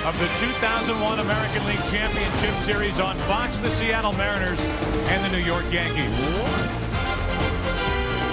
of the 2001 American League Championship Series on Fox, the Seattle Mariners and the New York Yankees.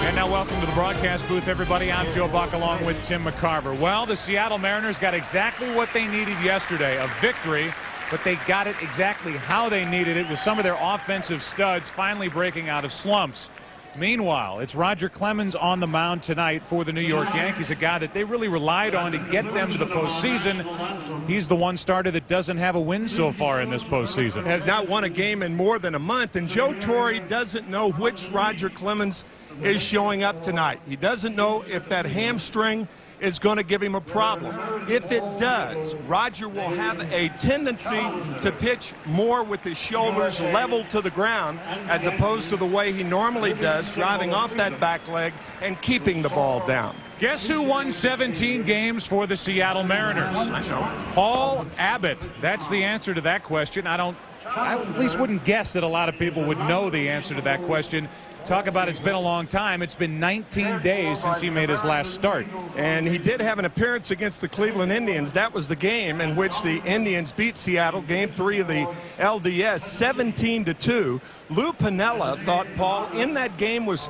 And now welcome to the broadcast booth, everybody. I'm Joe Buck along with Tim McCarver. Well, the Seattle Mariners got exactly what they needed yesterday, a victory, but they got it exactly how they needed it with some of their offensive studs finally breaking out of slumps. Meanwhile, it's Roger Clemons on the mound tonight for the New York Yankees, a guy that they really relied on to get them to the postseason. He's the one starter that doesn't have a win so far in this postseason. Has not won a game in more than a month, and Joe Torre doesn't know which Roger Clemons is showing up tonight. He doesn't know if that hamstring is going to give him a problem. If it does, Roger will have a tendency to pitch more with his shoulders level to the ground as opposed to the way he normally does, driving off that back leg and keeping the ball down. Guess who won 17 games for the Seattle Mariners? I know. Paul Abbott. That's the answer to that question. I at least wouldn't guess that a lot of people would know the answer to that question. Talk about it's been a long time. It's been 19 days since he made his last start. And he did have an appearance against the Cleveland Indians. That was the game in which the Indians beat Seattle, Game 3 of the LDS, 17-2. Lou Piniella thought Paul in that game was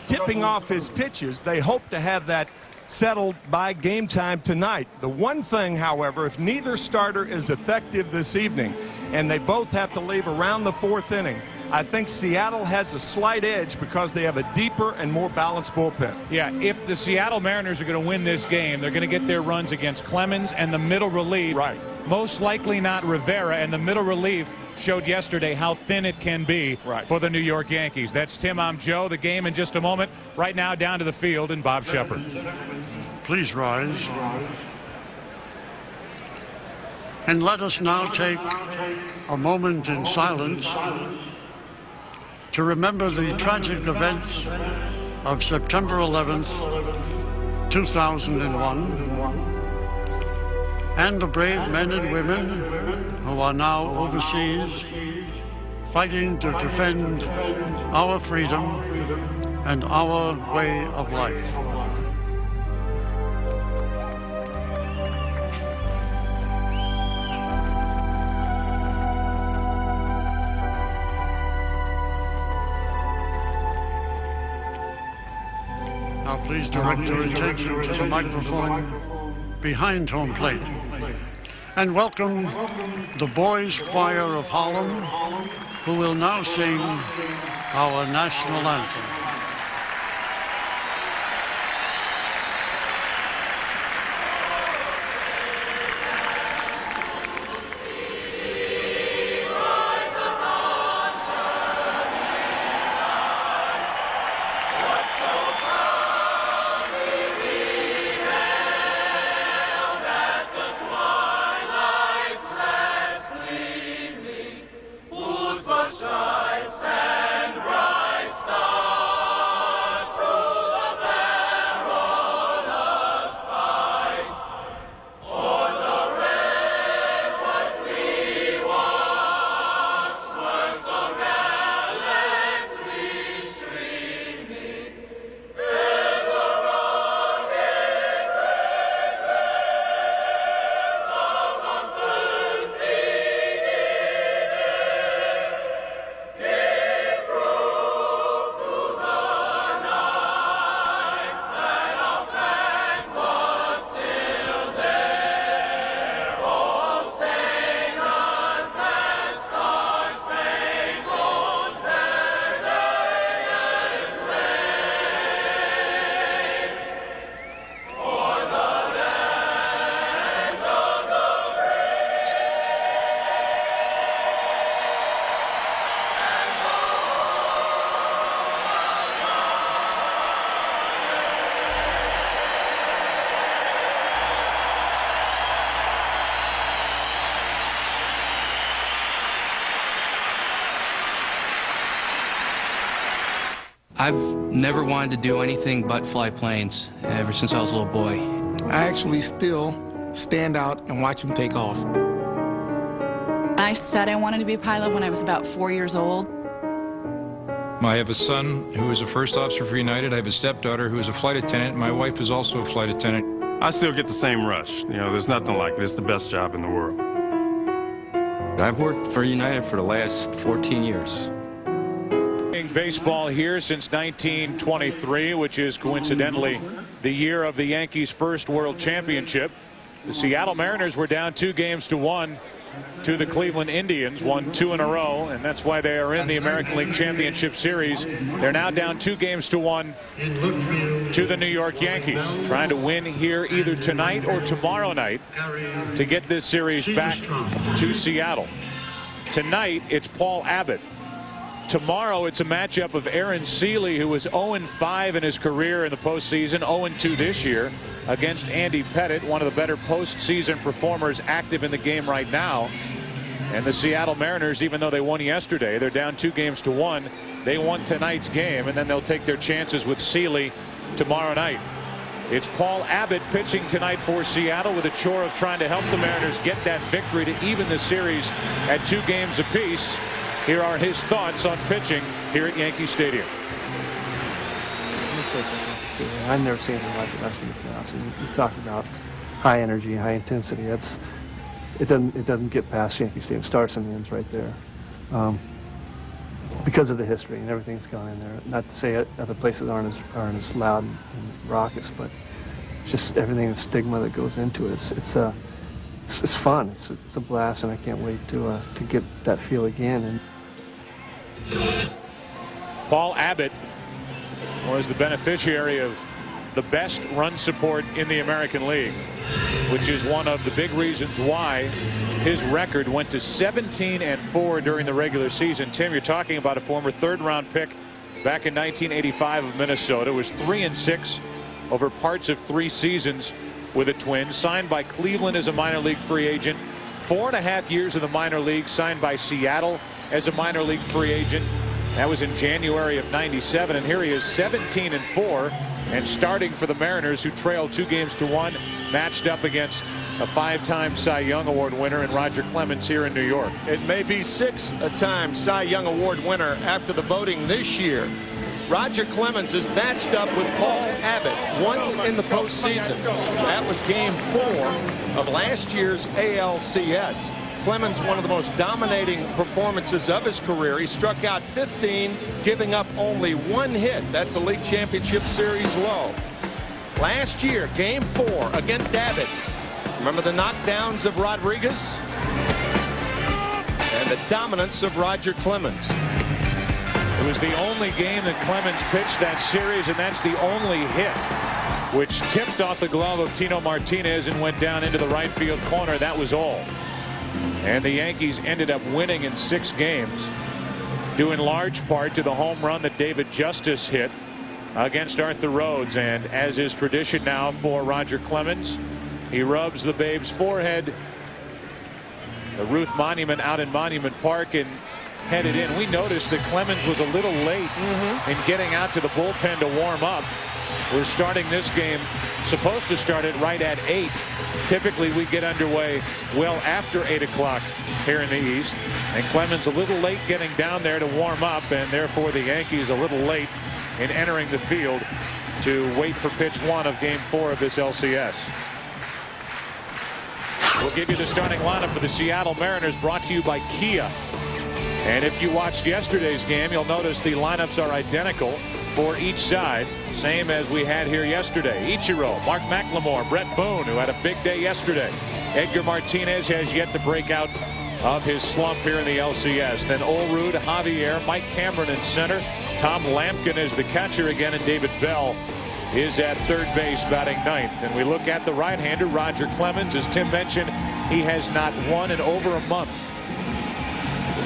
tipping off his pitches. They hope to have that settled by game time tonight. The one thing, however, if neither starter is effective this evening and they both have to leave around the fourth inning, I think Seattle has a slight edge because they have a deeper and more balanced bullpen. Yeah, if the Seattle Mariners are going to win this game, they're going to get their runs against Clemons and the middle relief. Right. Most likely not Rivera, and the middle relief showed yesterday how thin it can be for the New York Yankees. That's Tim, I'm Joe. The game in just a moment. Right now down to the field and Bob Shepard. Please rise. And let us now take a moment in silence to remember the tragic events of September 11th, 2001, and the brave men and women who are now overseas fighting to defend our freedom and our way of life. Now please direct your attention to the microphone behind home plate and welcome the Boys Choir of Harlem, who will now sing our national anthem. I've never wanted to do anything but fly planes ever since I was a little boy. I actually still stand out and watch them take off. I said I wanted to be a pilot when I was about 4 years old. I have a son who is a first officer for United. I have a stepdaughter who is a flight attendant. My wife is also a flight attendant. I still get the same rush. You know, there's nothing like it. It's the best job in the world. I've worked for United for the last 14 years. Baseball here since 1923, which is coincidentally the year of the Yankees' first World Championship. The Seattle Mariners were down 2-1 to the Cleveland Indians, won 2 in a row, and that's why they are in the American League Championship Series. They're now down 2-1 to the New York Yankees, trying to win here either tonight or tomorrow night to get this series back to Seattle. Tonight, it's Paul Abbott. Tomorrow, it's a matchup of Aaron Seeley, who was 0-5 in his career in the postseason, 0-2 this year, against Andy Pettitte, one of the better postseason performers active in the game right now. And the Seattle Mariners, even though they won yesterday, they're down 2-1. They won tonight's game, and then they'll take their chances with Seeley tomorrow night. It's Paul Abbott pitching tonight for Seattle with a chore of trying to help the Mariners get that victory to even the series at 2 games apiece. Here are his thoughts on pitching here at Yankee Stadium. I've never seen anything like it last year. You talked about high energy, high intensity. It doesn't get past Yankee Stadium. Starts and ends right there, because of the history and everything's gone in there. Not to say other places aren't as loud and raucous, but it's just everything, the stigma that goes into it. It's fun. It's a blast, and I can't wait to get that feel again. And Paul Abbott was the beneficiary of the best run support in the American League, which is one of the big reasons why his record went to 17-4 during the regular season. Tim, you're talking about a former 3rd-round pick back in 1985 of Minnesota. Was 3-6 over parts of 3 seasons with the Twins. Signed by Cleveland as a minor league free agent. 4.5 years in the minor league. Signed by Seattle as a minor league free agent. That was in January of '97, and here he is 17-4 and starting for the Mariners, who trailed 2-1, matched up against a 5-time Cy Young Award winner in Roger Clemons here in New York. It may be 6-time Cy Young Award winner after the voting this year. Roger Clemons is matched up with Paul Abbott once in the postseason. That was Game 4 of last year's ALCS. Clemons, one of the most dominating performances of his career. He struck out 15, giving up only 1 hit. That's a league championship series low. Last year, Game 4 against Abbott. Remember the knockdowns of Rodriguez? And the dominance of Roger Clemons. It was the only game that Clemons pitched that series, and that's the only hit, which tipped off the glove of Tino Martinez and went down into the right field corner. That was all. And the Yankees ended up winning in 6 games, due in large part to the home run that David Justice hit against Arthur Rhodes. And as is tradition now for Roger Clemons, he rubs the babe's forehead. The Ruth Monument out in Monument Park, and headed in. We noticed that Clemons was a little late in getting out to the bullpen to warm up. We're starting this game, supposed to start it right at 8. Typically we get underway well after 8 o'clock here in the East. And Clemons a little late getting down there to warm up, and therefore the Yankees a little late in entering the field to wait for pitch 1 of Game 4 of this LCS. We'll give you the starting lineup for the Seattle Mariners, brought to you by Kia. And if you watched yesterday's game, you'll notice the lineups are identical for each side, same as we had here yesterday. Ichiro, Mark McLemore, Brett Boone, who had a big day yesterday. Edgar Martinez has yet to break out of his slump here in the LCS. Then Olrud, Javier, Mike Cameron in center. Tom Lampkin is the catcher again, and David Bell is at third base batting 9th. And we look at the right-hander, Roger Clemons. As Tim mentioned, he has not won in over a month.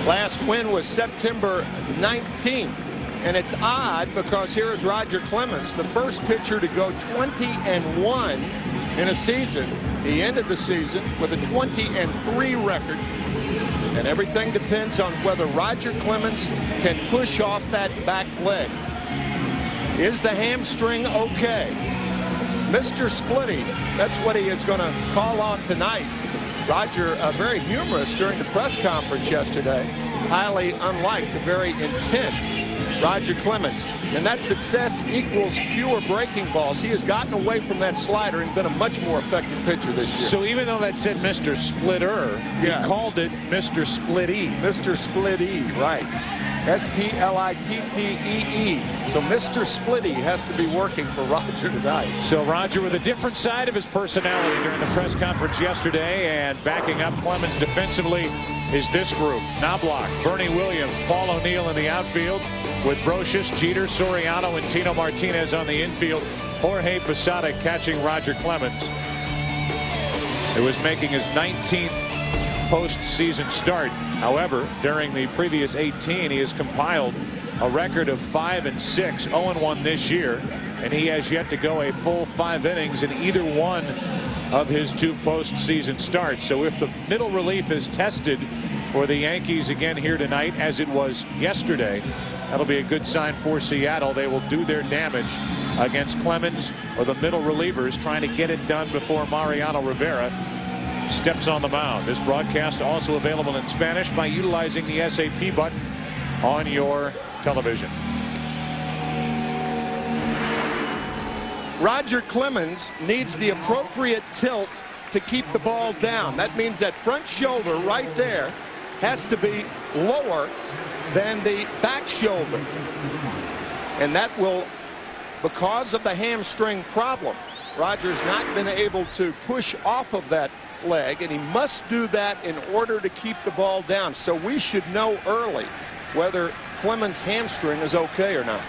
Last win was September 19th. And it's odd because here is Roger Clemons, the first pitcher to go 20-1 in a season. He ended the season with a 20-3 record. And everything depends on whether Roger Clemons can push off that back leg. Is the hamstring okay? Mr. Splitty, that's what he is going to call on tonight. Roger, very humorous during the press conference yesterday. Highly unlike the very intense Roger Clemons. And that success equals fewer breaking balls. He has gotten away from that slider and been a much more effective pitcher this year. So even though that said Mr. Splitter, he called it Mr. Split-E. Mr. Split-E, right. S-P-L-I-T-T-E-E. So Mr. Split-E has to be working for Roger tonight. So Roger with a different side of his personality during the press conference yesterday, and backing up Clemens defensively is this group. Knobloch, Bernie Williams, Paul O'Neill in the outfield, with Brocious, Jeter, Soriano, and Tino Martinez on the infield. Jorge Posada catching Roger Clemens, who was making his 19th postseason start. However, during the previous 18, he has compiled a record of 5-6, 0-1 this year, and he has yet to go a full 5 innings in either one of his 2 postseason starts. So if the middle relief is tested for the Yankees again here tonight, as it was yesterday, that'll be a good sign for Seattle. They will do their damage against Clemens or the middle relievers, trying to get it done before Mariano Rivera steps on the mound. This broadcast also available in Spanish by utilizing the SAP button on your television. Roger Clemens needs the appropriate tilt to keep the ball down. That means that front shoulder right there has to be lower than the back shoulder. And that will, because of the hamstring problem, Roger's not been able to push off of that leg, and he must do that in order to keep the ball down. So we should know early whether Clemens' hamstring is okay or not.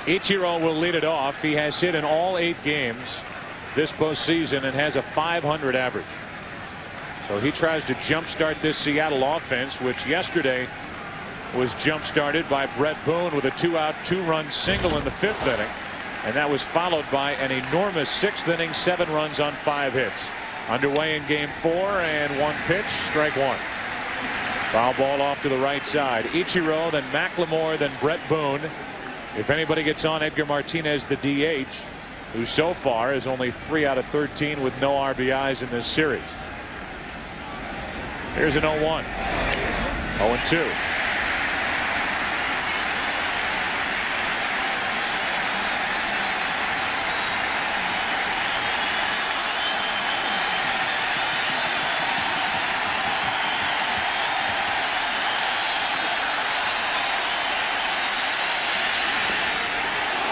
Ichiro will lead it off. He has hit in all 8 games this postseason and has a .500 average. So he tries to jumpstart this Seattle offense, which yesterday was jump-started by Brett Boone with a 2-out 2-run single in the 5th inning, and that was followed by an enormous 6th inning, 7 runs on 5 hits. Underway in game 4, and 1 pitch, strike 1. Foul ball off to the right side. Ichiro, then McLemore, then Brett Boone. If anybody gets on Edgar Martinez, the DH, who so far is only 3 out of 13 with no RBIs in this series. Here's an 0-1. 0-2.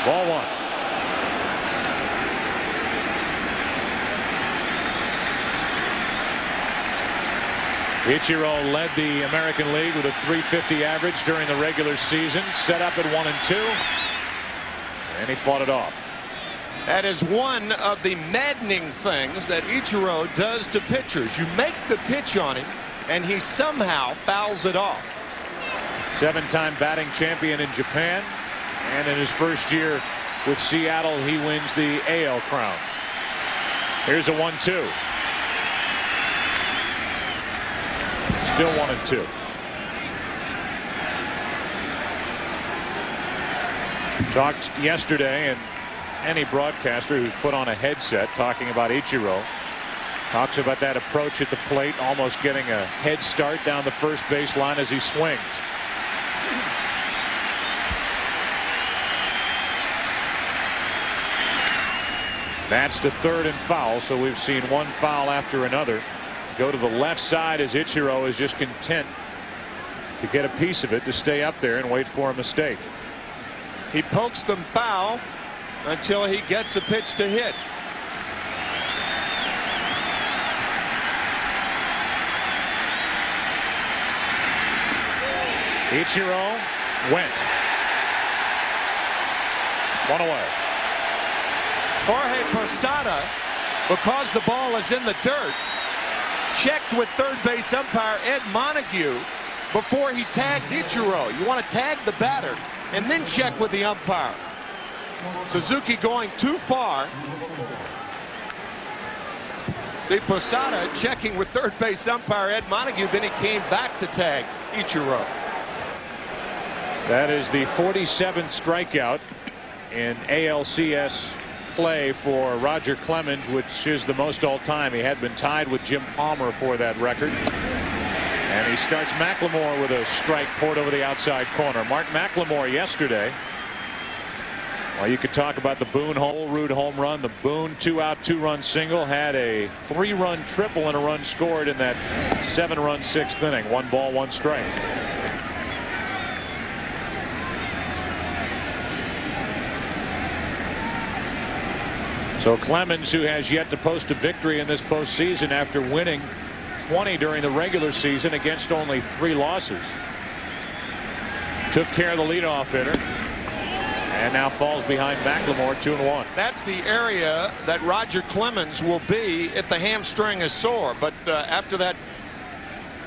Ball 1. Ichiro led the American League with a .350 average during the regular season, set up at 1-2, and he fought it off. That is one of the maddening things that Ichiro does to pitchers. You make the pitch on him, and he somehow fouls it off. 7-time batting champion in Japan, and in his first year with Seattle, he wins the AL crown. Here's a 1-2. Still 1-2. Talked yesterday, and any broadcaster who's put on a headset talking about Ichiro talks about that approach at the plate, almost getting a head start down the first baseline as he swings. That's the 3rd and foul, so we've seen 1 foul after another go to the left side as Ichiro is just content to get a piece of it, to stay up there and wait for a mistake. He pokes them foul until he gets a pitch to hit. Ichiro went. 1 away. Jorge Posada, because the ball is in the dirt, checked with third base umpire Ed Montague before he tagged Ichiro. You want to tag the batter and then check with the umpire. Suzuki going too far. See, Posada checking with third base umpire Ed Montague, then he came back to tag Ichiro. That is the 47th strikeout in ALCS play for Roger Clemens, which is the most all-time. He had been tied with Jim Palmer for that record. And he starts McLemore with a strike poured over the outside corner. Mark McLemore yesterday. Well, you could talk about the Boone Rude home run. The Boone 2-out 2-run single had a 3-run triple and a run scored in that 7-run 6th inning. 1 ball, 1 strike. So Clemons, who has yet to post a victory in this postseason after winning 20 during the regular season against only 3 losses, took care of the leadoff hitter and now falls behind McLemore 2-1. That's the area that Roger Clemons will be if the hamstring is sore. But after that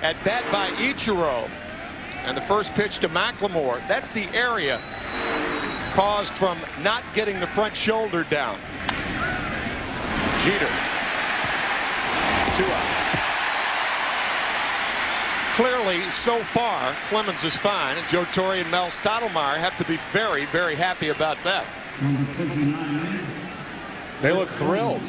at bat by Ichiro and the first pitch to McLemore, that's the area caused from not getting the front shoulder down. Jeter. 2 out. Clearly, so far, Clemons is fine, and Joe Torre and Mel Stottlemyre have to be very, very happy about that. They look thrilled.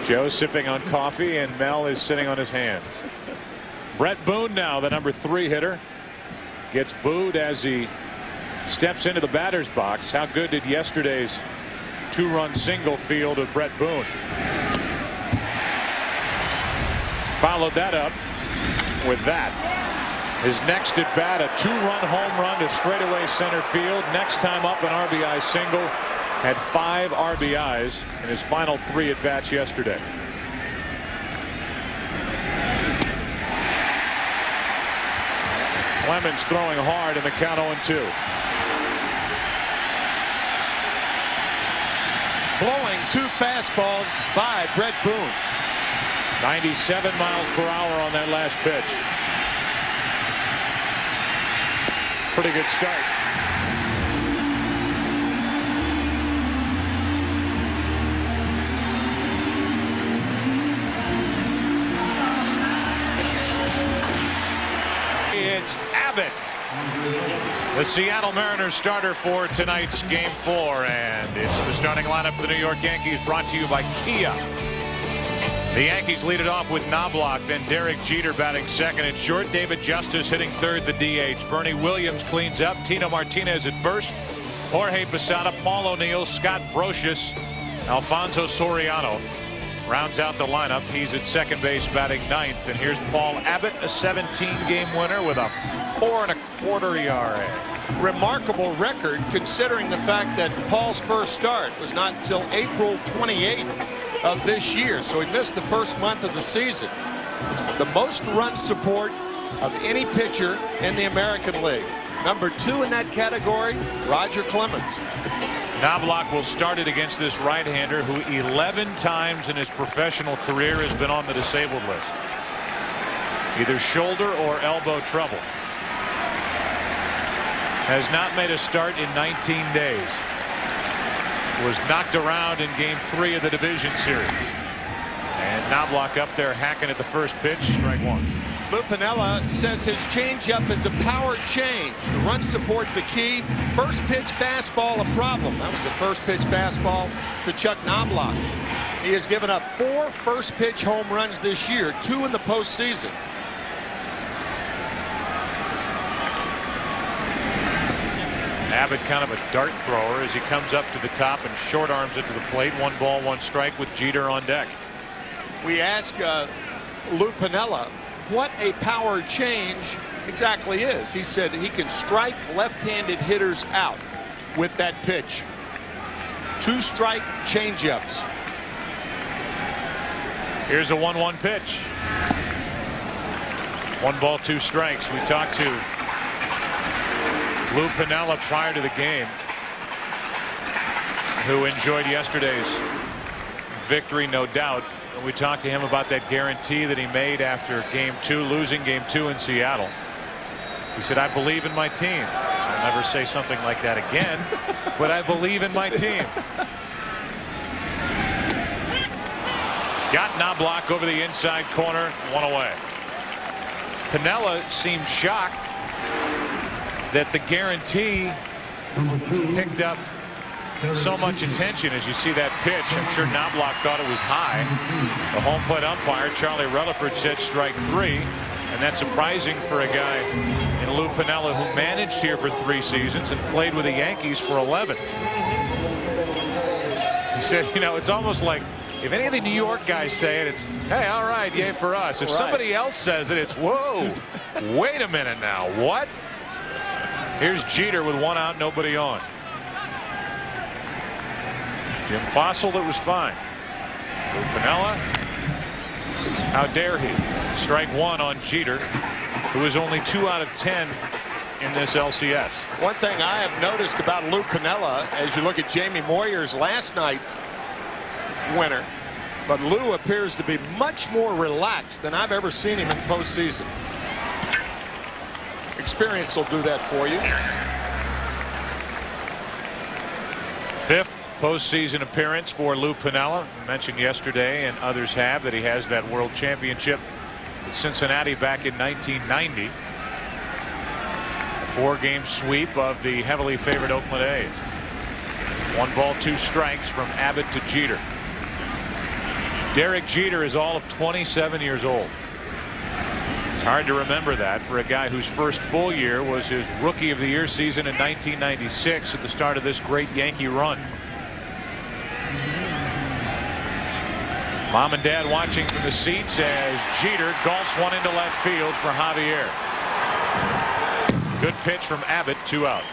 Joe sipping on coffee, and Mel is sitting on his hands. Brett Boone now, the number 3 hitter, gets booed as he steps into the batter's box. How good did yesterday's 2-run single feel to Brett Boone? Followed that up with that. His next at bat, a 2-run home run to straightaway center field. Next time up, an RBI single. Had 5 RBIs in his final 3 at bats yesterday. Clemons throwing hard in the count 0-2. Blowing 2 fastballs by Brett Boone. 97 miles per hour on that last pitch. Pretty good start. It's Abbott, the Seattle Mariners starter for tonight's Game 4, and it's the starting lineup for the New York Yankees, brought to you by Kia. The Yankees lead it off with Knobloch, then Derek Jeter batting second at short. David Justice hitting third, the DH. Bernie Williams cleans up. Tino Martinez at first. Jorge Posada, Paul O'Neill, Scott Brocious, Alfonso Soriano rounds out the lineup. He's at second base batting ninth. And here's Paul Abbott, a 17-game winner with a 4.25 ERA. Remarkable record considering the fact that Paul's first start was not until April 28th of this year, so he missed the first month of the season. The most run support of any pitcher in the American League. Number 2 in that category, Roger Clemons. Knobloch will start it against this right-hander who 11 times in his professional career has been on the disabled list. Either shoulder or elbow trouble. Has not made a start in 19 days. Was knocked around in Game 3 of the division series. And Knobloch up there hacking at the first pitch, strike 1. Lou Piniella says his changeup is a power change. The run support the key. First pitch fastball a problem. That was the first pitch fastball to Chuck Knobloch. He has given up 4 first pitch home runs this year, 2 in the postseason. Abbott kind of a dart thrower as he comes up to the top and short arms it to the plate. 1 ball, 1 strike with Jeter on deck. We ask Lou Piniella what a power change exactly is. He said he can strike left-handed hitters out with that pitch. 2 strike changeups. Here's a 1-1 pitch. 1 ball, 2 strikes. We talked to Lou Piniella prior to the game, who enjoyed yesterday's victory, no doubt. We talked to him about that guarantee that he made after Game 2, losing Game 2 in Seattle. He said, I believe in my team. I'll never say something like that again, but I believe in my team. Got Knobloch over the inside corner, 1 away. Piniella seemed shocked that the guarantee picked up so much attention as you see that pitch. I'm sure Knobloch thought it was high. The home plate umpire, Charlie Rutherford, said strike 3. And that's surprising for a guy in Lou Piniella who managed here for 3 seasons and played with the Yankees for 11. He said, you know, it's almost like if any of the New York guys say it, it's, hey, all right, yay for us. If somebody else says it, it's, whoa, wait a minute now, what? Here's Jeter with 1 out, nobody on. Jim Fossil, it was fine. Lou Piniella, how dare he? Strike 1 on Jeter, who is only 2 out of 10 in this LCS. One thing I have noticed about Lou Piniella, as you look at Jamie Moyer's last night winner, but Lou appears to be much more relaxed than I've ever seen him in postseason. Experience will do that for you. 5th postseason appearance for Lou Piniella. I mentioned yesterday, and others have, that he has that World Championship with Cincinnati back in 1990. A 4-game sweep of the heavily favored Oakland A's. 1 ball, 2 strikes from Abbott to Jeter. Derek Jeter is all of 27 years old. It's hard to remember that for a guy whose first full year was his Rookie of the Year season in 1996 at the start of this great Yankee run. Mom and Dad watching from the seats as Jeter golfs one into left field for Javier. Good pitch from Abbott, 2 out.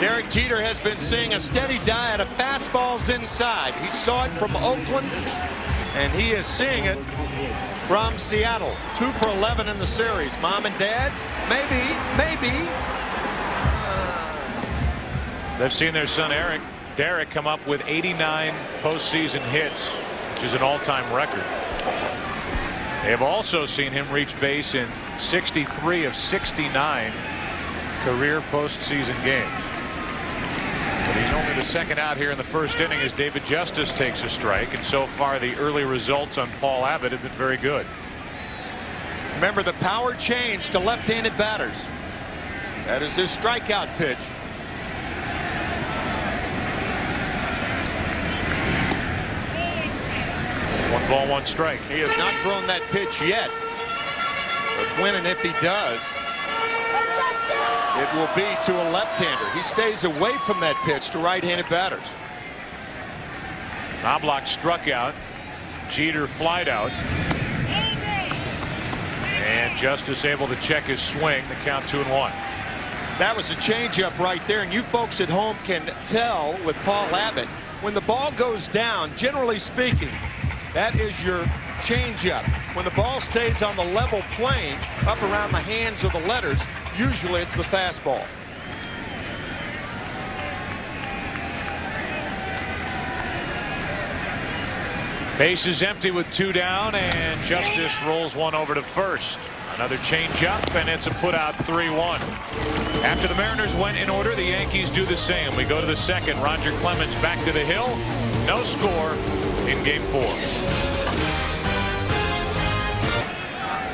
Derek Jeter has been seeing a steady diet of fastballs inside. He saw it from Oakland, and he is seeing it from Seattle. 2 for 11 in the series. Mom and Dad, maybe. They've seen their son Derek come up with 89 postseason hits, which is an all-time record. They have also seen him reach base in 63 of 69 career postseason games. But he's only the 2nd out here in the 1st inning as David Justice takes a strike, and so far the early results on Paul Abbott have been very good. Remember the power change to left-handed batters. That is his strikeout pitch. One ball, 1 strike. He has not thrown that pitch yet, but when and if he does, it will be to a left-hander. He stays away from that pitch to right-handed batters. Knobloch struck out. Jeter flied out. And Justice able to check his swing. The count 2-1. That was a changeup right there, and you folks at home can tell with Paul Abbott, when the ball goes down, generally speaking, that is your changeup. When the ball stays on the level plane up around the hands or the letters, usually it's the fastball. Base is empty with 2 down, and Justice rolls one over to first. Another changeup, and it's a putout, 3-1. After the Mariners went in order, the Yankees do the same. We go to the 2nd. Roger Clemens back to the hill. No score in Game 4.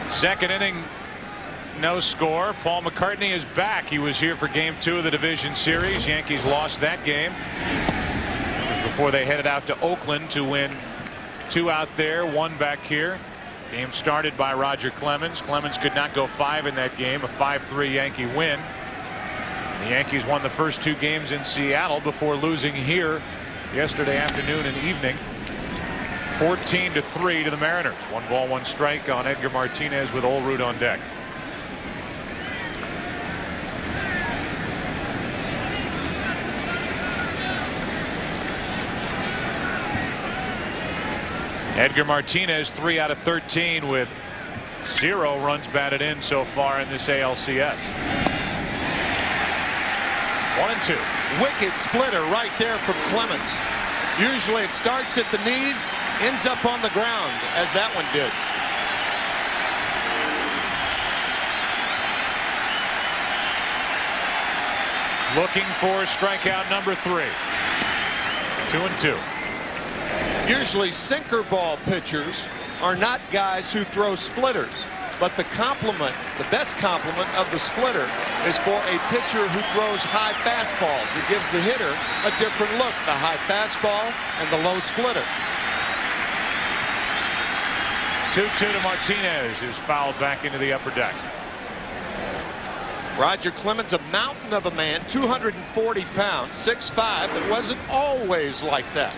2nd inning, no score. Paul McCartney is back. He was here for Game 2 of the division series. Yankees lost that game. It was before they headed out to Oakland to win 2 out there, 1 back here. Game started by Roger Clemens. Clemens could not go 5 in that game, a 5-3 Yankee win. The Yankees won the first 2 games in Seattle before losing here yesterday afternoon and evening, 14-3 to the Mariners. 1 ball, 1 strike on Edgar Martinez with Olerud on deck. Edgar Martinez 3 out of 13 with 0 runs batted in so far in this ALCS. 1-2. Wicked splitter right there from Clemens. Usually it starts at the knees, ends up on the ground, as that one did. Looking for strikeout number 3. 2-2. Usually sinker ball pitchers are not guys who throw splitters. But the compliment, the best compliment of the splitter is for a pitcher who throws high fastballs. It gives the hitter a different look, the high fastball and the low splitter. 2-2 to Martinez, who's fouled back into the upper deck. Roger Clemens, a mountain of a man, 240 pounds, 6'5". It wasn't always like that.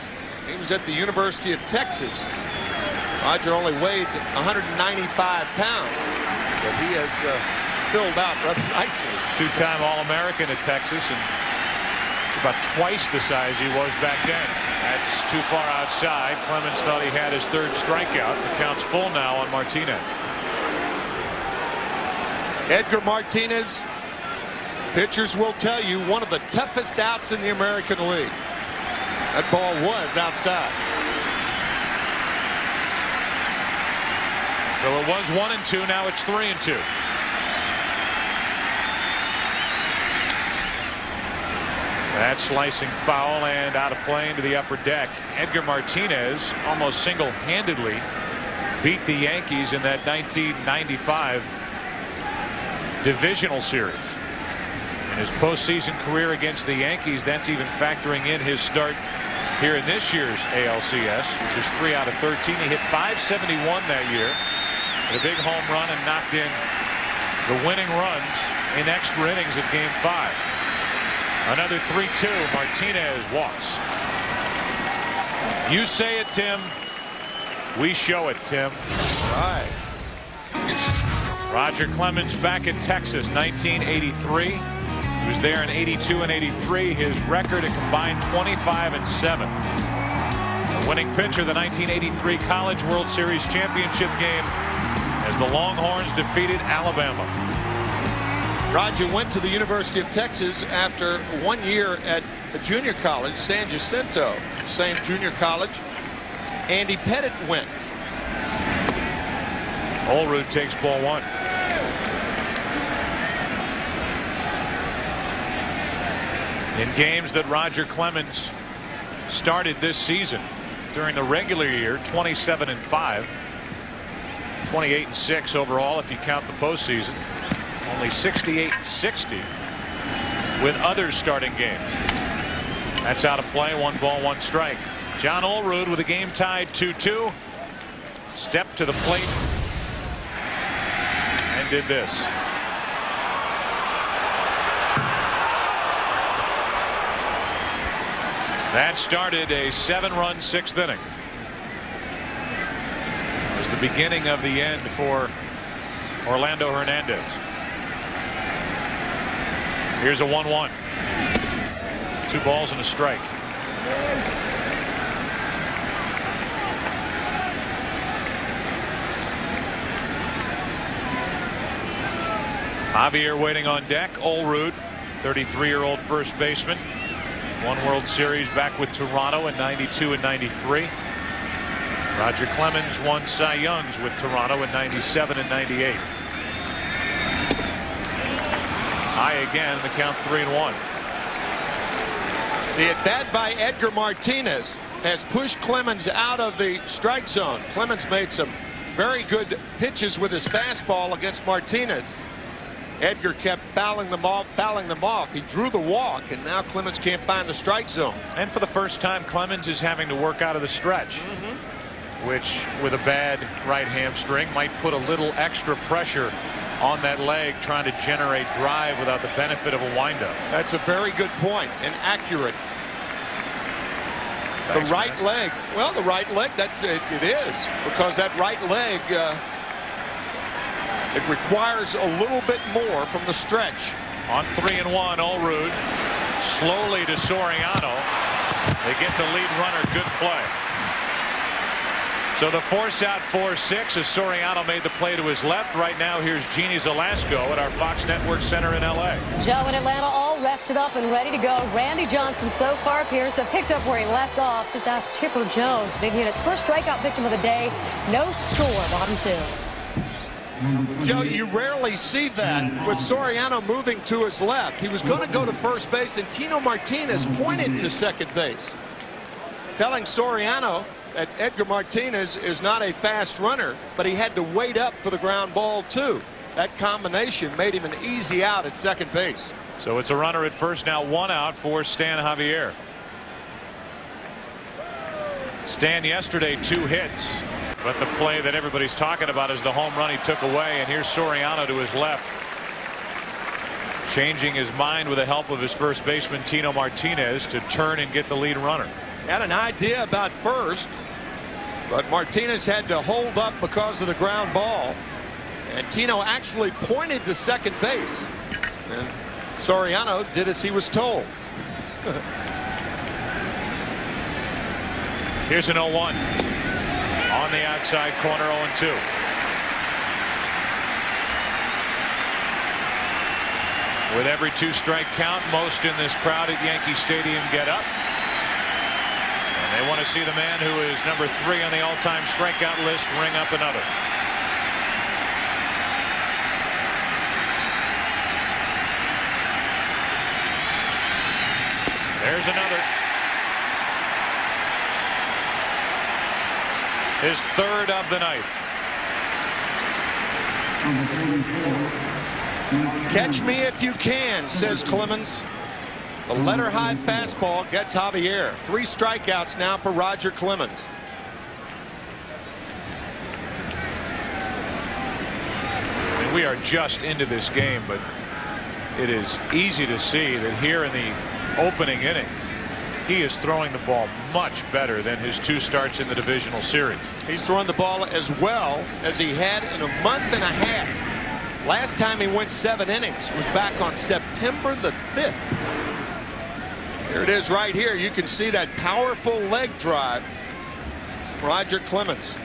He was at the University of Texas. Roger only weighed 195 pounds, but he has filled out rather nicely. Two-time All-American at Texas, and it's about twice the size he was back then. That's too far outside. Clemens thought he had his third strikeout. The count's full now on Martinez. Edgar Martinez, pitchers will tell you, one of the toughest outs in the American League. That ball was outside. So it was 1-2. Now it's 3-2. That slicing foul and out of play into the upper deck. Edgar Martinez almost single-handedly beat the Yankees in that 1995 divisional series. In his postseason career against the Yankees, that's even factoring in his start here in this year's ALCS, which is 3 out of 13. He hit .571 that year. A big home run and knocked in the winning runs in extra innings of Game 5. Another 3-2. Martinez walks. You say it, Tim. We show it, Tim. Right. Roger Clemens back in Texas, 1983. He was there in 82 and 83. His record a combined 25-7. The winning pitcher, the 1983 College World Series championship game, as the Longhorns defeated Alabama. Roger went to the University of Texas after 1 year at a junior college, San Jacinto, same junior college. Andy Pettit went. Olerud takes ball 1. In games that Roger Clemens started this season, during the regular year, 27-5. 28-6 overall if you count the postseason. Only 68-60 with others starting games. That's out of play. 1 ball, 1 strike. John Olerud with a game tied 2-2. Stepped to the plate and did this. That started a 7-run 6th inning. It was the beginning of the end for Orlando Hernandez. Here's a 1-1. 2 balls and a strike. Javier waiting on deck. Olerud, 33-year-old first baseman. Won World Series back with Toronto in 92 and 93. Roger Clemens won Cy Youngs with Toronto in 97 and 98. High again, the count 3-1. The at-bat by Edgar Martinez has pushed Clemens out of the strike zone. Clemens made some very good pitches with his fastball against Martinez. Edgar kept fouling them off. He drew the walk, and now Clemens can't find the strike zone. And for the first time, Clemens is having to work out of the stretch, which, with a bad right hamstring, might put a little extra pressure on that leg, trying to generate drive without the benefit of a windup. That's a very good point and accurate. Thanks, the right leg. Well, the right leg, that's it. It is, because that right leg, it requires a little bit more from the stretch. On 3-1, Olerud slowly to Soriano. They get the lead runner. Good play. So the force out 4-6 as Soriano made the play to his left. Right now, here's Jeannie Zelasco at our Fox Network Center in L.A. Joe in Atlanta all rested up and ready to go. Randy Johnson so far appears to have picked up where he left off. Just ask Chipper Jones. Big hit. Its first strikeout victim of the day. No score. Bottom 2. Joe, you rarely see that with Soriano moving to his left. He was going to go to first base, and Tino Martinez pointed to second base, telling Soriano that Edgar Martinez is not a fast runner, but he had to wait up for the ground ball too. That combination made him an easy out at second base. So it's a runner at first, now 1 out for Stan Javier. Stan yesterday 2 hits, but the play that everybody's talking about is the home run he took away, and here's Soriano to his left, changing his mind with the help of his first baseman Tino Martinez to turn and get the lead runner. Had an idea about first, but Martinez had to hold up because of the ground ball, and Tino actually pointed to second base, and Soriano did as he was told. Here's an 0-1 on the outside corner, 0-2. With every 2-strike count, most in this crowd at Yankee Stadium get up. And they want to see the man who is number 3 on the all-time strikeout list ring up another. There's another. His 3rd of the night. Catch me if you can, says Clemons. The letter-high fastball gets Javier. 3 strikeouts now for Roger Clemens. And we are just into this game, but it is easy to see that here in the opening innings, he is throwing the ball much better than his 2 starts in the divisional series. He's throwing the ball as well as he had in a month and a half. Last time he went 7 innings was back on September the 5th. Here it is right here. You can see that powerful leg drive. Roger Clemens.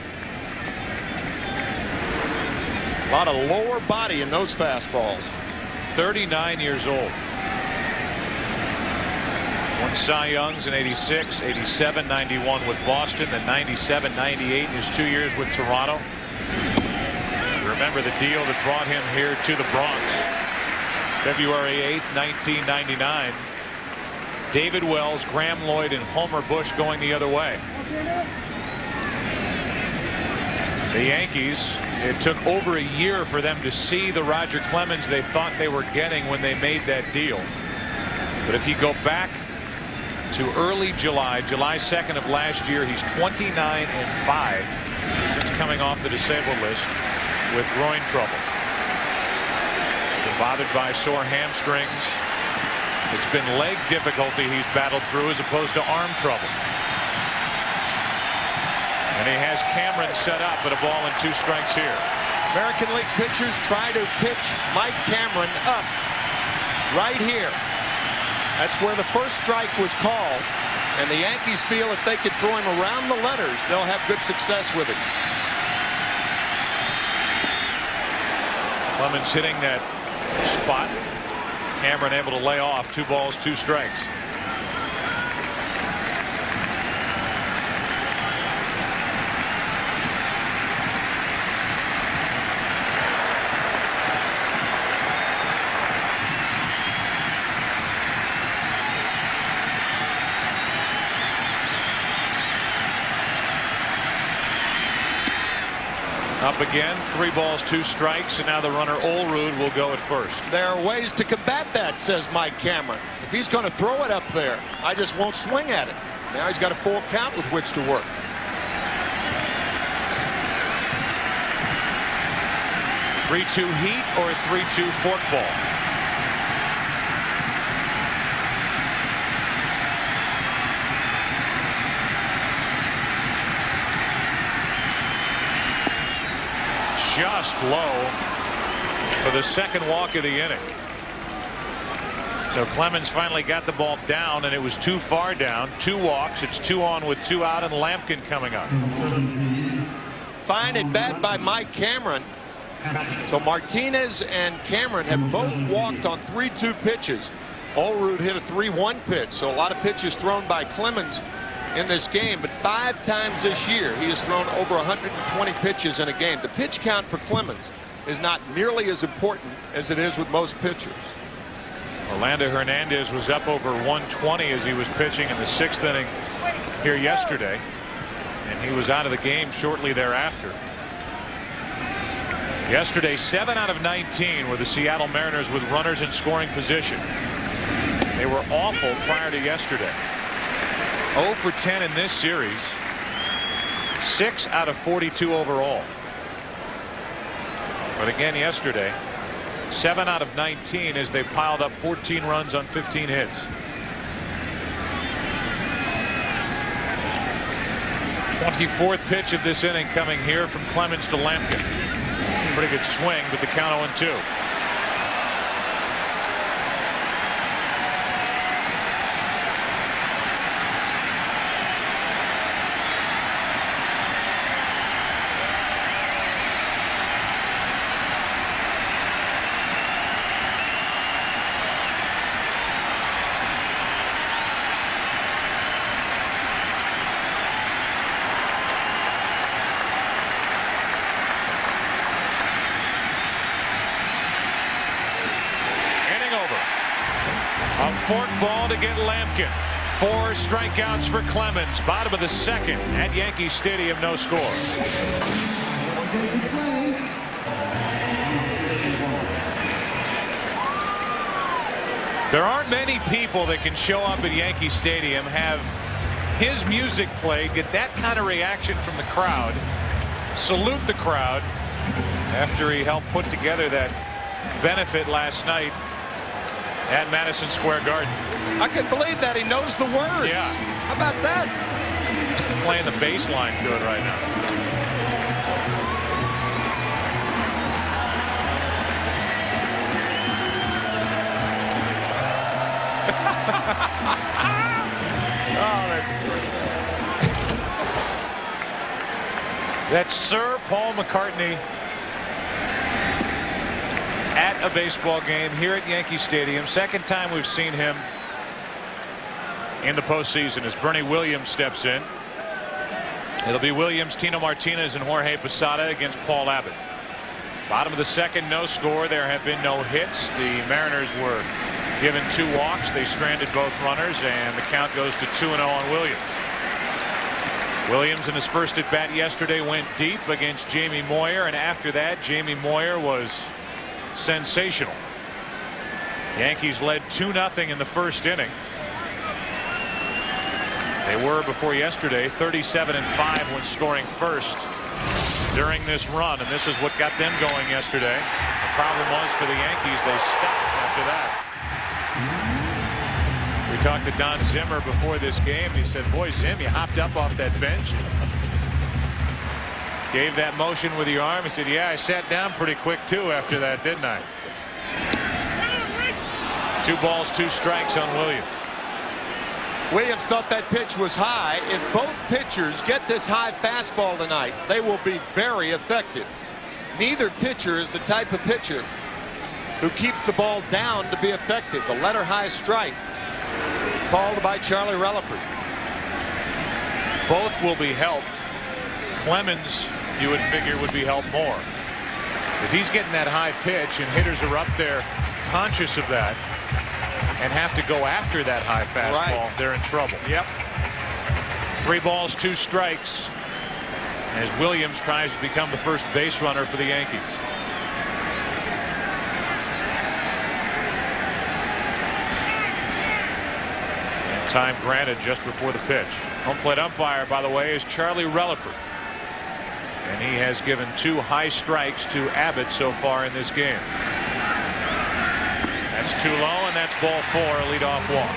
A lot of lower body in those fastballs. 39 years old. Won Cy Youngs in '86, '87, '91 with Boston, then '97, '98 in his 2 years with Toronto. You remember the deal that brought him here to the Bronx. February 8th, 1999. David Wells, Graham Lloyd, and Homer Bush going the other way. The Yankees, it took over a year for them to see the Roger Clemens they thought they were getting when they made that deal. But if you go back to early July 2nd of last year, he's 29-5 since coming off the disabled list with groin trouble. Been bothered by sore hamstrings. It's been leg difficulty he's battled through as opposed to arm trouble. And he has Cameron set up at a ball and 2 strikes here. American League pitchers try to pitch Mike Cameron up right here. That's where the first strike was called, and the Yankees feel if they could throw him around the letters, they'll have good success with it. Clemens hitting that spot. Cameron able to lay off. 2 balls, 2 strikes. Up again, 3 balls, 2 strikes, and now the runner Olrud will go at first. There are ways to combat that, says Mike Cameron. If he's going to throw it up there, I just won't swing at it. Now he's got a full count with which to work. (3-2) heat or 3-2 forkball. Just low for the second walk of the inning. So Clemens finally got the ball down, and it was too far down. 2 walks. It's 2 on with 2 out, and Lampkin coming up. Fine at bat by Mike Cameron. So Martinez and Cameron have both walked on 3-2 pitches. Olrud hit a 3-1 pitch, so a lot of pitches thrown by Clemens in this game, but 5 times this year he has thrown over 120 pitches in a game. The pitch count for Clemens is not nearly as important as it is with most pitchers. Orlando Hernandez was up over 120 as he was pitching in the 6th inning here yesterday. and he was out of the game shortly thereafter. Yesterday, 7 out of 19 were the Seattle Mariners with runners in scoring position. They were awful prior to yesterday. 0 for 10 in this series. 6 out of 42 overall. But again yesterday, 7 out of 19 as they piled up 14 runs on 15 hits. 24th pitch of this inning coming here from Clemons to Lampkin. Pretty good swing, but the count 0-2. A fork ball to get Lampkin. 4 strikeouts for Clemons. Bottom of the second at Yankee Stadium, no score. There aren't many people that can show up at Yankee Stadium, have his music played, get that kind of reaction from the crowd, salute the crowd after he helped put together that benefit last night at Madison Square Garden. I couldn't believe that. He knows the words. Yeah. How about that? He's playing the bass line to it right now. Oh, that's great. That's Sir Paul McCartney at a baseball game here at Yankee Stadium. Second time we've seen him in the postseason as Bernie Williams steps in. It'll be Williams, Tino Martinez, and Jorge Posada against Paul Abbott. Bottom of the second, no score. There have been no hits. The Mariners were given 2 walks. They stranded both runners, and the count goes to 2-0 on Williams. Williams in his first at bat yesterday went deep against Jamie Moyer, and after that Jamie Moyer was sensational. Yankees led 2-0 in the first inning. They were before yesterday 37-5 when scoring first during this run, and this is what got them going yesterday. The problem was for the Yankees, they stopped after that. We talked to Don Zimmer before this game. He said, boy, Zim, you hopped up off that bench, gave that motion with your arm. He said, yeah, I sat down pretty quick too after that, didn't I? 2 balls, 2 strikes on Williams. Williams thought that pitch was high. If both pitchers get this high fastball tonight, they will be very effective. Neither pitcher is the type of pitcher who keeps the ball down to be effective. The letter high strike called by Charlie Relaford. Both will be helped. Clemons, you would figure, would be helped more. If he's getting that high pitch and hitters are up there conscious of that and have to go after that high fastball, they're in trouble. Yep. 3 balls, 2 strikes as Williams tries to become the first base runner for the Yankees. And time granted just before the pitch. Home plate umpire, by the way, is Charlie Relaford. And he has given 2 high strikes to Abbott so far in this game. That's too low, and that's ball 4, a leadoff walk.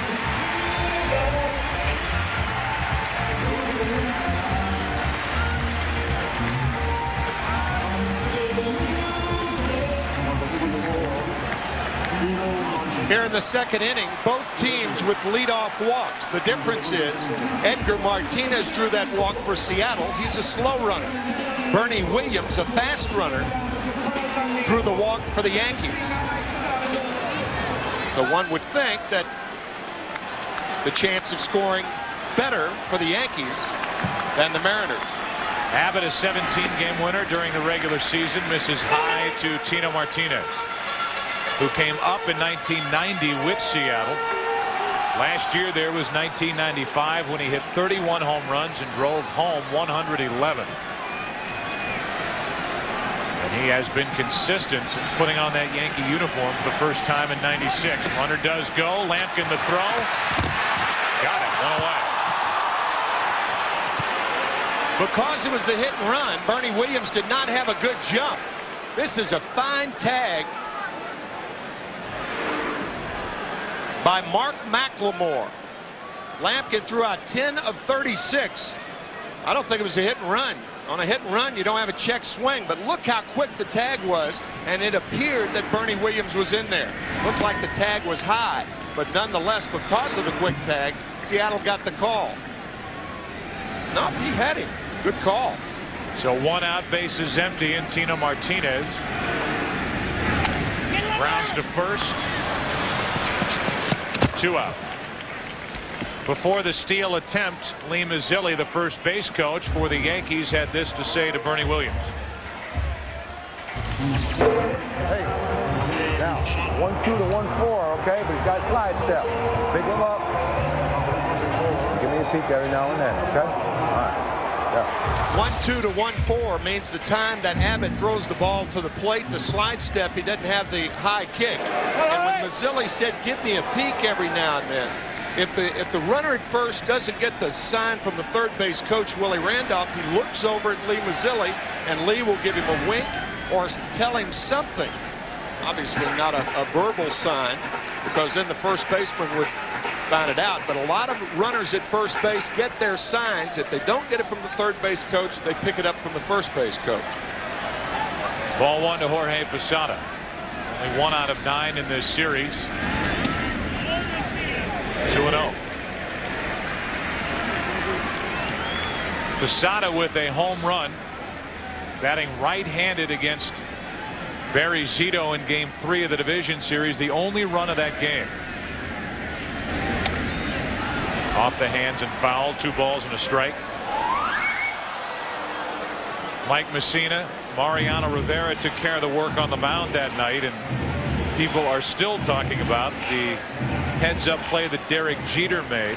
Here in the second inning, both teams with leadoff walks. The difference is Edgar Martinez drew that walk for Seattle. He's a slow runner. Bernie Williams, a fast runner, drew the walk for the Yankees. So one would think that the chance of scoring better for the Yankees than the Mariners. Abbott, a 17-game winner during the regular season, misses high to Tino Martinez, who came up in 1990 with Seattle. Last year there was 1995 when he hit 31 home runs and drove home 111. And he has been consistent since putting on that Yankee uniform for the first time in '96. Runner does go. Lampkin the throw. Got it. One away. Because it was the hit and run, Bernie Williams did not have a good jump. This is a fine tag by Mark McLemore. Lampkin threw out 10 of 36. I don't think it was a hit and run. On a hit and run, you don't have a check swing, but look how quick the tag was, and it appeared that Bernie Williams was in there. Looked like the tag was high, but nonetheless, because of the quick tag, Seattle got the call. No, he had him. Good call. So 1 out, bases empty, and Tino Martinez rounds to first. 2 out. Before the steal attempt, Lee Mazzilli, the first base coach for the Yankees, had this to say to Bernie Williams. Hey, now 1-2 to 1-4, okay, but he's got a slide step. Pick him up. Give me a peek every now and then, okay? All right. Yeah. 1-2 to 1-4 means the time that Abbott throws the ball to the plate, the slide step, he doesn't have the high kick. And when Mazzilli said, give me a peek every now and then, if the runner at first doesn't get the sign from the third base coach, Willie Randolph, he looks over at Lee Mazzilli, and Lee will give him a wink or tell him something. Obviously not a verbal sign, because then the first baseman would find it out. But a lot of runners at first base get their signs. If they don't get it from the third base coach, they pick it up from the first base coach. Ball 1 to Jorge Posada. Only 1 out of 9 in this series. 2-0. Posada with a home run, batting right-handed against Barry Zito in Game 3 of the division series, the only run of that game. Off the hands and foul, 2 balls and a strike. Mike Messina, Mariano Rivera took care of the work on the mound that night, and people are still talking about the heads-up play that Derek Jeter made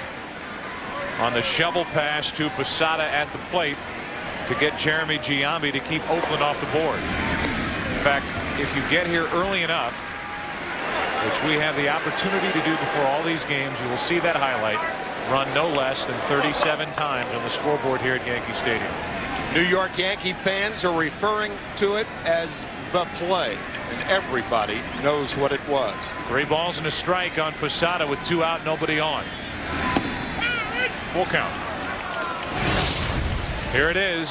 on the shovel pass to Posada at the plate to get Jeremy Giambi to keep Oakland off the board. In fact, if you get here early enough, which we have the opportunity to do before all these games, you will see that highlight run no less than 37 times on the scoreboard here at Yankee Stadium. New York Yankee fans are referring to it as the play, and everybody knows what it was. 3 balls and a strike on Posada with 2 out, nobody on. Full count. Here it is.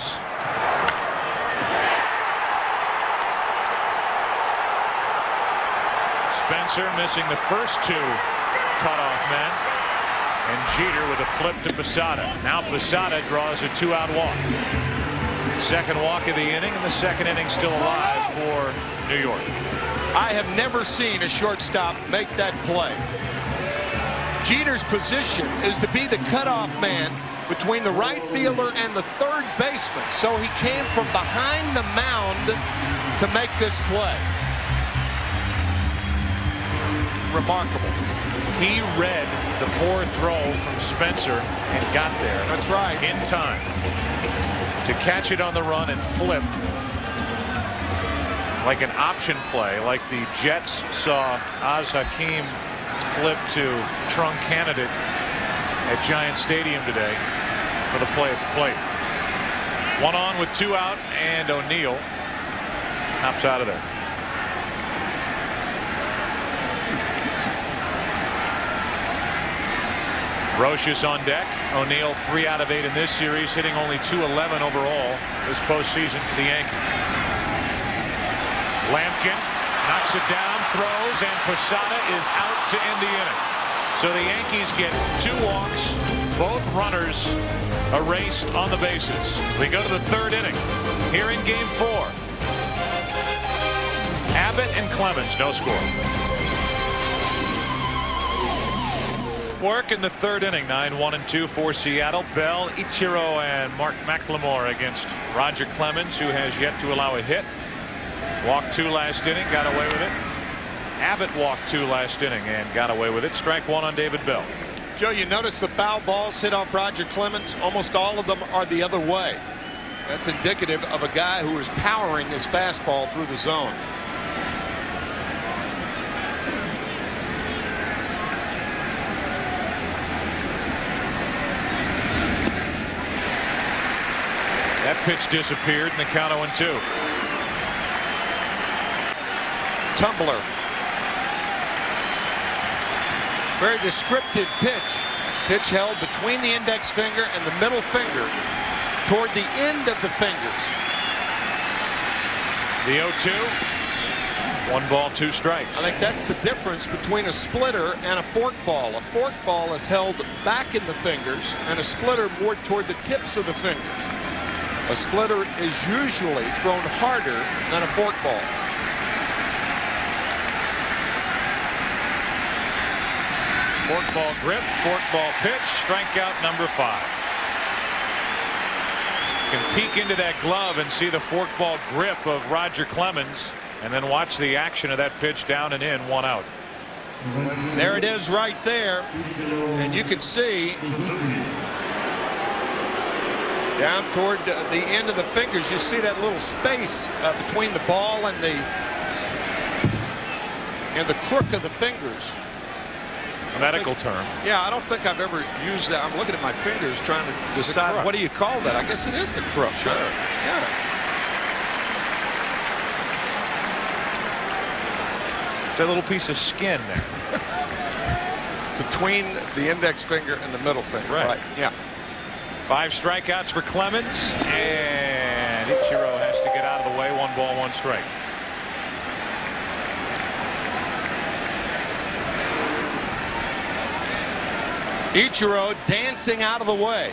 Spencer missing the first 2 cutoff men, and Jeter with a flip to Posada. Now Posada draws a 2-out walk. Second walk of the inning, and the second inning still alive for New York. I have never seen a shortstop make that play. Jeter's position is to be the cutoff man between the right fielder and the third baseman, so he came from behind the mound to make this play. Remarkable. He read the poor throw from Spencer and got there. That's right. In time to catch it on the run and flip like an option play, like the Jets saw Oz Hakeem flip to trunk candidate at Giant Stadium today for the play at the plate. 1 on with 2 out, and O'Neill hops out of there. Roches on deck. O'Neill 3 out of 8 in this series, hitting only .211 overall this postseason for the Yankees. Lampkin knocks it down, throws, and Posada is out to end the inning. So the Yankees get 2 walks, both runners erased on the bases. We go to the 3rd inning here in Game 4. Abbott and Clemons, no score. Work in the 3rd inning, 9-1-2 for Seattle. Bell, Ichiro, and Mark McLemore against Roger Clemens, who has yet to allow a hit. Walked 2 last inning, got away with it. Abbott walked 2 last inning and got away with it. Strike 1 on David Bell. Joe, you notice the foul balls hit off Roger Clemens. Almost all of them are the other way. That's indicative of a guy who is powering his fastball through the zone. That pitch disappeared in the count 0-2. Tumbler. Very descriptive pitch. Pitch held between the index finger and the middle finger toward the end of the fingers. The 0-2. 1 ball, 2 strikes. I think that's the difference between a splitter and a fork ball. A fork ball is held back in the fingers and a splitter more toward the tips of the fingers. A splitter is usually thrown harder than a fork ball. Fork ball grip, fork ball pitch, strikeout number 5. You can peek into that glove and see the fork ball grip of Roger Clemens, and then watch the action of that pitch down and in, 1 out. There it is right there, and you can see down toward the end of the fingers, you see that little space between the ball and the crook of the fingers. A medical term. Yeah, I don't think I've ever used that. I'm looking at my fingers trying to decide what do you call that. I guess it is the crook. Sure. Yeah. It's that little piece of skin there. Between the index finger and the middle finger. Right. Yeah. 5 strikeouts for Clemens, and Ichiro has to get out of the way. 1 ball, 1 strike. Ichiro dancing out of the way.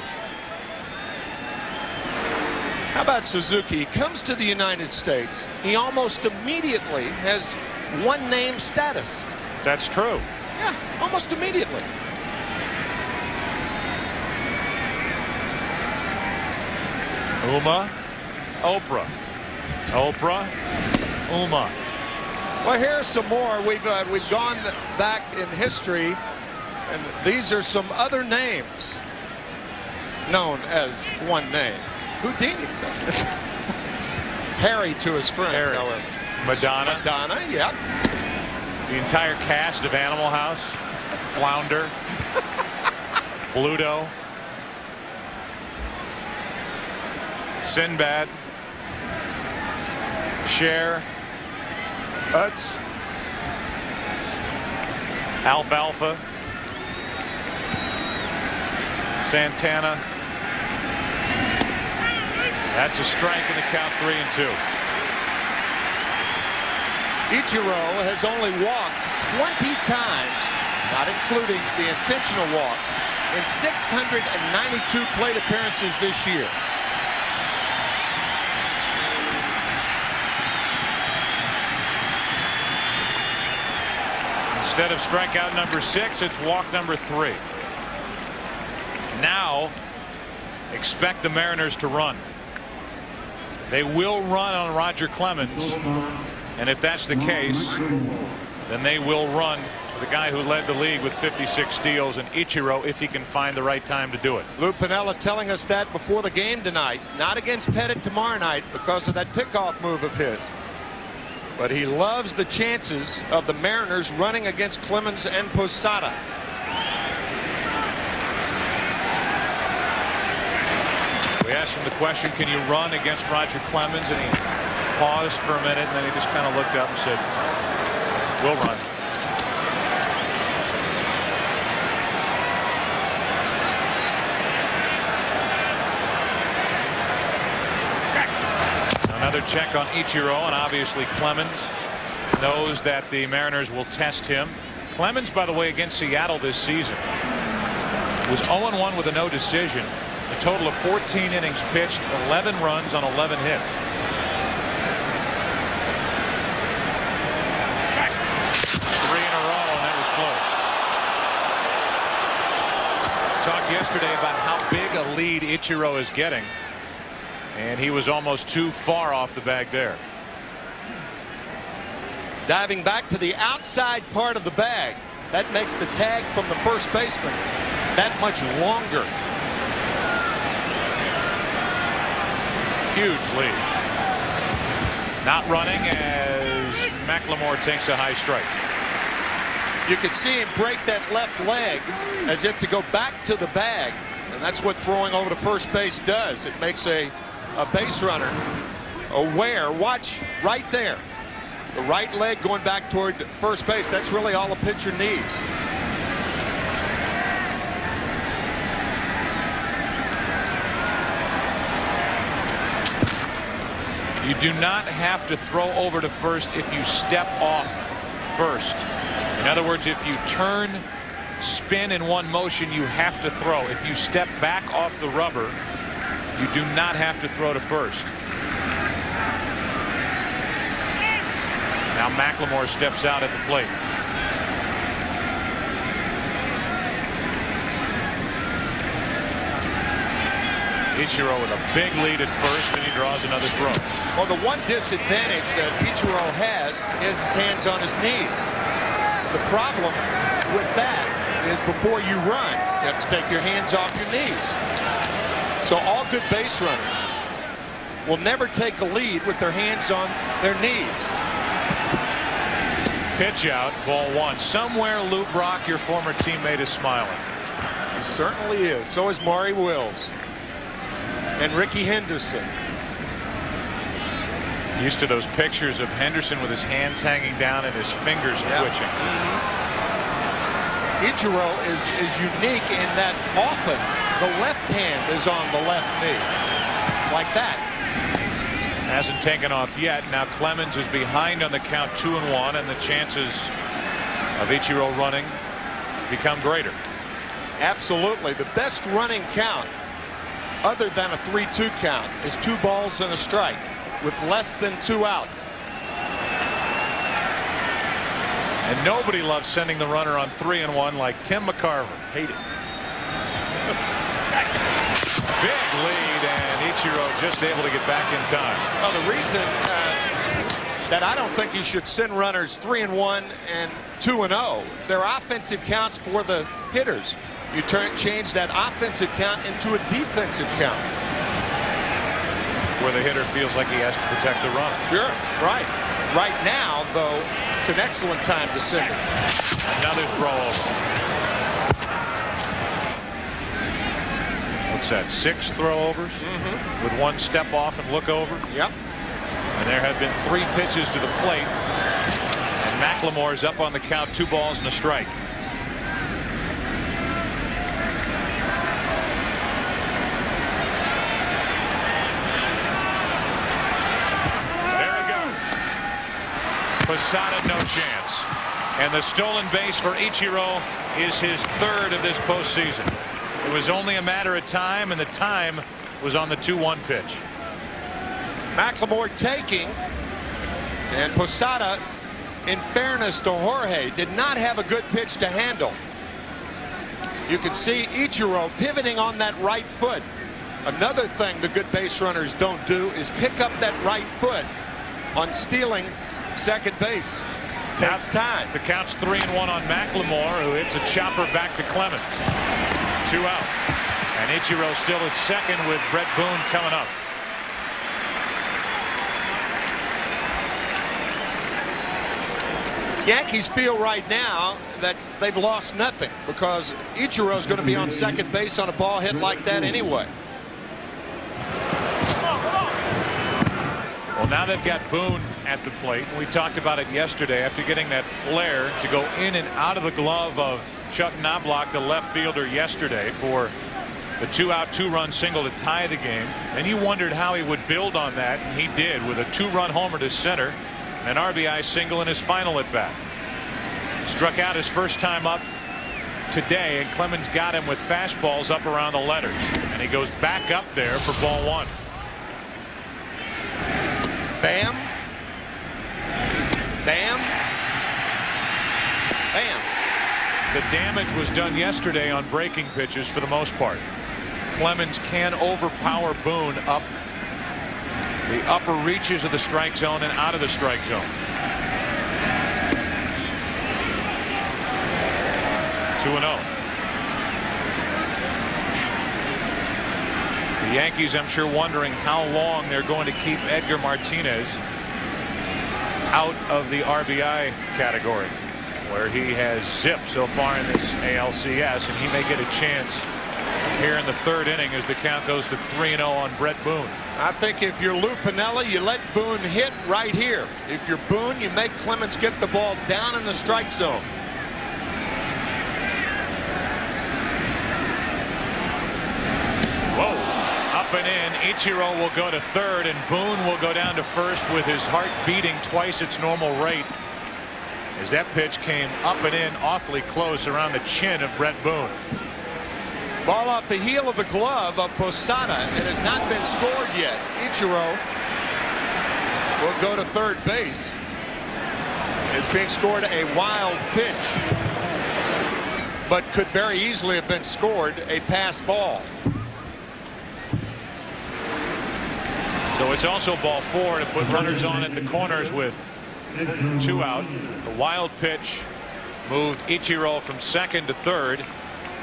How about Suzuki? He comes to the United States. He almost immediately has one name status. That's true. Yeah, almost immediately. Uma, Oprah. Oprah, Uma. Well, here's some more. We've gone back in history, and these are some other names known as one name. Houdini. Harry to his friends, however. Madonna. Madonna, yeah. The entire cast of Animal House. Flounder. Bluto. Sinbad. Cher. Utz. Alfalfa. Santana. That's a strike in the count, 3-2. Ichiro has only walked 20 times, not including the intentional walks, in 692 plate appearances this year. Instead of strikeout number 6, it's walk number 3. Now, expect the Mariners to run. They will run on Roger Clemens, and if that's the case, then they will run the guy who led the league with 56 steals, and Ichiro, if he can find the right time to do it. Lou Piniella telling us that before the game tonight, not against Pettit tomorrow night because of that pickoff move of his. But he loves the chances of the Mariners running against Clemens and Posada. We asked him the question, can you run against Roger Clemens? And he paused for a minute, and then he just kind of looked up and said, we'll run. Another check on Ichiro, and obviously Clemens knows that the Mariners will test him. Clemens, by the way, against Seattle this season was 0-1 with a no decision. A total of 14 innings pitched, 11 runs on 11 hits. Three in a row, and that was close. Talked yesterday about how big a lead Ichiro is getting, and he was almost too far off the bag there. Diving back to the outside part of the bag. That makes the tag from the first baseman. that much longer. Huge lead. Not running as McLemore takes a high strike. You could see him break that left leg as if to go back to the bag, and that's what throwing over to first base does. It makes a base runner aware. Watch right there. The right leg going back toward first base. That's really all a pitcher needs. You do not have to throw over to first if you step off first. In other words, if you turn, spin in one motion, you have to throw. If you step back off the rubber, you do not have to throw to first. Now McLemore steps out at the plate. Ichiro with a big lead at first, and he draws another throw. Well, the one disadvantage that Ichiro has is his hands on his knees. The problem with that is before you run, you have to take your hands off your knees. So all good base runners will never take a lead with their hands on their knees. Pitch out, ball one. Somewhere Lou Brock, your former teammate, is smiling. He certainly is. So is Maury Wills and Ricky Henderson. Used to those pictures of Henderson with his hands hanging down and his fingers twitching. Ichiro is unique in that often the left hand is on the left knee. Like that. Hasn't taken off yet. Now Clemons is behind on the count 2-1, and the chances of Ichiro running become greater. Absolutely. The best running count other than a 3-2 count is 2 balls and a strike with less than 2 outs. And nobody loves sending the runner on 3-1 like Tim McCarver. Hate it. Big lead, and Ichiro just able to get back in time. Well, the reason that I don't think you should send runners 3-1 and 2-0, they're offensive counts for the hitters. You change that offensive count into a defensive count. Where the hitter feels like he has to protect the runner. Sure, right. Right now, though, it's an excellent time to send it. Another throw over. What's that, 6 throwovers? With 1 step off and look over? Yep. And there have been 3 pitches to the plate. And McLemore is up on the count, 2 balls and a strike. Posada, no chance. And the stolen base for Ichiro is his 3rd of this postseason. It was only a matter of time, and the time was on the 2-1 pitch. McLemore taking, and Posada, in fairness to Jorge, did not have a good pitch to handle. You can see Ichiro pivoting on that right foot. Another thing the good base runners don't do is pick up that right foot on stealing second base. Takes time. The count's 3-1 on McLemore, who hits a chopper back to Clemons. 2 out. And Ichiro still at second with Brett Boone coming up. Yankees feel right now that they've lost nothing because Ichiro's going to be on second base on a ball hit like that anyway. Well, now they've got Boone at the plate. We talked about it yesterday after getting that flare to go in and out of the glove of Chuck Knobloch, the left fielder, yesterday for the 2-out 2-run single to tie the game. And you wondered how he would build on that, and he did with a 2-run homer to center and an RBI single in his final at bat. Struck out his first time up today, and Clemons got him with fastballs up around the letters, and he goes back up there for ball 1. Bam. Bam. Bam. The damage was done yesterday on breaking pitches for the most part. Clemons can overpower Boone up the upper reaches of the strike zone and out of the strike zone. 2-0. The Yankees, I'm sure, wondering how long they're going to keep Edgar Martinez out of the RBI category, where he has zipped so far in this ALCS, and he may get a chance here in the third inning as the count goes to 3-0 on Brett Boone. I think if you're Lou Piniella, you let Boone hit right here. If you're Boone, you make Clemons get the ball down in the strike zone. Whoa. Up and in. Ichiro will go to third, and Boone will go down to first with his heart beating twice its normal rate, as that pitch came up and in awfully close around the chin of Brett Boone. Ball off the heel of the glove of Posada. It has not been scored yet. Ichiro will go to third base. It's being scored a wild pitch, but could very easily have been scored a pass ball. So it's also ball 4 to put runners on at the corners with 2 out. The wild pitch moved Ichiro from second to third,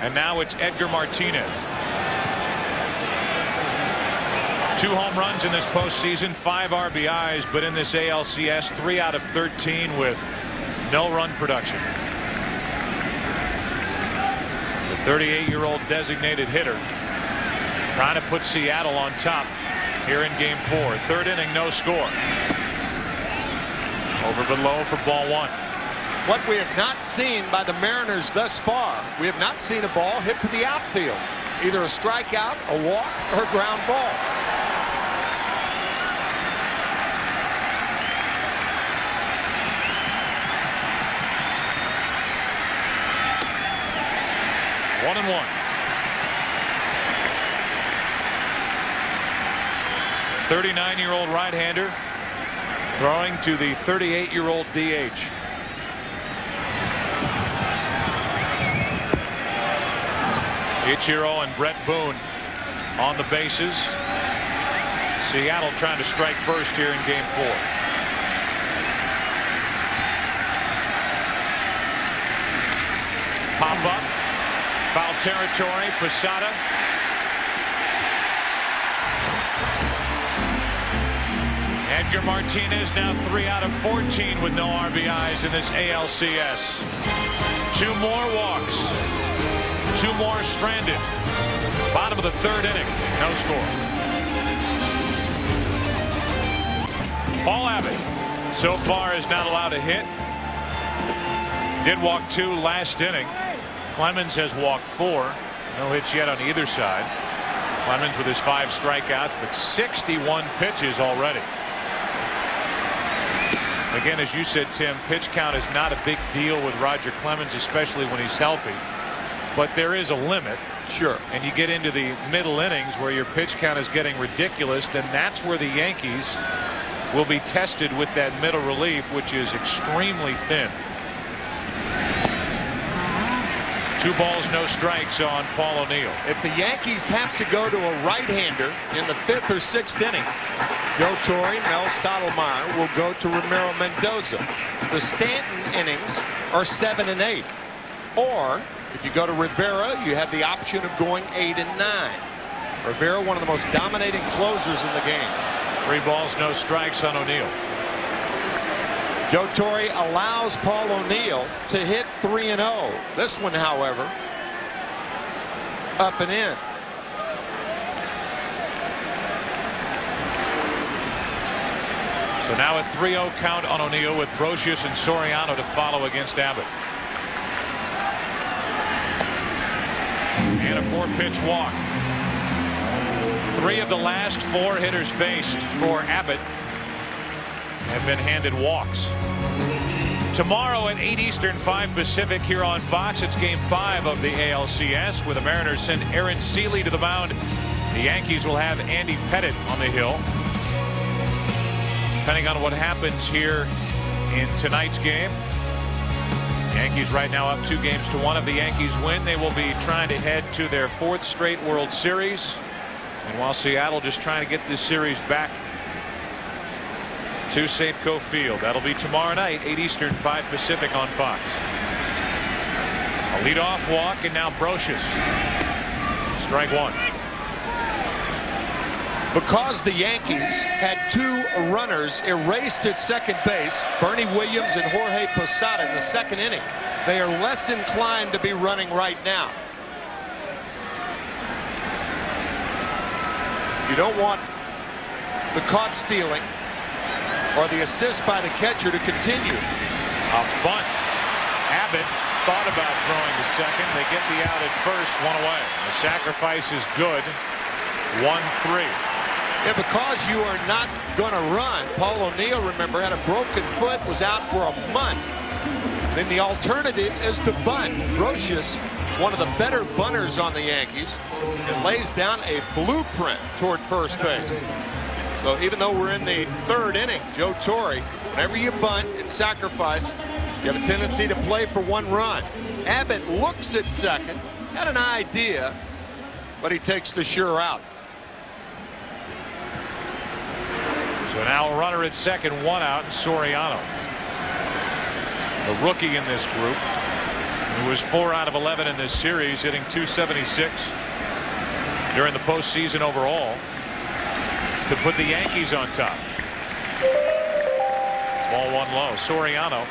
and now it's Edgar Martinez. 2 home runs in this postseason, 5 RBIs, but in this ALCS 3 out of 13 with no run production. The 38-year-old designated hitter trying to put Seattle on top here in game 4. Third inning, no score. Over below for ball 1. What we have not seen by the Mariners thus far, we have not seen a ball hit to the outfield. Either a strikeout, a walk, or a ground ball. One and 1. .39-year-old right-hander throwing to the 38-year-old DH. Ichiro and Brett Boone on the bases. Seattle trying to strike first here in game 4. Pop up. Foul territory. Posada. Edgar Martinez now 3 out of 14 with no RBIs in this ALCS. 2 more walks. 2 more stranded. Bottom of the third inning. No score. Paul Abbott so far is not allowed a hit. Did walk 2 last inning. Clemons has walked 4. No hits yet on either side. Clemons with his 5 strikeouts, but 61 pitches already. Again, as you said, Tim, pitch count is not a big deal with Roger Clemens, especially when he's healthy. But there is a limit. Sure. And you get into the middle innings where your pitch count is getting ridiculous, then that's where the Yankees will be tested with that middle relief, which is extremely thin. 2 balls, no strikes on Paul O'Neill. If the Yankees have to go to a right-hander in the 5th or 6th inning, Joe Torre, Mel Stottlemyre will go to Ramiro Mendoza. The Stanton innings are 7 and 8. Or if you go to Rivera, you have the option of going 8 and 9. Rivera, one of the most dominating closers in the game. 3 balls, no strikes on O'Neill. Joe Torre allows Paul O'Neill to hit 3-0. This one, however, up and in. So now a 3-0 count on O'Neill with Brocious and Soriano to follow against Abbott. And a 4-pitch walk. 3 of the last 4 hitters faced for Abbott have been handed walks. Tomorrow at 8 Eastern, 5 Pacific here on Fox, it's game 5 of the ALCS, where the Mariners send Aaron Seeley to the mound. The Yankees will have Andy Pettitte on the hill. Depending on what happens here in tonight's game, Yankees right now up 2-1. If the Yankees win, they will be trying to head to their 4th straight World Series. And while Seattle just trying to get this series back to Safeco Field. That'll be tomorrow night, 8 Eastern, 5 Pacific on Fox. A leadoff walk, and now Brocious. Strike 1. Because the Yankees had 2 runners erased at second base, Bernie Williams and Jorge Posada in the second inning, they are less inclined to be running right now. You don't want the caught stealing or the assist by the catcher to continue. A bunt. Abbott thought about throwing to second. They get the out at first, 1 away. The sacrifice is good. 1-3. Yeah, because you are not going to run. Paul O'Neill, remember, had a broken foot, was out for a month. Then the alternative is to bunt. Brocious, one of the better bunters on the Yankees, and lays down a blueprint toward first base. So even though we're in the 3rd inning, Joe Torre, whenever you bunt and sacrifice, you have a tendency to play for 1 run. Abbott looks at second, had an idea, but he takes the sure out. So now a runner at second, 1 out, and Soriano, the rookie in this group, who was 4 out of 11 in this series, hitting .276 during the postseason overall, could put the Yankees on top. Ball 1 low. Soriano,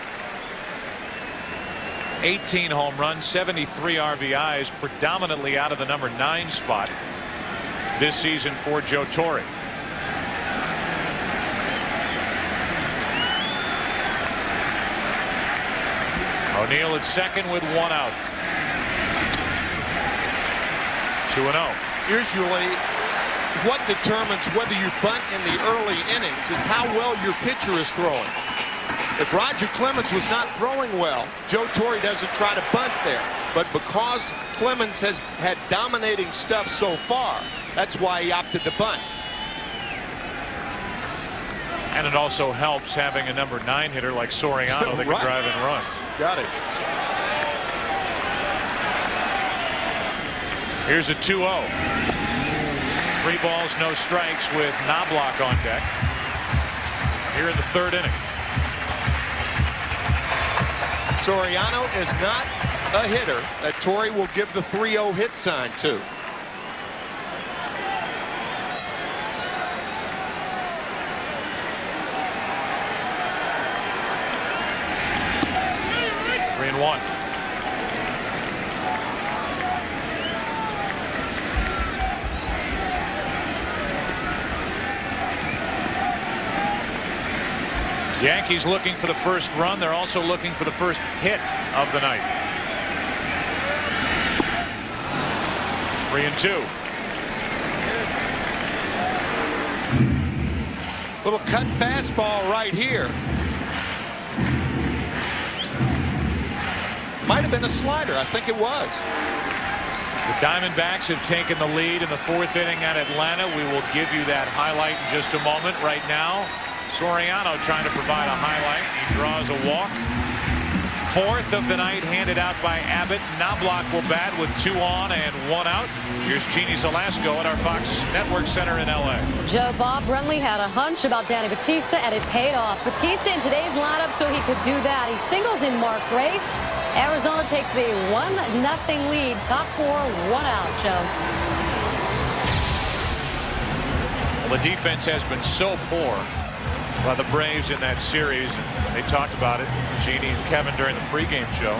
18 home runs, 73 RBIs, predominantly out of the number 9 spot this season for Joe Torre. O'Neill at second with 1 out. 2-0. Usually what determines whether you bunt in the early innings is how well your pitcher is throwing. If Roger Clemons was not throwing well, Joe Torre doesn't try to bunt there. But because Clemons has had dominating stuff so far, that's why he opted to bunt. And it also helps having a number 9 hitter like Soriano that can drive in runs. Got it. Here's a 2-0. 3 balls, no strikes with Knobloch on deck here in the 3rd inning. Soriano is not a hitter that Torre will give the 3-0 hit sign to. One. Yankees looking for the first run. They're also looking for the first hit of the night. 3-2. Little cut fastball right here. Might have been a slider. I think it was. The Diamondbacks have taken the lead in the 4th inning at Atlanta. We will give you that highlight in just a moment. Right now, Soriano trying to provide a highlight. He draws a walk. 4th of the night handed out by Abbott. Knobloch will bat with 2 on and 1 out. Here's Jeannie Salasco at our Fox Network Center in L.A. Joe, Bob Brenly had a hunch about Danny Batista, and it paid off. Batista in today's lineup so he could do that. He singles in Mark Grace. Arizona takes the 1-0 lead. Top 4, 1 out, Joe. Well, the defense has been so poor by the Braves in that series. They talked about it, Jeannie and Kevin, during the pregame show.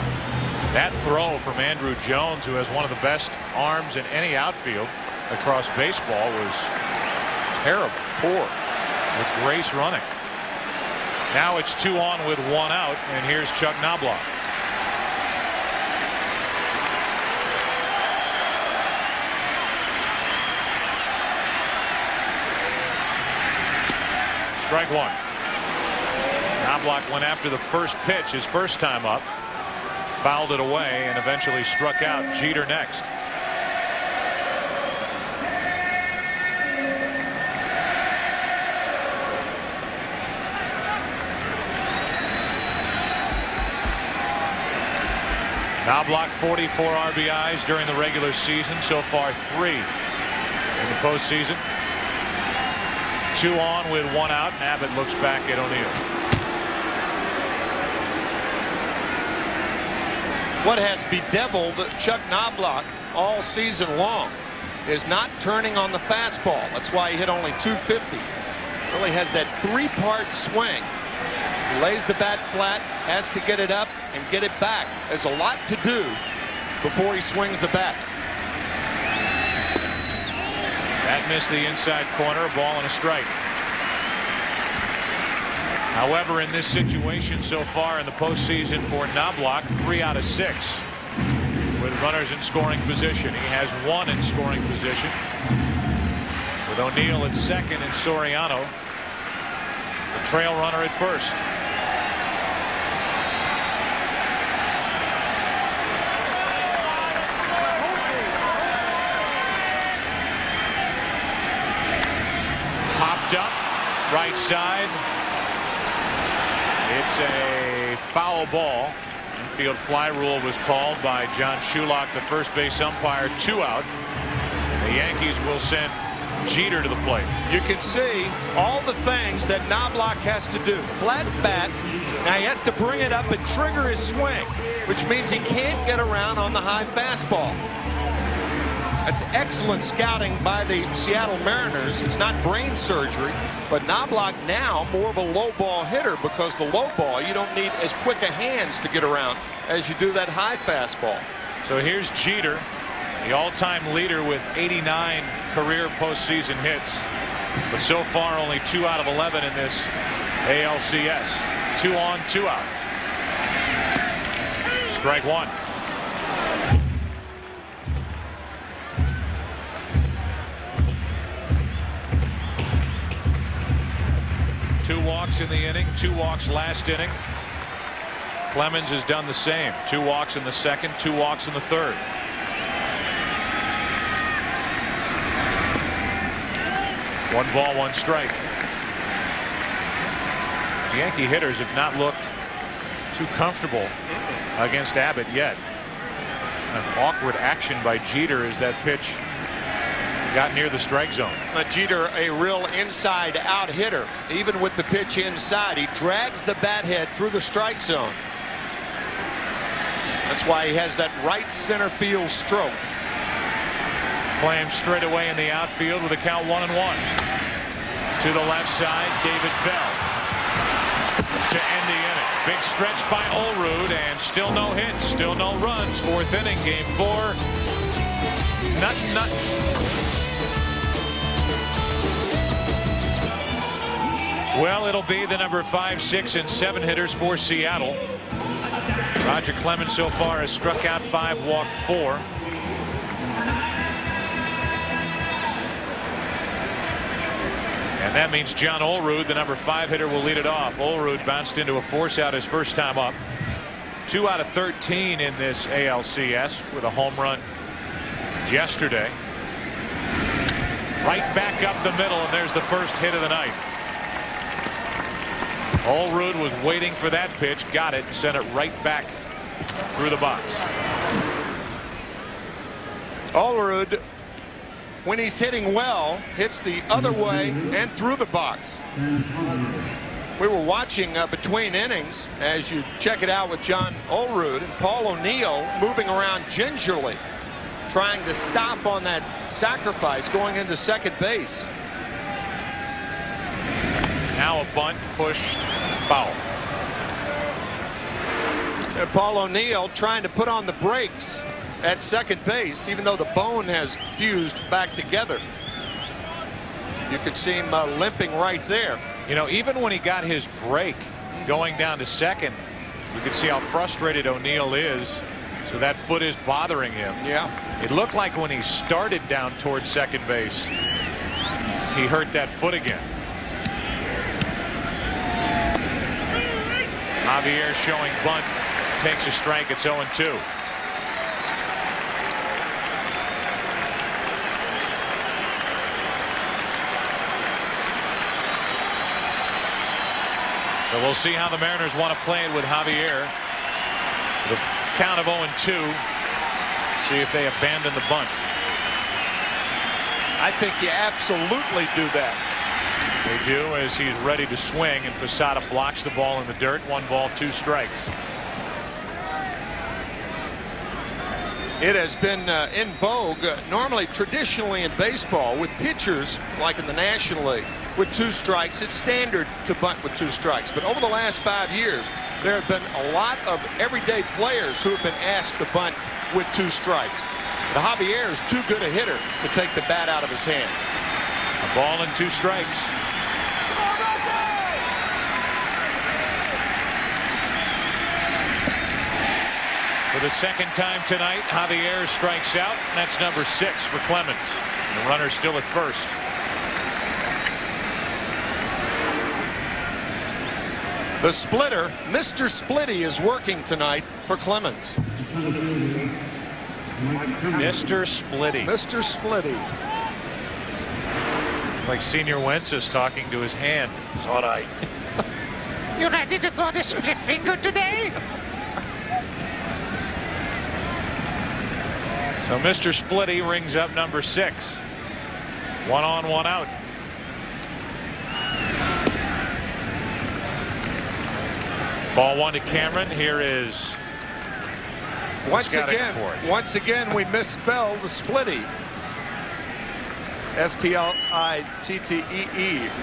That throw from Andrew Jones, who has one of the best arms in any outfield across baseball, was terrible, poor, with Grace running. Now it's 2 on with 1 out, and here's Chuck Knobloch. Strike 1. Knobloch went after the first pitch his first time up, fouled it away, and eventually struck out Jeter next. Knobloch 44 RBIs during the regular season, so far 3 in the postseason. 2 on with 1 out, and Abbott looks back at O'Neill. What has bedeviled Chuck Knobloch all season long is not turning on the fastball. That's why he hit only 250. Really has that three-part swing. He lays the bat flat, has to get it up and get it back. There's a lot to do before he swings the bat. That missed the inside corner, a ball and a strike. However, in this situation so far in the postseason for Knobloch, 3 out of 6 with runners in scoring position. He has 1 in scoring position with O'Neill at second and Soriano the trail runner at first. Popped up right side. It's a foul ball. Infield fly rule was called by John Shulock, the first base umpire. 2 out. The Yankees will send Jeter to the plate. You can see all the things that Knobloch has to do. Flat bat. Now he has to bring it up and trigger his swing, which means he can't get around on the high fastball. That's excellent scouting by the Seattle Mariners. It's not brain surgery, but Knobloch now more of a low ball hitter, because the low ball, you don't need as quick a hands to get around as you do that high fastball. So here's Jeter, the all-time leader with 89 career postseason hits, but so far only 2 out of 11 in this ALCS. 2 on, 2 out. Strike 1. Two walks in the inning, 2 walks last inning. Clemons has done the same. 2 walks in the second, 2 walks in the third. One ball, 1 strike. The Yankee hitters have not looked too comfortable against Abbott yet. An awkward action by Jeter as that pitch got near the strike zone. Jeter, a real inside out hitter. Even with the pitch inside, he drags the bat head through the strike zone. That's why he has that right center field stroke. Claims straight away in the outfield with a count 1-1. To the left side, David Bell to end the inning. Big stretch by Olrud, and still no hits, still no runs. 4th inning, game 4. Nothing. Well, it'll be the number 5, 6, and 7 hitters for Seattle. Roger Clemens so far has struck out 5, walked 4. And that means John Olrud, the number 5 hitter, will lead it off. Olrud bounced into a force out his first time up. 2 out of 13 in this ALCS with a home run yesterday. Right back up the middle, and there's the first hit of the night. Olrud was waiting for that pitch, got it, sent it right back through the box. Olrud, when he's hitting well, hits the other way and through the box. We were watching between innings as you check it out with John Olrud and Paul O'Neill moving around gingerly, trying to stop on that sacrifice going into second base. Now a bunt, pushed, foul. And Paul O'Neill trying to put on the brakes at second base, even though the bone has fused back together. You could see him limping right there. You know, even when he got his break going down to second, you could see how frustrated O'Neill is. So that foot is bothering him. Yeah. It looked like when he started down towards second base, he hurt that foot again. Javier showing bunt, takes a strike. It's 0-2. So we'll see how the Mariners want to play it with Javier. The count of 0-2. See if they abandon the bunt. I think you absolutely do that. They do, as he's ready to swing, and Posada blocks the ball in the dirt. 1 ball, 2 strikes. It has been in vogue, normally traditionally in baseball, with pitchers like in the National League with 2 strikes. It's standard to bunt with 2 strikes. But over the last 5 years, there have been a lot of everyday players who have been asked to bunt with 2 strikes. The Javier is too good a hitter to take the bat out of his hand. A ball and 2 strikes. For the second time tonight, Javier strikes out. And that's number 6 for Clemons. The runner still at first. The splitter, Mr. Splitty, is working tonight for Clemons. Mr. Splitty. Mr. Splitty. It's like Senior Wentz is talking to his hand. It's all right. You ready to throw the split finger today? So Mr. Splitty rings up number 6. 1 on, 1 out. Ball 1 to Cameron. Here is once again we misspelled Splitty. S-P-L-I-T-T-E-E.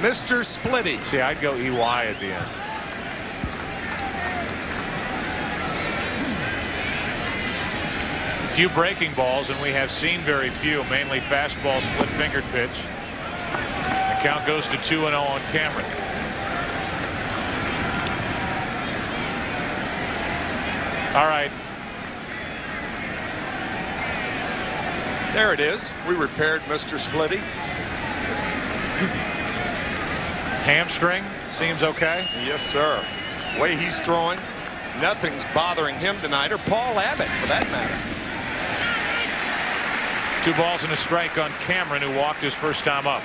Mr. Splitty. See, I'd go E-Y at the end. Few breaking balls, and we have seen very few, mainly fastball, split fingered pitch. The count goes to 2-0 on Cameron. All right. There it is. We repaired Mr. Splitty. Hamstring seems okay. Yes, sir. Way he's throwing, nothing's bothering him tonight, or Paul Abbott for that matter. 2 balls and a strike on Cameron, who walked his first time up.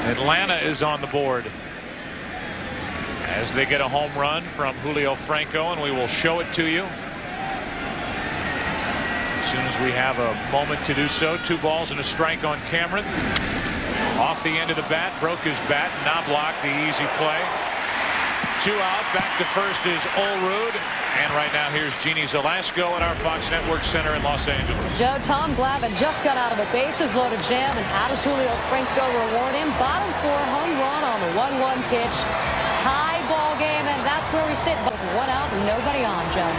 Atlanta is on the board as they get a home run from Julio Franco, and we will show it to you as soon as we have a moment to do so. 2 balls and a strike on Cameron. Off the end of the bat, broke his bat, Knobloch the easy play. 2 out, back to first is Olrud. And right now here's Jeannie Zelasco at our Fox Network Center in Los Angeles. Joe, Tom Glavine just got out of a bases loaded jam, and how does Julio Franco reward him? Bottom 4 home run on the 1-1 pitch. Tie ball game, and that's where we sit. But 1 out, nobody on, Joe.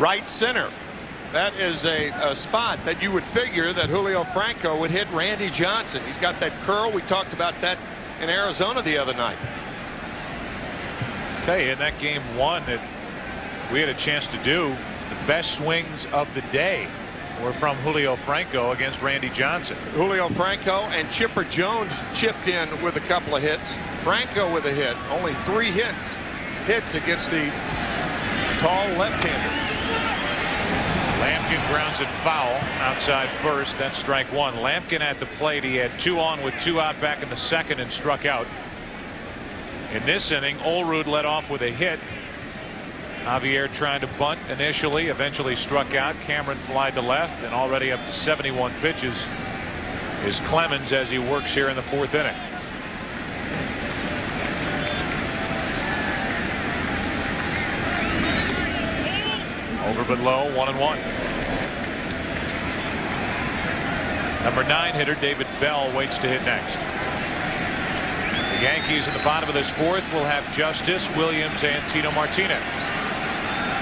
Right center. That is a spot that you would figure that Julio Franco would hit Randy Johnson. He's got that curl. We talked about that in Arizona the other night. I'll tell you, in that game 1 that we had a chance to do, the best swings of the day were from Julio Franco against Randy Johnson. Julio Franco and Chipper Jones chipped in with a couple of hits. Franco with a hit. Only 3 hits against the tall left-hander. Lampkin grounds it foul outside first. That's strike 1. Lampkin at the plate. He had 2 on with 2 out back in the second and struck out. In this inning, Olrud led off with a hit. Javier trying to bunt initially, eventually struck out. Cameron flied to left, and already up to 71 pitches is Clemons as he works here in the 4th inning. Over but low, 1-1. Number 9 hitter David Bell waits to hit next. The Yankees in the bottom of this 4th will have Justice, Williams, and Tito Martinez.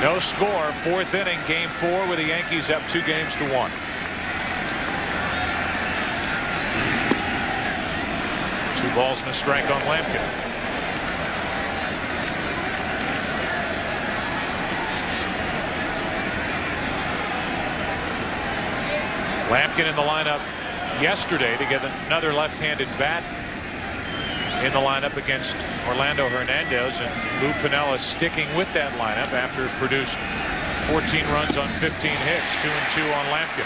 No score, 4th inning, game 4 with the Yankees up 2-1. Two balls and a strike on Lampkin. Lampkin in the lineup yesterday to get another left-handed bat in the lineup against Orlando Hernandez, and Lou Piniella sticking with that lineup after it produced 14 runs on 15 hits, 2-2 on Lampkin.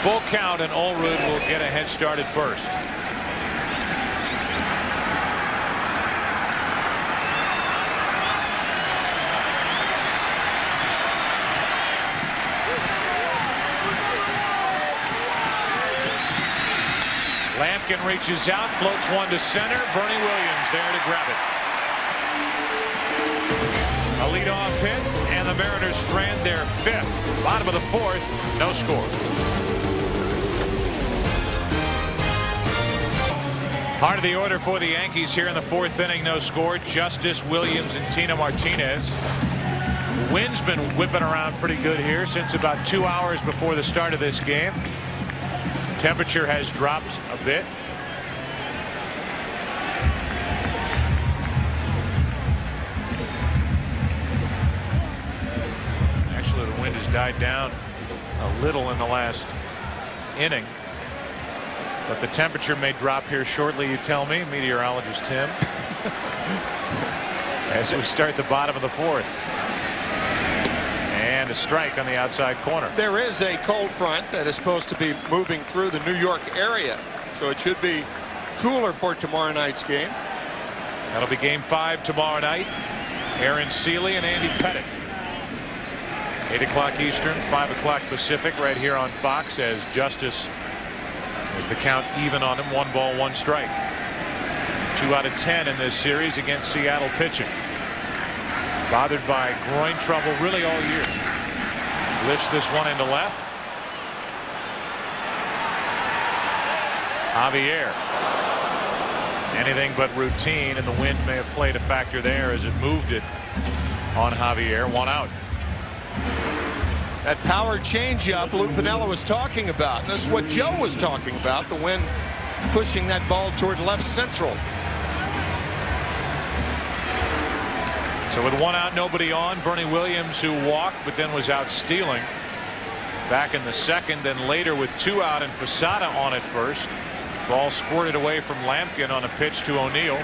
Full count, and Olerud will get a head start at first. Lampkin reaches out, floats one to center. Bernie Williams there to grab it. A leadoff hit, and the Mariners strand their fifth. Bottom of the fourth, no score. Heart of the order for the Yankees here in the fourth inning, no score. Justice, Williams, and Tina Martinez. The wind's been whipping around pretty good here since about 2 hours before the start of this game. Temperature has dropped a bit. Actually, the wind has died down a little in the last inning, but the temperature may drop here shortly, you tell me, meteorologist Tim, as we start the bottom of the fourth. And a strike on the outside corner. There is a cold front that is supposed to be moving through the New York area, so it should be cooler for tomorrow night's game. That'll be game 5 tomorrow night. Aaron Seeley and Andy Pettitte. 8 o'clock Eastern, 5 o'clock Pacific, right here on Fox, as Justice is the count even on him. 1 ball, 1 strike. 2 out of 10 in this series against Seattle pitching. Bothered by groin trouble really all year. Lifts this one into left. Javier. Anything but routine, and the wind may have played a factor there as it moved it on Javier. 1 out. That power changeup Lou Piniella was talking about. And this is what Joe was talking about. The wind pushing that ball toward left central. So with 1 out, nobody on, Bernie Williams, who walked but then was out stealing, back in the second, and later with 2 out and Posada on at first. Ball squirted away from Lampkin on a pitch to O'Neill,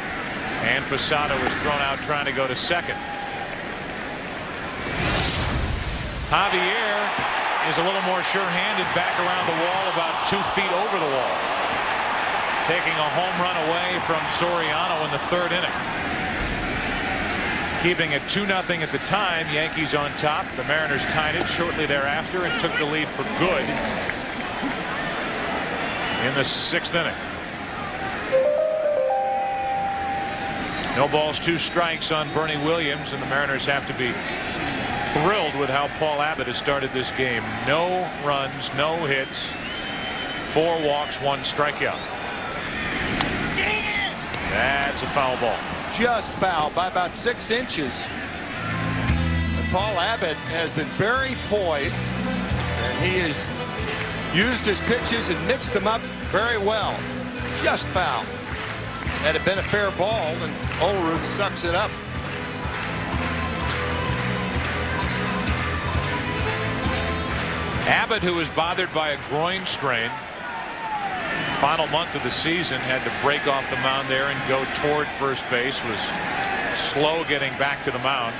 and Posada was thrown out trying to go to second. Javier is a little more sure-handed, back around the wall, about 2 feet over the wall, taking a home run away from Soriano in the 3rd inning. Keeping it 2-0 at the time. Yankees on top. The Mariners tied it shortly thereafter and took the lead for good in the 6th inning. No balls, 2 strikes on Bernie Williams, and the Mariners have to be thrilled with how Paul Abbott has started this game. No runs, no hits, 4 walks, 1 strikeout. That's a foul ball. Just foul by about 6 inches. And Paul Abbott has been very poised, and he has used his pitches and mixed them up very well. Just foul. Had it been a fair ball, and Olerud sucks it up. Abbott, who was bothered by a groin strain, final month of the season, had to break off the mound there and go toward first base. Was slow getting back to the mound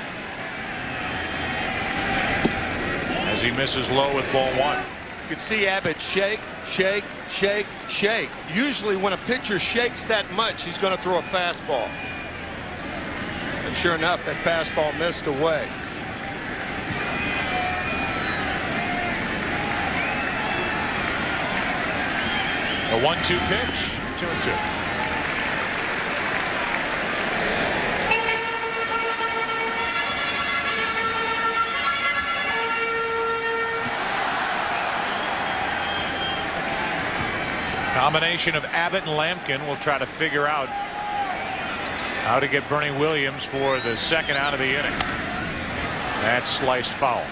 as he misses low with ball 1. You could see Abbott shake, shake, shake, shake. Usually when a pitcher shakes that much, he's going to throw a fastball. And sure enough, that fastball missed away. A 1-2 pitch, 2-2. Combination of Abbott and Lampkin will try to figure out how to get Bernie Williams for the 2nd out of the inning. That's sliced foul.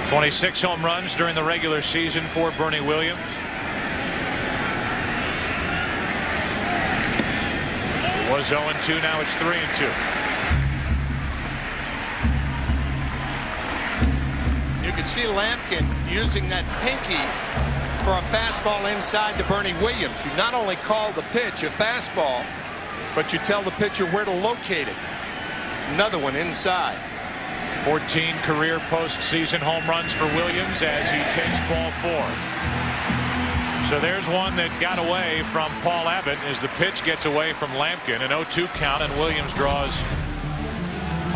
.26 home runs during the regular season for Bernie Williams. It was 0-2, now it's 3-2. You can see Lampkin using that pinky for a fastball inside to Bernie Williams. You not only call the pitch a fastball, but you tell the pitcher where to locate it. Another one inside. 14 career postseason home runs for Williams as he takes ball 4. So there's one that got away from Paul Abbott as the pitch gets away from Lampkin. An 0-2 count, and Williams draws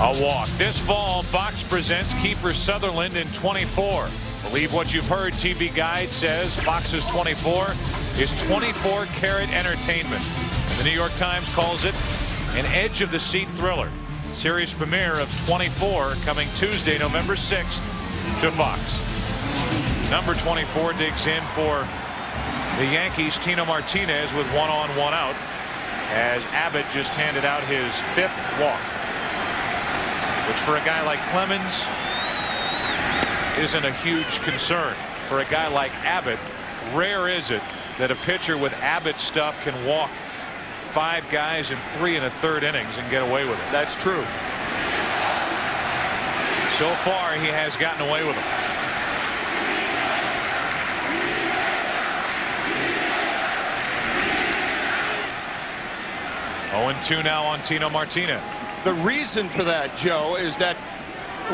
a walk. This fall, Fox presents Kiefer Sutherland in 24. Believe what you've heard. TV Guide says Fox's 24 is 24-karat entertainment. And the New York Times calls it an edge-of-the-seat thriller. Series premiere of 24 coming Tuesday, November 6th to Fox. Number 24 digs in for the Yankees. Tino Martinez with 1 on, 1 out, as Abbott just handed out his 5th walk, which for a guy like Clemons isn't a huge concern. For a guy like Abbott, rare is it that a pitcher with Abbott stuff can walk 5 guys in 3 1/3 innings and get away with it. That's true. So far, he has gotten away with them. Oh, 2 now on Tino Martinez. The reason for that, Joe, is that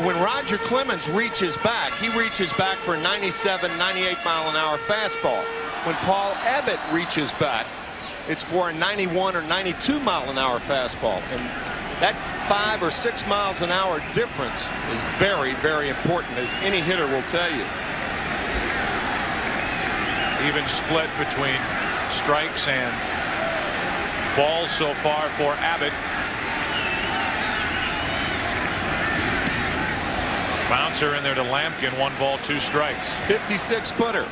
when Roger Clemens reaches back, he reaches back for a 97, 98-mile-an-hour fastball. When Paul Abbott reaches back, it's for a 91 or 92-mile-an-hour fastball. And that 5 or 6 miles an hour difference is very, very important, as any hitter will tell you. Even split between strikes and balls so far for Abbott. Bouncer in there to Lampkin. 1 ball, 2 strikes. 56-footer.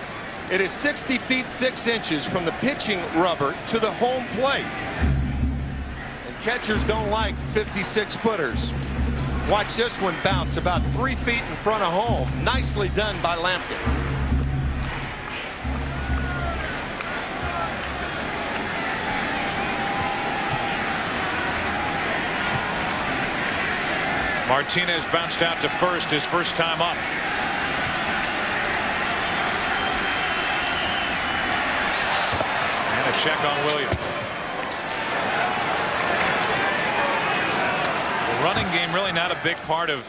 It is 60 feet 6 inches from the pitching rubber to the home plate. And catchers don't like 56-footers. Watch this one bounce about 3 feet in front of home. Nicely done by Lampkin. Martinez bounced out to first, his first time up. And a check on Williams. The running game really not a big part of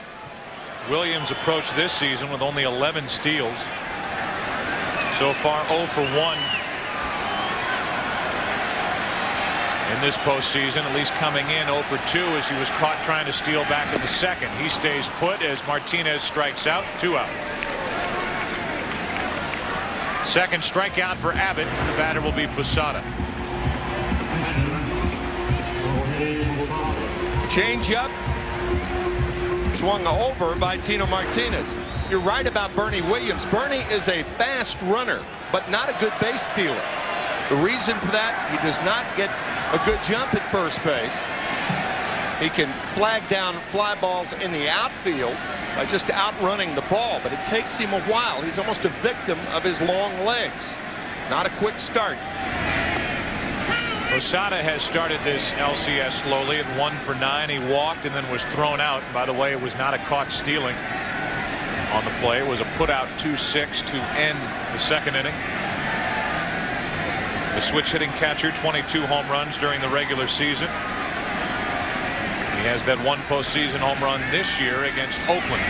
Williams' approach this season, with only 11 steals. So far 0 for 1 in this postseason, at least coming in 0 for 2 as he was caught trying to steal back in the second. He stays put as Martinez strikes out. 2 out. Second strikeout for Abbott. The batter will be Posada. Change up. Swung over by Tino Martinez. You're right about Bernie Williams. Bernie is a fast runner, but not a good base stealer. The reason for that, he does not get a good jump at first base. He can flag down fly balls in the outfield by just outrunning the ball, but it takes him a while. He's almost a victim of his long legs. Not a quick start. Posada has started this LCS slowly. At 1 for 9, he walked and then was thrown out. By the way, it was not a caught stealing on the play. It was a put out 2-6 to end the second inning. The switch hitting catcher, 22 home runs during the regular season. He has that 1 postseason home run this year against Oakland.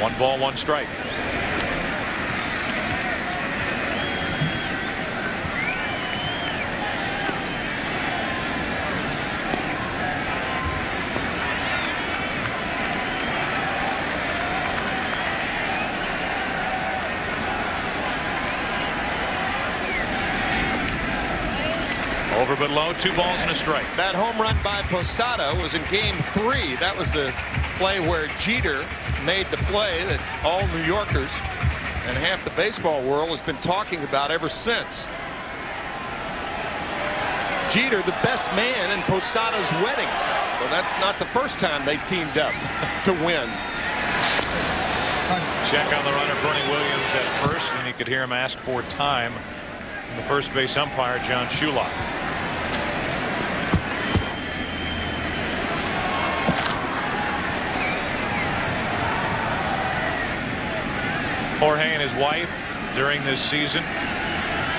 1 ball, 1 strike. Over but low, 2 balls and a strike. That home run by Posada was in game 3. That was the play where Jeter made the play that all New Yorkers and half the baseball world has been talking about ever since. Jeter, the best man in Posada's wedding. So that's not the first time they teamed up to win. Check on the runner, Bernie Williams at first, and you could hear him ask for time from the first base umpire, John Shulock. Jorge and his wife during this season,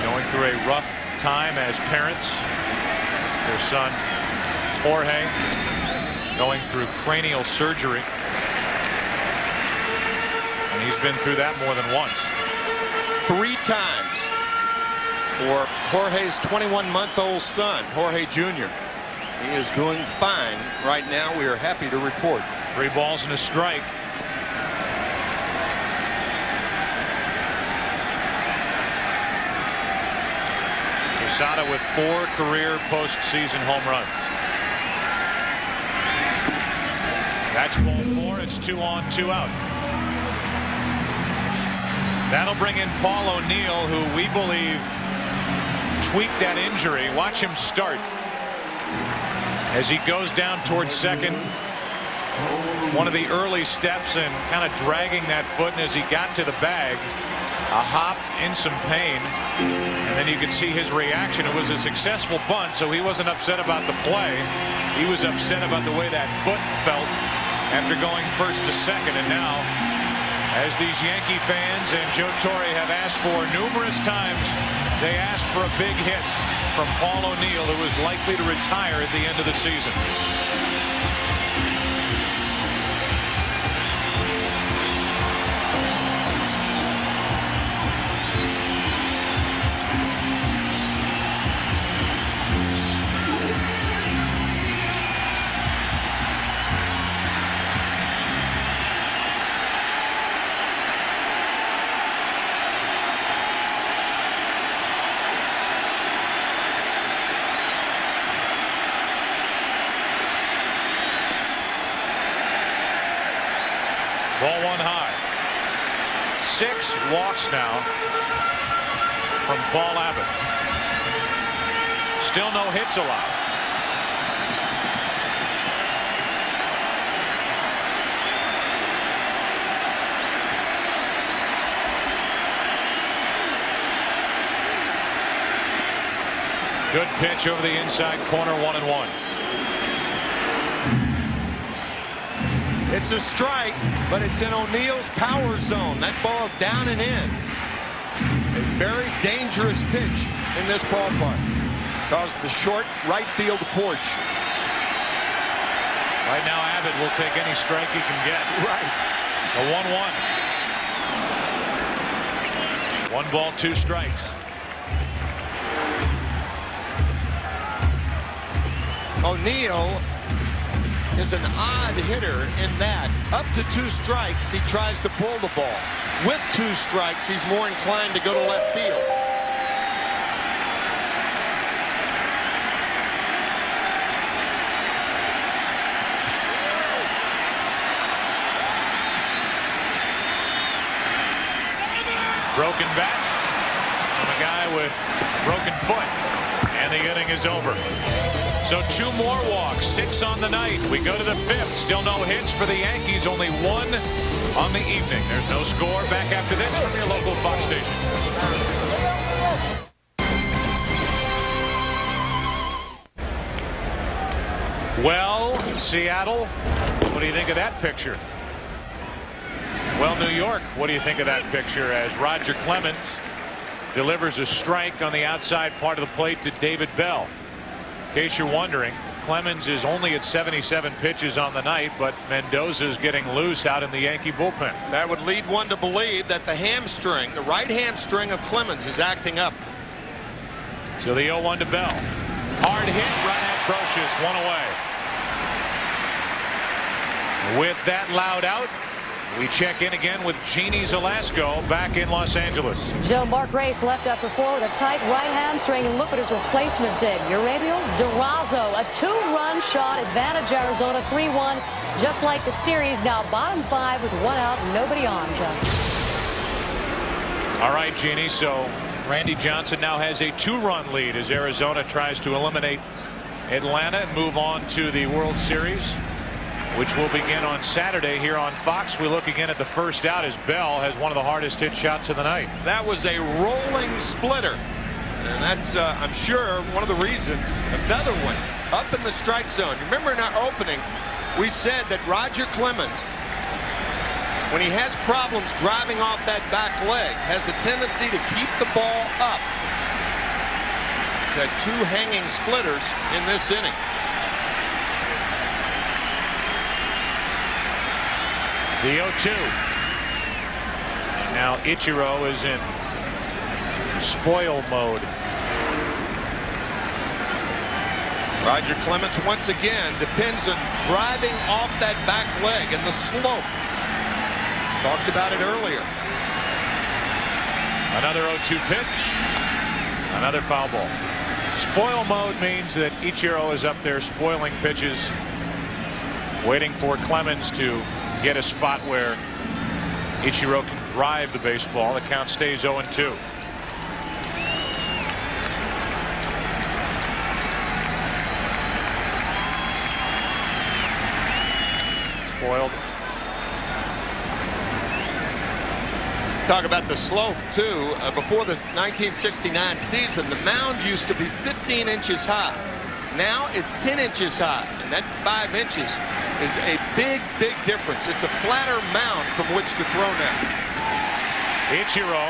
going through a rough time as parents. Their son Jorge going through cranial surgery, and he's been through that more than once. 3 times for Jorge's 21-month-old son, Jorge Jr. He is doing fine right now. We are happy to report. 3 balls and a strike. Posada with 4 career postseason home runs. That's ball 4. It's 2 on, 2 out. That'll bring in Paul O'Neill, who we believe tweaked that injury. Watch him start as he goes down towards second. One of the early steps and kind of dragging that foot, and as he got to the bag, a hop in some pain, and then you could see his reaction. It was a successful bunt, so he wasn't upset about the play. He was upset about the way that foot felt after going first to second. And now, as these Yankee fans and Joe Torre have asked for numerous times, they ask for a big hit from Paul O'Neill, who is likely to retire at the end of the season. Ball 1 high. 6 walks now from Paul Abbott. Still no hits allowed. Good pitch over the inside corner, 1-1. It's a strike, but it's in O'Neill's power zone. That ball down and in. A very dangerous pitch in this ballpark because of the short right field porch. Right now, Abbott will take any strike he can get. Right. A 1-1. 1 ball, 2 strikes. O'Neill is an odd hitter in that up to 2 strikes he tries to pull the ball. With 2 strikes he's more inclined to go to left field. Broken bat from a guy with broken foot, and the inning is over. So 2 more walks, 6 on the night. We go to the 5th. Still no hits for the Yankees. Only 1 on the evening. There's no score. Back after this from your local Fox station. Well, Seattle, what do you think of that picture? Well, New York, what do you think of that picture as Roger Clemons delivers a strike on the outside part of the plate to David Bell? In case you're wondering, Clemons is only at 77 pitches on the night, but Mendoza's getting loose out in the Yankee bullpen. That would lead one to believe that the hamstring, the right hamstring of Clemons, is acting up. So the 0-1 to Bell. Hard hit right at Procius, 1 away. With that loud out, we check in again with Jeannie Zalasko back in Los Angeles. Joe, Mark Grace left after 4 with a tight right hamstring, and look what his replacement did. Uriel Durazo, a 2-run shot, advantage Arizona 3-1, just like the series. Now bottom 5 with 1 out, nobody on, Joe. All right, Jeannie, so Randy Johnson now has a 2-run lead as Arizona tries to eliminate Atlanta and move on to the World Series, which will begin on Saturday here on Fox. We look again at the first out as Bell has one of the hardest hit shots of the night. That was a rolling splitter, and that's I'm sure one of the reasons. Another one up in the strike zone. Remember in our opening we said that Roger Clemens when he has problems driving off that back leg, has a tendency to keep the ball up. He's had 2 hanging splitters in this inning. The 0-2. And now Ichiro is in spoil mode. Roger Clemens once again depends on driving off that back leg and the slope. Talked about it earlier. Another 0-2 pitch. Another foul ball. Spoil mode means that Ichiro is up there spoiling pitches, waiting for Clemens to get a spot where Ichiro can drive the baseball. The count stays 0-2. Spoiled. Talk about the slope too. Before the 1969 season, the mound used to be 15 inches high. Now it's 10 inches high, and that 5 inches is a big difference. It's a flatter mound from which to throw now. Ichiro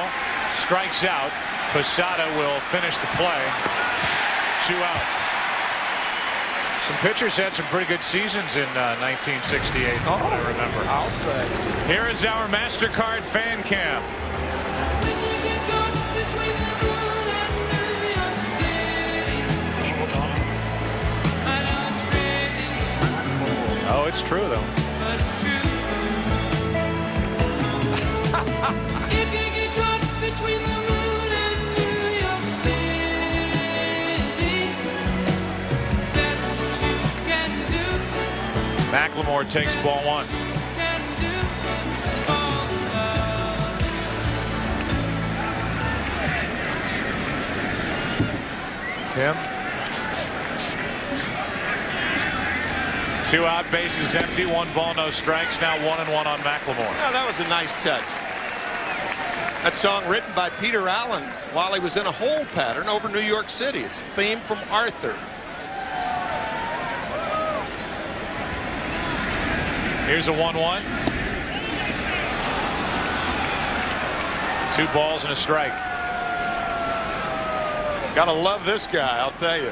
strikes out. Posada will finish the play. 2 out. Some pitchers had some pretty good seasons in 1968, from what I remember. I'll say. Here is our MasterCard fan cam. Oh, it's true, though. McLemore takes ball 1. Tim. 2 out, bases empty, 1 ball, no strikes. Now 1-1 on McLemore. Oh, that was a nice touch. That song written by Peter Allen while he was in a hole pattern over New York City. It's a theme from Arthur. Here's a 1-1. 2 balls and a strike. Gotta love this guy, I'll tell you.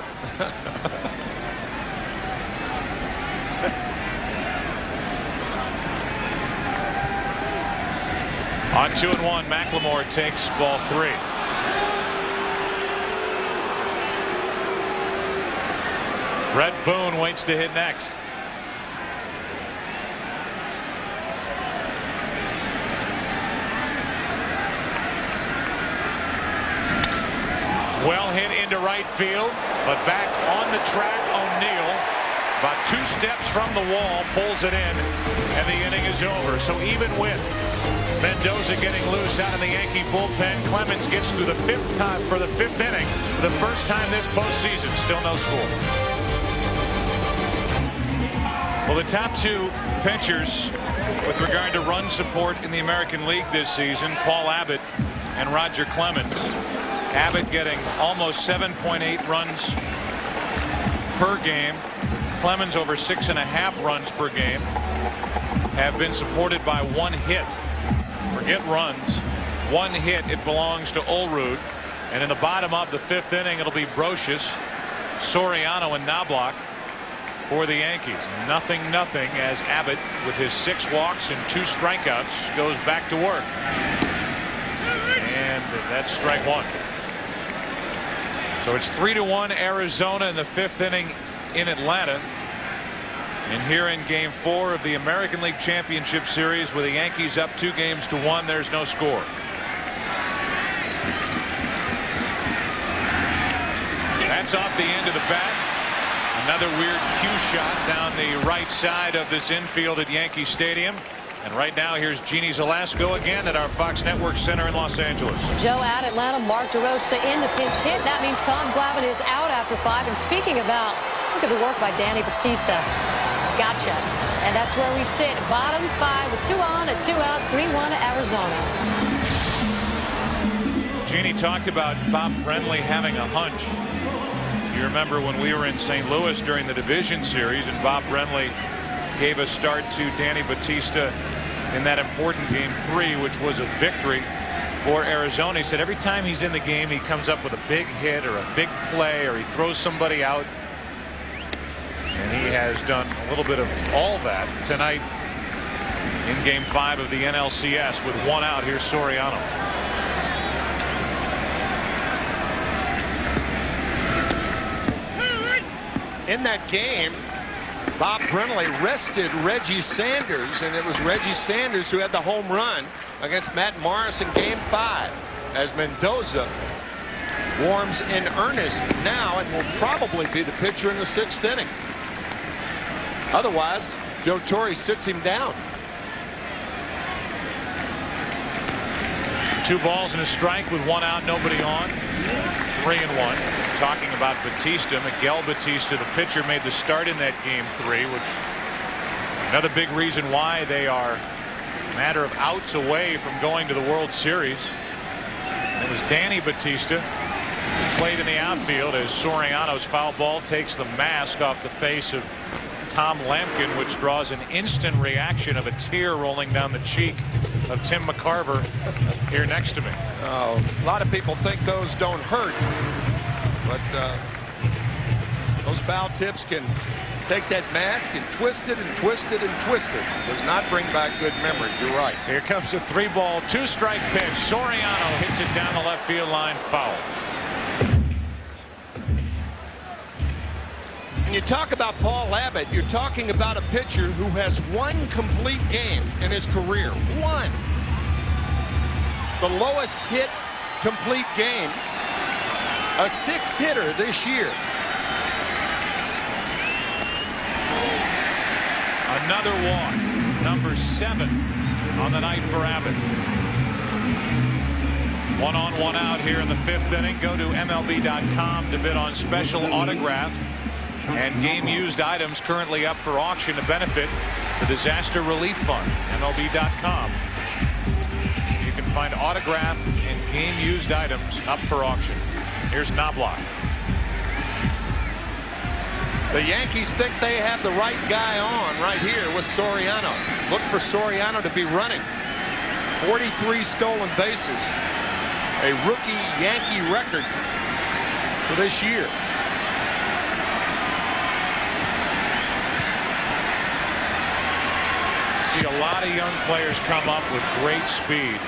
On 2-1, McLemore takes ball 3. Red Boone waits to hit next. Well hit into right field, but back on the track, O'Neill, about 2 steps from the wall, pulls it in, and the inning is over. So even with Mendoza getting loose out of the Yankee bullpen, Clemens gets through the 5th time for the 5th inning for the first time this postseason. Still no score. Well, the top 2 pitchers with regard to run support in the American League this season, Paul Abbott and Roger Clemens. Abbott getting almost 7.8 runs per game. Clemens over 6.5 runs per game. Have been supported by 1 hit. Forget runs. 1 hit. It belongs to Olerud. And in the bottom of the 5th inning, it'll be Brocious, Soriano, and Knobloch for the Yankees. 0-0 as Abbott, with his 6 walks and 2 strikeouts, goes back to work. And that's strike 1. So it's 3-1 Arizona in the 5th inning in Atlanta. And here in Game 4 of the American League Championship Series, with the Yankees up 2-1, there's no score. That's off the end of the bat. Another weird cue shot down the right side of this infield at Yankee Stadium. And right now, here's Jeannie Zalasko again at our Fox Network Center in Los Angeles. Joe at Atlanta, Mark DeRosa in the pinch hit. That means Tom Glavine is out after 5. And speaking about, look at the work by Danny Batista. Gotcha. And that's where we sit. Bottom 5 with 2 on, a 2 out, 3-1 Arizona. Jeannie talked about Bob Brenly having a hunch. You remember when we were in St. Louis during the division series, and Bob Brenly gave a start to Danny Batista in that important game 3, which was a victory for Arizona. He said every time he's in the game, he comes up with a big hit or a big play, or he throws somebody out. And he has done a little bit of all that tonight in game 5 of the NLCS with 1 out. Here's Soriano. In that game, Bob Brenly rested Reggie Sanders, and it was Reggie Sanders who had the home run against Matt Morris in game 5 as Mendoza warms in earnest now and will probably be the pitcher in the 6th inning. Otherwise, Joe Torre sits him down. 2 balls and a strike with 1 out, nobody on. 3-1. Talking about Batista, Miguel Batista, the pitcher, made the start in that game 3, which another big reason why they are a matter of outs away from going to the World Series. And it was Danny Batista who played in the outfield as Soriano's foul ball takes the mask off the face of Tom Lampkin, which draws an instant reaction of a tear rolling down the cheek of Tim McCarver here next to me. Oh, a lot of people think those don't hurt, but those foul tips can take that mask and twist it and twist it and twist it. Does not bring back good memories. You're right. Here comes a 3-ball, 2-strike pitch. Soriano hits it down the left field line, foul. When you talk about Paul Abbott, you're talking about a pitcher who has 1 complete game in his career. 1. The lowest hit complete game. A 6-hitter this year. Another walk, number 7 on the night for Abbott. 1 on, 1 out here in the 5th inning. Go to MLB.com to bid on special autographed and game-used items currently up for auction to benefit the Disaster Relief Fund. MLB.com. You can find autographed and game-used items up for auction. Here's Knobloch. The Yankees think they have the right guy on right here with Soriano. Look for Soriano to be running. 43 stolen bases. A rookie Yankee record for this year. See a lot of young players come up with great speed,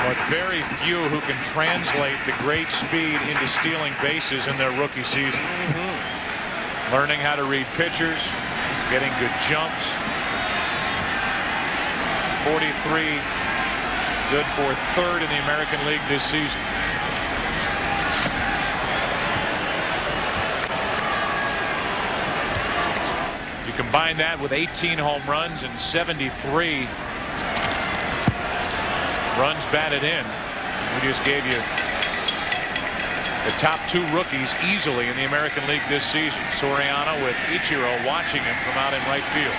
but very few who can translate the great speed into stealing bases in their rookie season. Learning how to read pitchers, getting good jumps. 43, good for 3rd in the American League this season. You combine that with 18 home runs and 73 runs batted in. We just gave you the top 2 rookies easily in the American League this season. Soriano with Ichiro watching him from out in right field.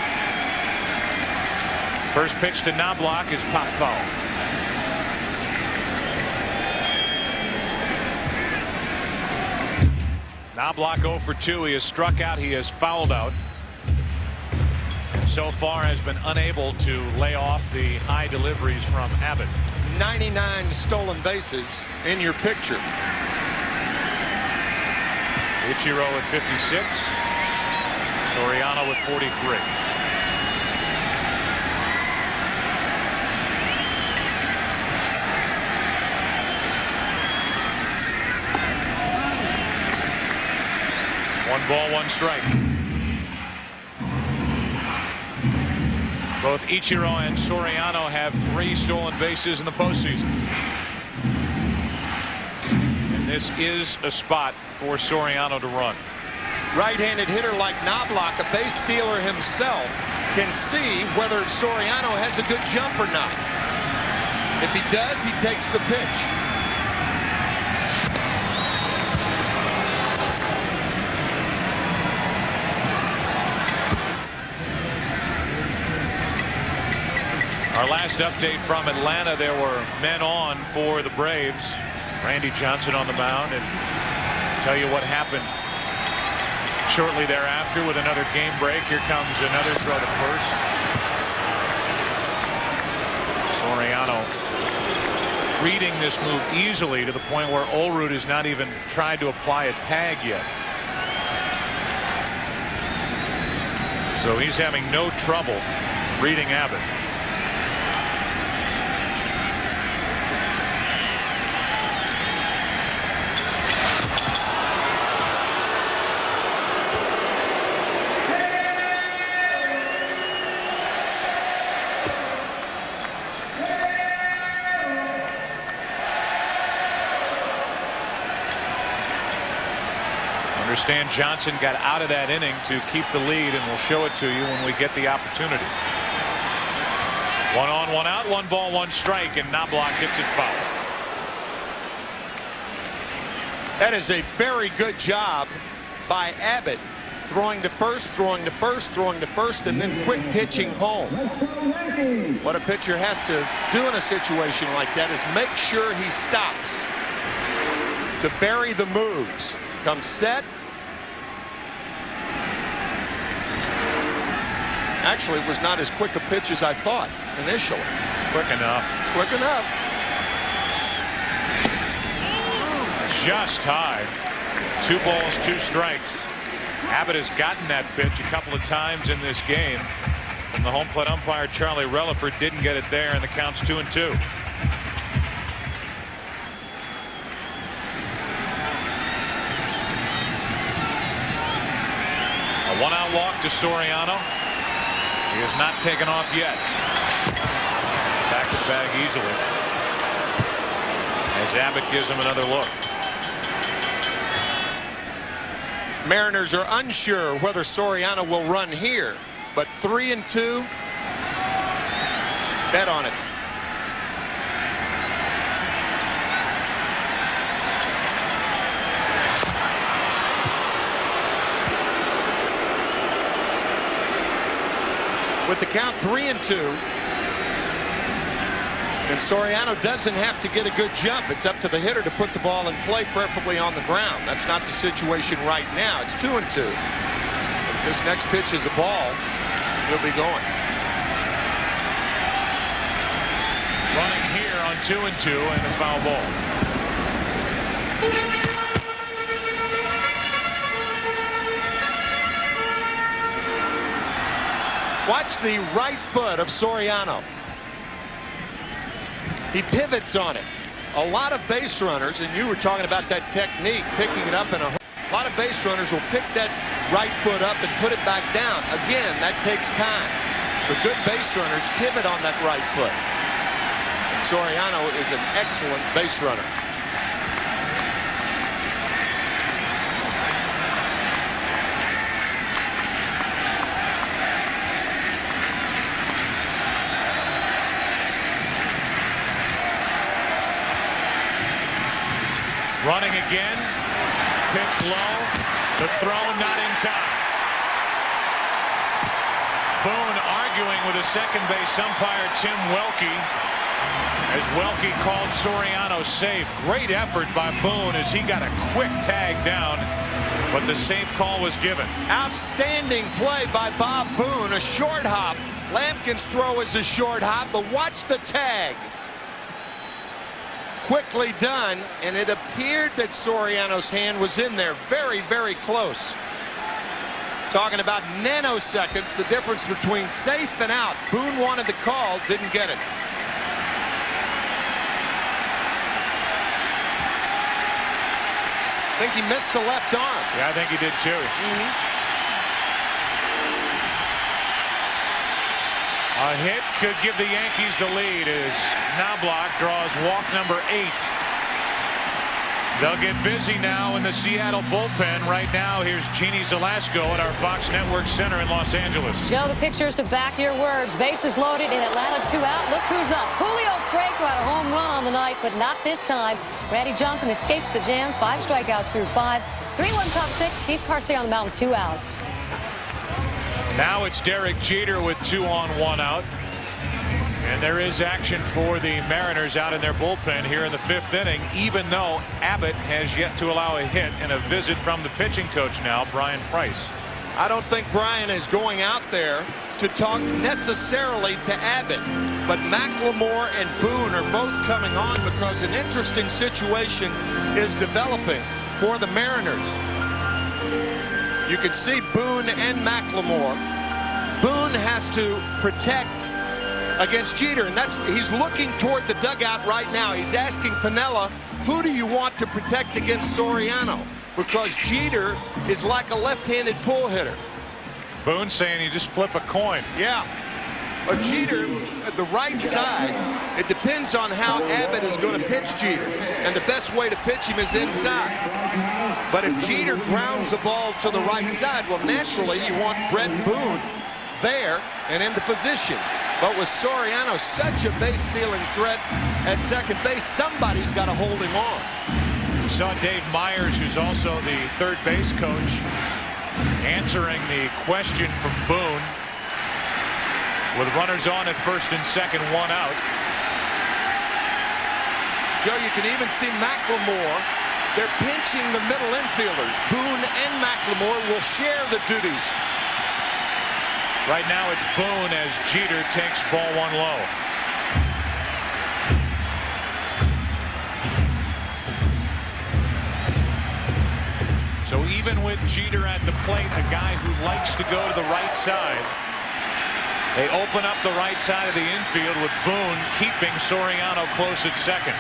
First pitch to Knobloch is pop foul. Knobloch 0 for 2. He has struck out. He has fouled out. And so far has been unable to lay off the high deliveries from Abbott. 99 stolen bases in your picture. Ichiro with 56. Soriano with 43. One ball, 1 strike. Both Ichiro and Soriano have 3 stolen bases in the postseason. And this is a spot for Soriano to run. Right-handed hitter like Knobloch, a base stealer himself, can see whether Soriano has a good jump or not. If he does, he takes the pitch. Our last update from Atlanta, there were men on for the Braves. Randy Johnson on the mound, and tell you what happened shortly thereafter with another game break. Here comes another throw to first. Soriano reading this move easily to the point where Olerud has not even tried to apply a tag yet. So he's having no trouble reading Abbott. Understand Johnson got out of that inning to keep the lead, and we'll show it to you when we get the opportunity. 1 on, 1 out, 1 ball, 1 strike, and Knobloch hits it foul. That is a very good job by Abbott, throwing to first, throwing to first, throwing to first, and then quick pitching home. What a pitcher has to do in a situation like that is make sure he stops to vary the moves. Comes set. Actually, it was not as quick a pitch as I thought initially. It's quick enough. Quick enough. Just high. 2 balls, 2 strikes. Abbott has gotten that pitch a couple of times in this game. From the home plate umpire, Charlie Relaford didn't get it there, and the count's 2-2. A 1-out walk to Soriano. He has not taken off yet. Back to the bag easily as Abbott gives him another look. Mariners are unsure whether Soriano will run here, but 3-2. Bet on it. With the count 3-2, and Soriano doesn't have to get a good jump. It's up to the hitter to put the ball in play, preferably on the ground. That's not the situation right now. It's 2-2. If this next pitch is a ball, he'll be going. Running here on 2-2 and a foul ball. Watch the right foot of Soriano. He pivots on it. A lot of base runners, and you were talking about that technique, picking it up in a lot of base runners will pick that right foot up and put it back down. Again, that takes time. The good base runners pivot on that right foot. And Soriano is an excellent base runner. Running again. Pitch low. The throw not in time. Boone arguing with a second base umpire, Tim Welke, as Welke called Soriano safe. Great effort by Boone as he got a quick tag down, but the safe call was given. Outstanding play by Bob Boone. A short hop. Lampkin's throw is a short hop, but watch the tag. Quickly done, and it appeared that Soriano's hand was in there. Very, very close. Talking about nanoseconds, the difference between safe and out. Boone wanted the call, didn't get it. I think he missed the left arm. Yeah, I think he did too. A hit could give the Yankees the lead as Knobloch draws walk number 8. They'll get busy now in the Seattle bullpen. Right now, here's Jeannie Zelasco at our Fox Network Center in Los Angeles. Joe, the pictures to back your words. Bases loaded in Atlanta, 2 out. Look who's up. Julio Franco had a home run on the night, but not this time. Randy Johnson escapes the jam. 5 strikeouts through 5. 3-1 top 6. Steve Garcia on the mound with 2 outs. Now it's Derek Jeter with 2 on, 1 out. And there is action for the Mariners out in their bullpen here in the 5th inning, even though Abbott has yet to allow a hit, and a visit from the pitching coach now, Brian Price. I don't think Brian is going out there to talk necessarily to Abbott, but McLemore and Boone are both coming on because an interesting situation is developing for the Mariners. You can see Boone and McLemore. Boone has to protect against Jeter, and he's looking toward the dugout right now. He's asking Piniella, who do you want to protect against Soriano? Because Jeter is like a left-handed pull hitter. Boone saying you just flip a coin. Yeah. But Jeter, the right side, it depends on how Abbott is going to pitch Jeter. And the best way to pitch him is inside. But if Jeter grounds a ball to the right side, well, naturally, you want Brett Boone there and in the position. But with Soriano such a base-stealing threat at second base, somebody's got to hold him on. We saw Dave Myers, who's also the third base coach, answering the question from Boone. With runners on at first and second, one out. Joe, you can even see McLemore. They're pinching the middle infielders. Boone and McLemore will share the duties. Right now it's Boone as Jeter takes ball one low. So even with Jeter at the plate, the guy who likes to go to the right side, they open up the right side of the infield with Boone keeping Soriano close at second.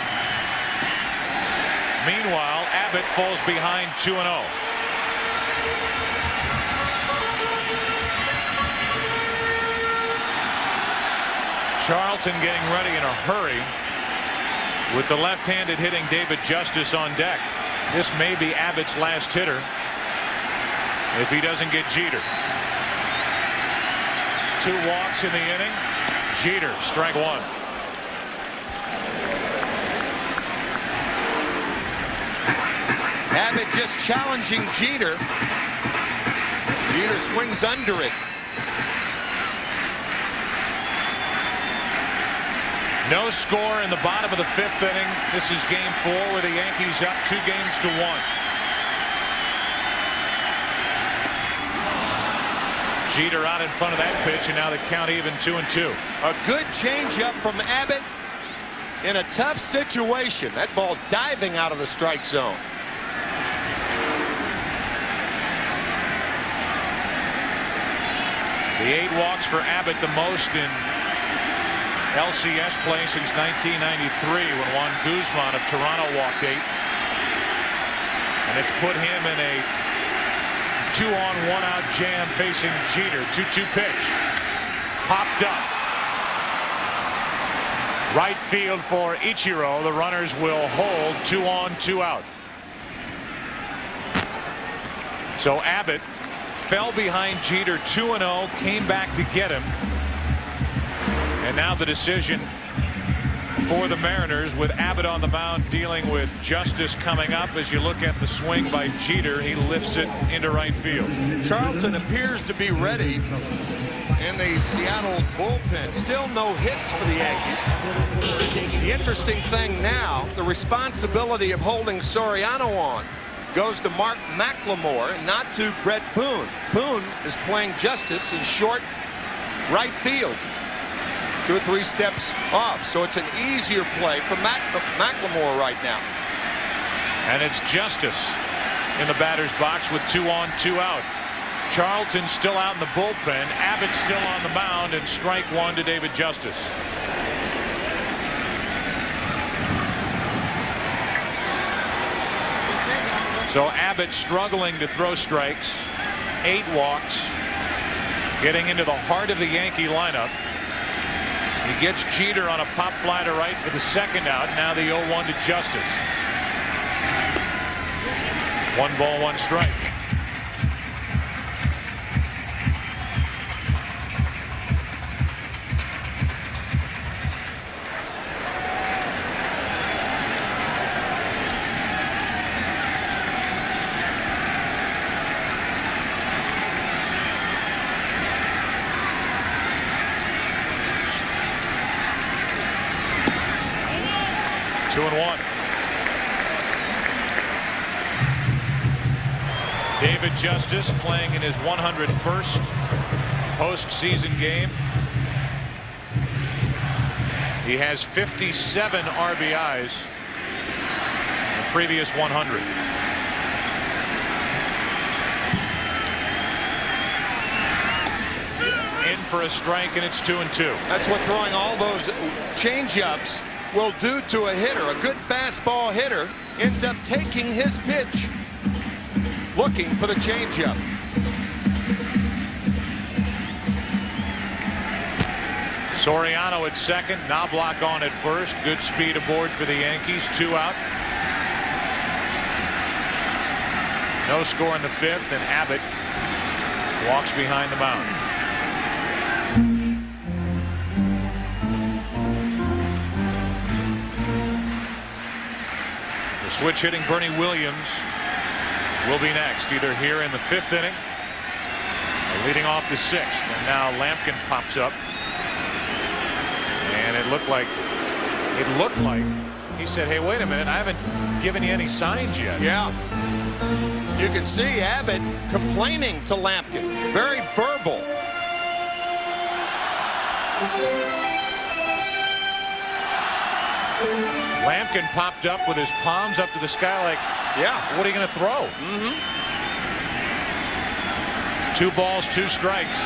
Meanwhile, Abbott falls behind 2-0. Charlton getting ready in a hurry with the left-handed hitting David Justice on deck. This may be Abbott's last hitter if he doesn't get Jeter. 2 walks in the inning. Jeter, strike 1. Abbott just challenging Jeter. Jeter swings under it. No score in the bottom of the 5th inning. This is game 4 where the Yankees up 2-1. Jeter out in front of that pitch, and now the count even 2-2. A good changeup from Abbott in a tough situation. That ball diving out of the strike zone. The 8 walks for Abbott, the most in LCS play since 1993 when Juan Guzman of Toronto walked 8. And it's put him in a 2-on, 1-out jam facing Jeter. 2-2 pitch. Popped up. Right field for Ichiro. The runners will hold 2-on, 2-out. So Abbott fell behind Jeter 2-0, came back to get him. And now the decision for the Mariners with Abbott on the mound dealing with Justice coming up. As you look at the swing by Jeter, he lifts it into right field. Charlton appears to be ready in the Seattle bullpen. Still no hits for the Yankees. The interesting thing now, the responsibility of holding Soriano on goes to Mark McLemore and not to Brett Boone. Boone is playing Justice in short right field. 2 or 3 steps off, so it's an easier play for McLemore right now. And it's Justice in the batter's box with 2-on, 2-out. Charlton still out in the bullpen. Abbott still on the mound, and strike 1 to David Justice. So Abbott struggling to throw strikes. 8 walks. Getting into the heart of the Yankee lineup. He gets Jeter on a pop fly to right for the 2nd out. Now the 0-1 to Justice. 1 ball, 1 strike. David Justice playing in his 101st postseason game. He has 57 RBIs in the previous 100. In for a strike, and it's 2-2. That's what throwing all those change-ups will do to a hitter. A good fastball hitter ends up taking his pitch, looking for the changeup. Soriano at second, Knobloch on at first. Good speed aboard for the Yankees. 2 out. No score in the 5th, and Abbott walks behind the mound. The switch hitting Bernie Williams will be next, either here in the 5th inning or leading off the 6th. And now Lampkin pops up. And it looked like he said, hey, wait a minute, I haven't given you any signs yet. Yeah. You can see Abbott complaining to Lampkin. Very verbal. Lampkin popped up with his palms up to the sky like, yeah, what are you going to throw? 2 balls, 2 strikes.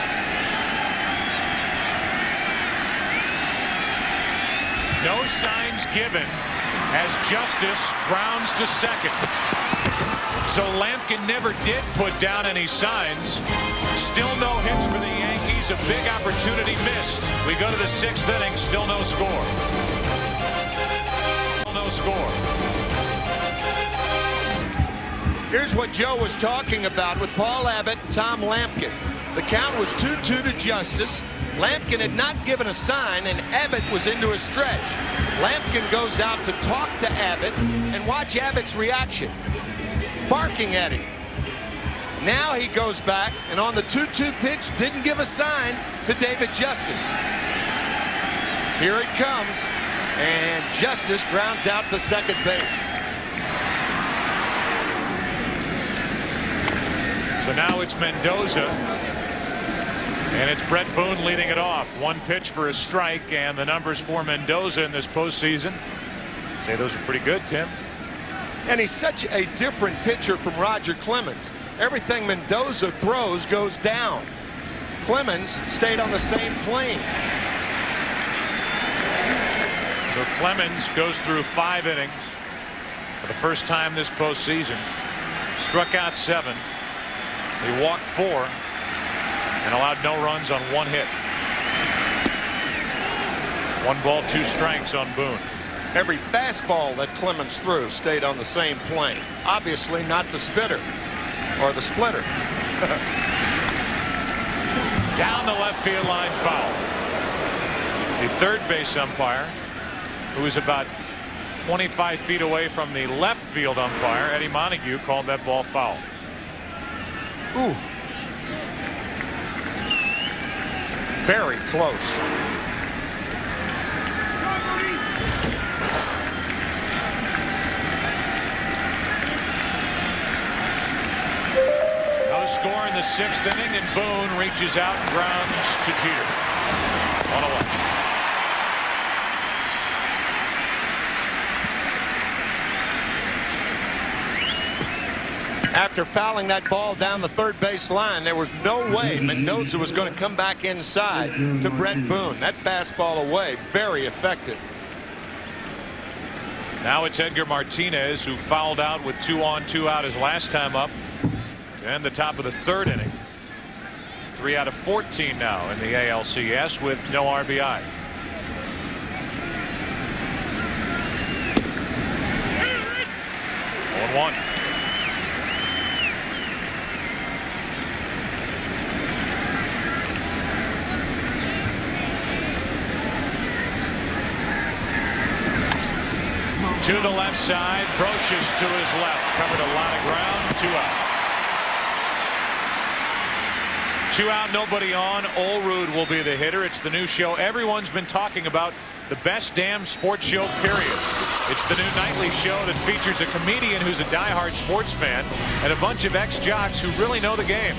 No signs given as Justice grounds to second. So Lampkin never did put down any signs. Still no hits for the Yankees. A big opportunity missed. We go to the 6th inning. Still no score. Still no score. Here's what Joe was talking about with Paul Abbott and Tom Lampkin. The count was 2-2 to Justice. Lampkin had not given a sign, and Abbott was into a stretch. Lampkin goes out to talk to Abbott, and watch Abbott's reaction. Barking at him. Now he goes back, and on the 2-2 pitch, didn't give a sign to David Justice. Here it comes, and Justice grounds out to second base. So now it's Mendoza. And it's Brett Boone leading it off. 1 pitch for a strike, and the numbers for Mendoza in this postseason, say those are pretty good, Tim. And he's such a different pitcher from Roger Clemens. Everything Mendoza throws goes down. Clemens stayed on the same plane. So Clemens goes through 5 innings for the first time this postseason. Struck out 7. He walked 4. And allowed no runs on 1 hit. 1 ball, 2 strikes on Boone. Every fastball that Clemens threw stayed on the same plane. Obviously not the spitter or the splitter. Down the left field line, foul. The third base umpire, who is about 25 feet away from the left field umpire, Eddie Montague, called that ball foul. Ooh. Very close. No score in the 6th inning, and Boone reaches out and grounds to Jeter. 1-1. After fouling that ball down the third base line, there was no way Mendoza was going to come back inside to Brett Boone. That fastball away, very effective. Now it's Edgar Martinez, who fouled out with 2 on, 2 out his last time up. And the top of the 3rd inning. 3 out of 14 now in the ALCS with no RBIs. One. To the left side, Brocious to his left, covered a lot of ground. 2 out. 2 out, nobody on. Olrud will be the hitter. It's the new show everyone's been talking about, the best damn sports show, period. It's the new nightly show that features a comedian who's a diehard sports fan and a bunch of ex-jocks who really know the game.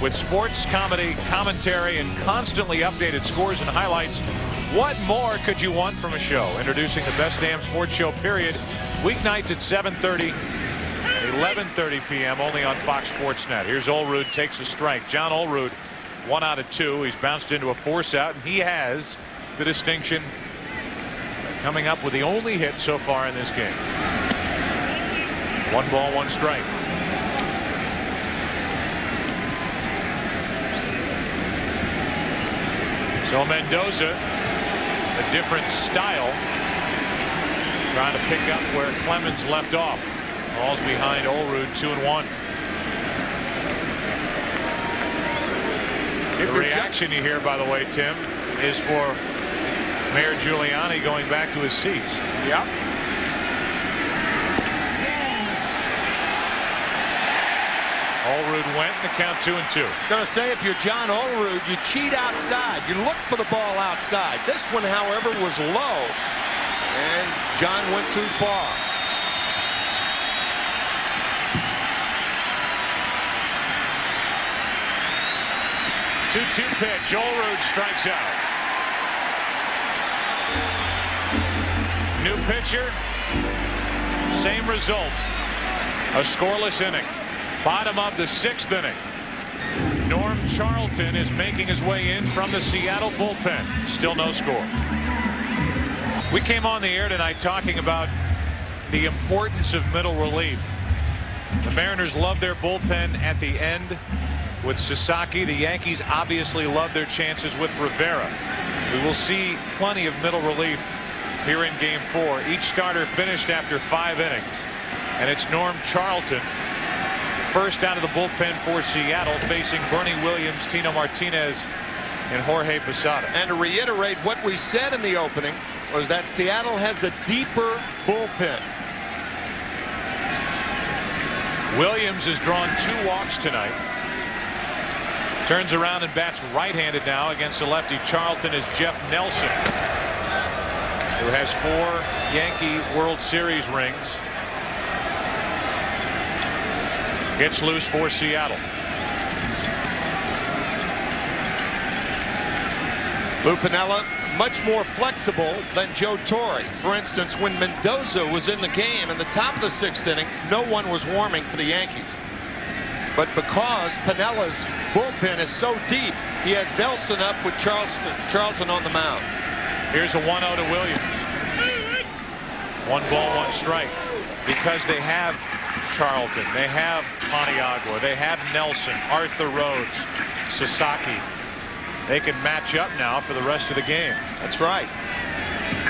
with sports comedy, commentary, and constantly updated scores and highlights. What more could you want from a show? Introducing the best damn sports show, period. Weeknights at 7:30, 11:30 p.m. only on Fox Sports Net. Here's Olerud, takes a strike. John Olerud, 1 out of 2. He's bounced into a force out, and he has the distinction of coming up with the only hit so far in this game. 1 ball, 1 strike. So Mendoza, a different style, trying to pick up where Clemons left off. Ball's behind Olerud, 2-1. The reaction you hear, by the way, Tim, is for Mayor Giuliani going back to his seats. Yep. Olerud went, and the count 2-2. Going to say, if you're John Olerud, you cheat outside. You look for the ball outside. This one, however, was low, and John went too far. Two-two pitch. Olerud strikes out. New pitcher, same result. A scoreless inning. Bottom of the 6th inning. Norm Charlton is making his way in from the Seattle bullpen. Still no score. We came on the air tonight talking about the importance of middle relief. The Mariners love their bullpen at the end with Sasaki. The Yankees obviously love their chances with Rivera. We will see plenty of middle relief here in Game 4. Each starter finished after 5 innings. And it's Norm Charlton, first out of the bullpen for Seattle, facing Bernie Williams, Tino Martinez, and Jorge Posada. And to reiterate what we said in the opening was that Seattle has a deeper bullpen. Williams has drawn 2 walks tonight. Turns around and bats right-handed now against the lefty. Charlton is Jeff Nelson, who has 4 Yankee World Series rings. Gets loose for Seattle. Lou Piniella much more flexible than Joe Torre. For instance, when Mendoza was in the game in the top of the 6th inning, no one was warming for the Yankees. But because Pinella's bullpen is so deep, he has Nelson up with Charlton on the mound. Here's a 1-0 to Williams. 1 ball, 1 strike. Because they have Charlton, they have Paniagua, they have Nelson, Arthur Rhodes, Sasaki. They can match up now for the rest of the game. That's right.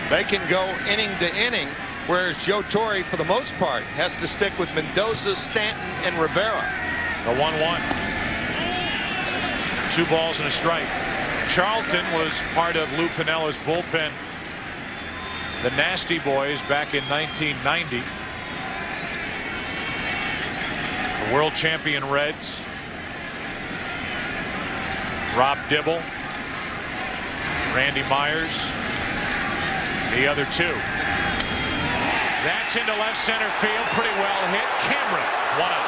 They can go inning to inning, whereas Joe Torre, for the most part, has to stick with Mendoza, Stanton, and Rivera. The 1-1. 2 balls and a strike. Charlton was part of Lou Piniella's bullpen, the Nasty Boys, back in 1990. The world champion Reds. Rob Dibble, Randy Myers, the other 2. That's into left center field, pretty well hit. Cameron, 1 out.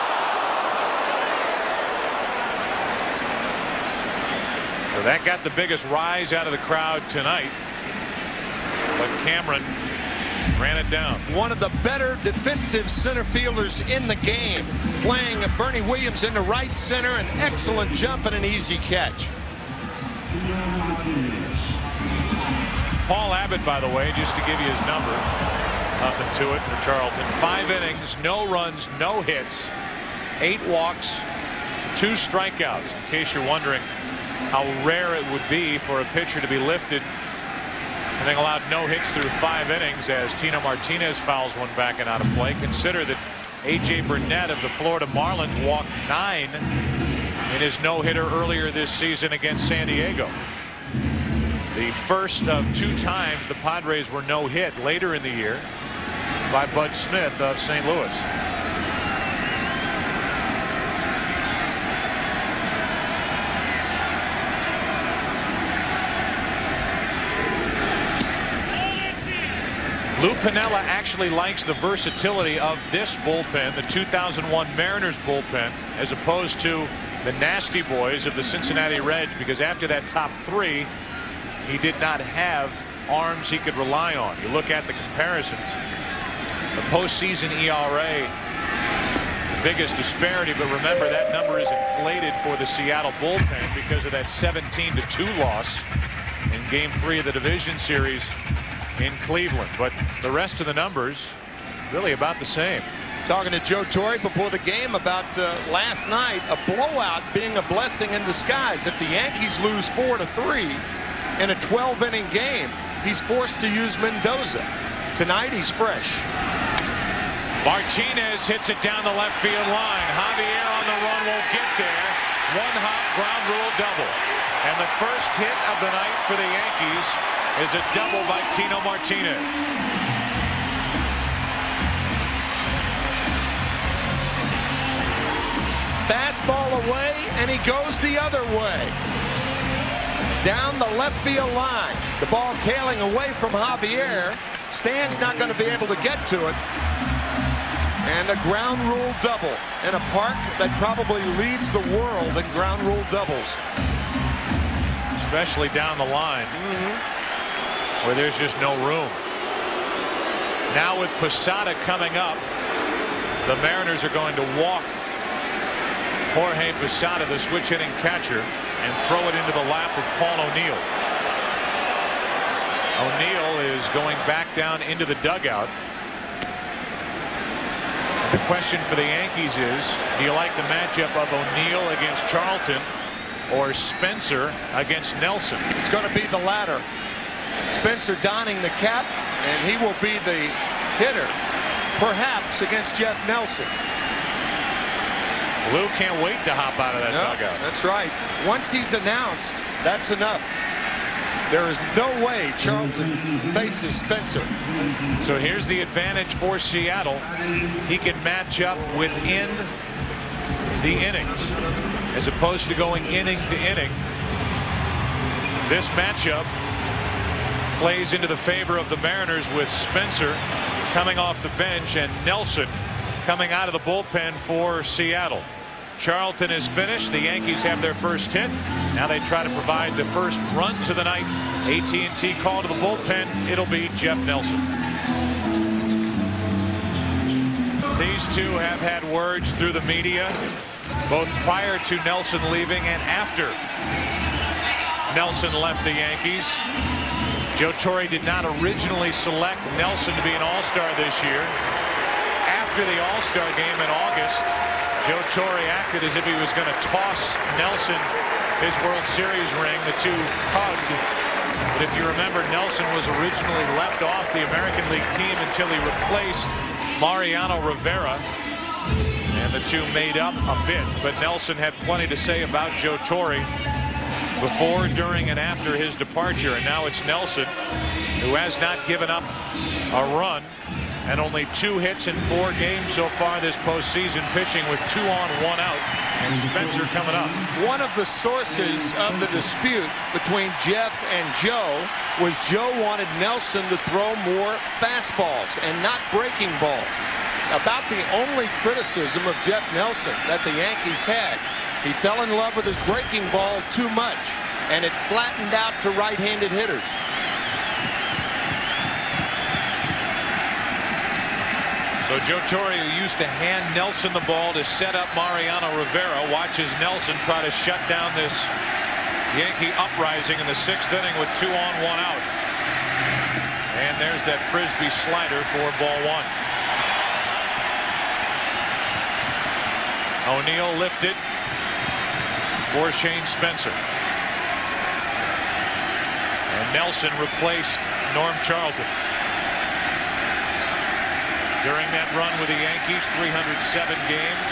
So that got the biggest rise out of the crowd tonight, but Cameron ran it down. One of the better defensive center fielders in the game, playing Bernie Williams into right center, an excellent jump and an easy catch. Paul Abbott, by the way, just to give you his numbers, nothing to it for Charlton. 5 innings, no runs, no hits, 8 walks, 2 strikeouts. In case you're wondering how rare it would be for a pitcher to be lifted, having allowed no hits through 5 innings, as Tino Martinez fouls one back and out of play. Consider that A.J. Burnett of the Florida Marlins walked 9 in his no-hitter earlier this season against San Diego. The first of 2 times the Padres were no-hit later in the year by Bud Smith of St. Louis. Lou Piniella actually likes the versatility of this bullpen, the 2001 Mariners bullpen, as opposed to the nasty boys of the Cincinnati Reds, because after that top 3, he did not have arms he could rely on. You look at the comparisons. The postseason ERA, the biggest disparity, but remember that number is inflated for the Seattle bullpen because of that 17-2 loss in Game 3 of the division series in Cleveland. But the rest of the numbers really about the same. Talking to Joe Torre before the game about last night, a blowout being a blessing in disguise. If the Yankees lose 4-3 in a 12-inning game, he's forced to use Mendoza. Tonight he's fresh. Martinez hits it down the left field line. Javier on the run, won't get there. One hop ground rule double. And the first hit of the night for the Yankees is a double by Tino Martinez. Fastball away, and he goes the other way. Down the left field line. The ball tailing away from Javier. Stan's not going to be able to get to it. And a ground rule double in a park that probably leads the world in ground rule doubles. Especially down the line, where there's just no room. Now with Posada coming up, the Mariners are going to walk Jorge Posada, the switch hitting catcher, and throw it into the lap of Paul O'Neill. O'Neill is going back down into the dugout. And the question for the Yankees is, do you like the matchup of O'Neill against Charlton or Spencer against Nelson? It's going to be the latter. Spencer donning the cap, and he will be the hitter, perhaps against Jeff Nelson. Lou can't wait to hop out of that dugout. That's right. Once he's announced, that's enough. There is no way Charlton faces Spencer. So here's the advantage for Seattle. He can match up within the innings as opposed to going inning to inning. This matchup plays into the favor of the Mariners with Spencer coming off the bench and Nelson coming out of the bullpen for Seattle. Charlton is finished. The Yankees have their first hit. Now they try to provide the first runs of the night. AT&T call to the bullpen. It'll be Jeff Nelson. These two have had words through the media, both prior to Nelson leaving and after Nelson left the Yankees. Joe Torre did not originally select Nelson to be an All-Star this year. After the All-Star game in August, Joe Torre acted as if he was going to toss Nelson his World Series ring. The two hugged. But if you remember, Nelson was originally left off the American League team until he replaced Mariano Rivera. And the two made up a bit. But Nelson had plenty to say about Joe Torre before, during, and after his departure. And now it's Nelson, who has not given up a run. And only 2 hits in 4 games so far this postseason, pitching with 2 on, 1 out. And Spencer coming up. One of the sources of the dispute between Jeff and Joe was Joe wanted Nelson to throw more fastballs and not breaking balls. About the only criticism of Jeff Nelson that the Yankees had, he fell in love with his breaking ball too much, and it flattened out to right-handed hitters. So Joe Torre, who used to hand Nelson the ball to set up Mariano Rivera, watches Nelson try to shut down this Yankee uprising in the 6th inning with 2 on, 1 out. And there's that frisbee slider for ball 1. O'Neill lifted for Shane Spencer. And Nelson replaced Norm Charlton. During that run with the Yankees, 307 games,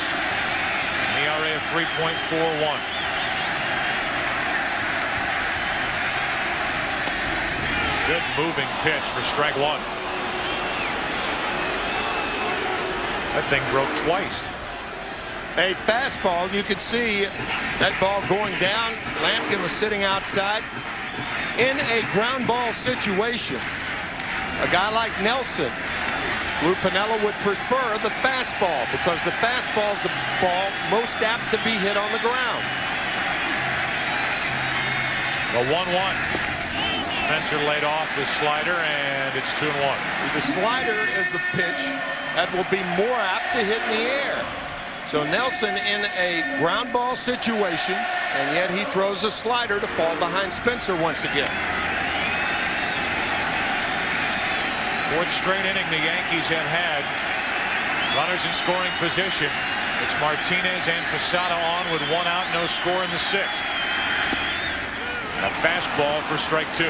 an ERA of 3.41. Good moving pitch for strike 1. That thing broke twice. A fastball, you could see that ball going down. Lampkin was sitting outside. In a ground ball situation, a guy like Nelson Lou Piniella would prefer the fastball because the fastball is the ball most apt to be hit on the ground. The 1-1. Spencer laid off the slider, and it's 2-1. The slider is the pitch that will be more apt to hit in the air. So Nelson in a ground ball situation, and yet he throws a slider to fall behind Spencer once again. Fourth straight inning the Yankees have had. Runners in scoring position. It's Martinez and Posada on with 1 out, no score in the 6th. And a fastball for strike 2.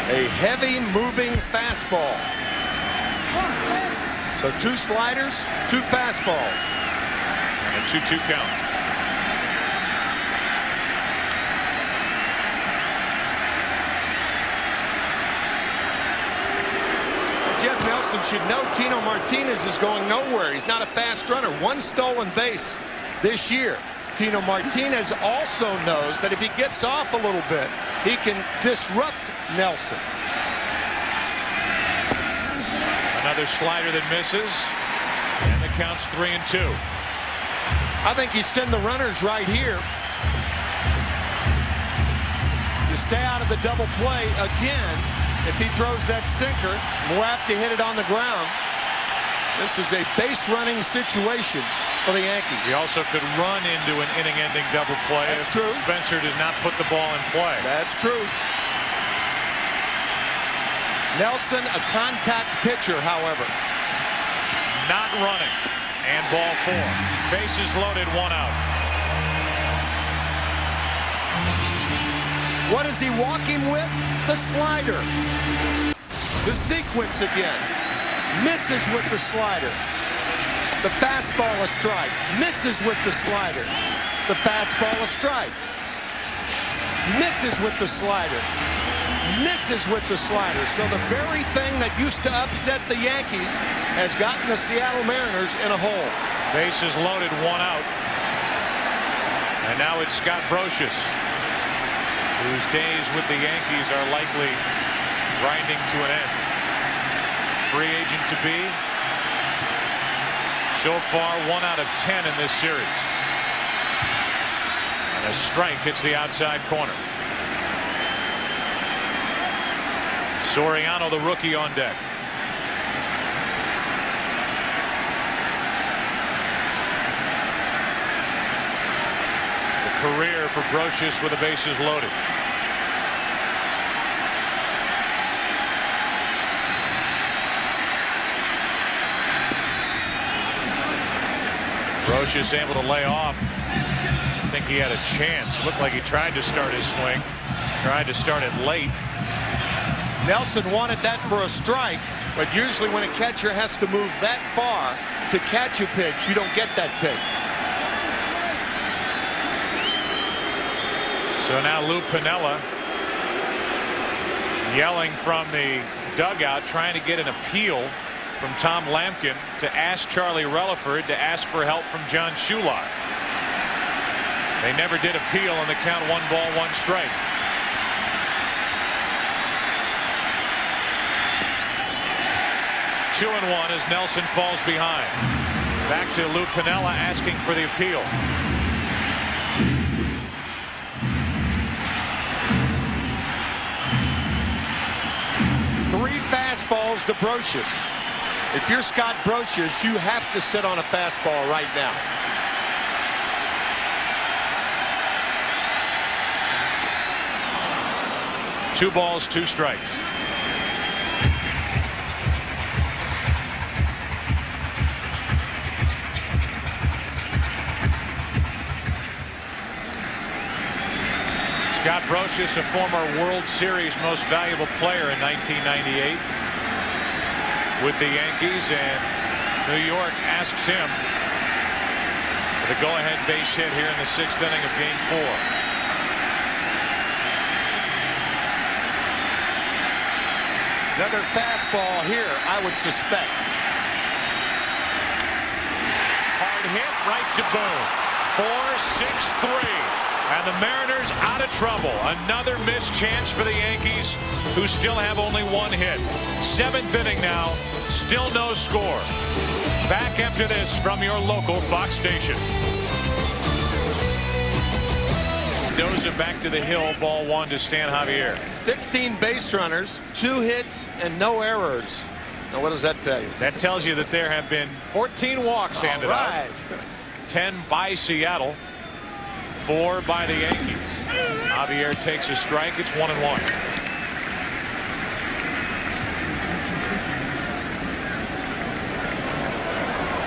A heavy moving fastball. So 2 sliders, 2 fastballs. And a 2-2 count. Jeff Nelson should know Tino Martinez is going nowhere. He's not a fast runner. 1 stolen base this year. Tino Martinez also knows that if he gets off a little bit, he can disrupt Nelson. Another slider that misses, and the count's 3-2. I think you send the runners right here. You stay out of the double play again. If he throws that sinker, more apt to hit it on the ground. This is a base running situation for the Yankees. He also could run into an inning-ending double play. That's true. Spencer does not put the ball in play. That's true. Nelson, a contact pitcher, however. Not running. And ball 4. Bases loaded, 1 out. What is he walking with? The slider. The sequence again. Misses with the slider. The fastball a strike. Misses with the slider. The fastball a strike. Misses with the slider. Misses with the slider. So the very thing that used to upset the Yankees has gotten the Seattle Mariners in a hole. Bases loaded, 1 out. And now it's Scott Brosius, whose days with the Yankees are likely grinding to an end. Free agent to be. So far 1 out of 10 in this series. And a strike hits the outside corner. Soriano, the rookie, on deck. The career for Brosius with the bases loaded. Brosius able to lay off. I think he had a chance. Looked like he tried to start his swing. Tried to start it late. Nelson wanted that for a strike, but usually when a catcher has to move that far to catch a pitch, you don't get that pitch. So now Lou Piniella yelling from the dugout, trying to get an appeal from Tom Lampkin to ask Charlie Relaford to ask for help from John Shular. They never did appeal, and the count 1 ball, 1 strike. Two and 1 as Nelson falls behind. Back to Lou Piniella asking for the appeal. Three fastballs to Brosius. If you're Scott Brosius, you have to sit on a fastball right now. Two balls, 2 strikes. Scott Brosius, a former World Series most valuable player in 1998 with the Yankees, and New York asks him for the go-ahead base hit here in the 6th inning of Game 4. Another fastball here, I would suspect. Hard hit right to Boone. 4-6-3. And the Mariners out of trouble. Another missed chance for the Yankees, who still have only one hit. 7th inning now, still no score. Back after this from your local Fox station. Mendoza back to the hill, ball 1 to Stan Javier. 16 base runners, 2 hits, and no errors. Now, what does that tell you? That tells you that there have been 14 walks handed out. 10 by Seattle, 4 by the Yankees. Javier takes a strike. It's 1-1.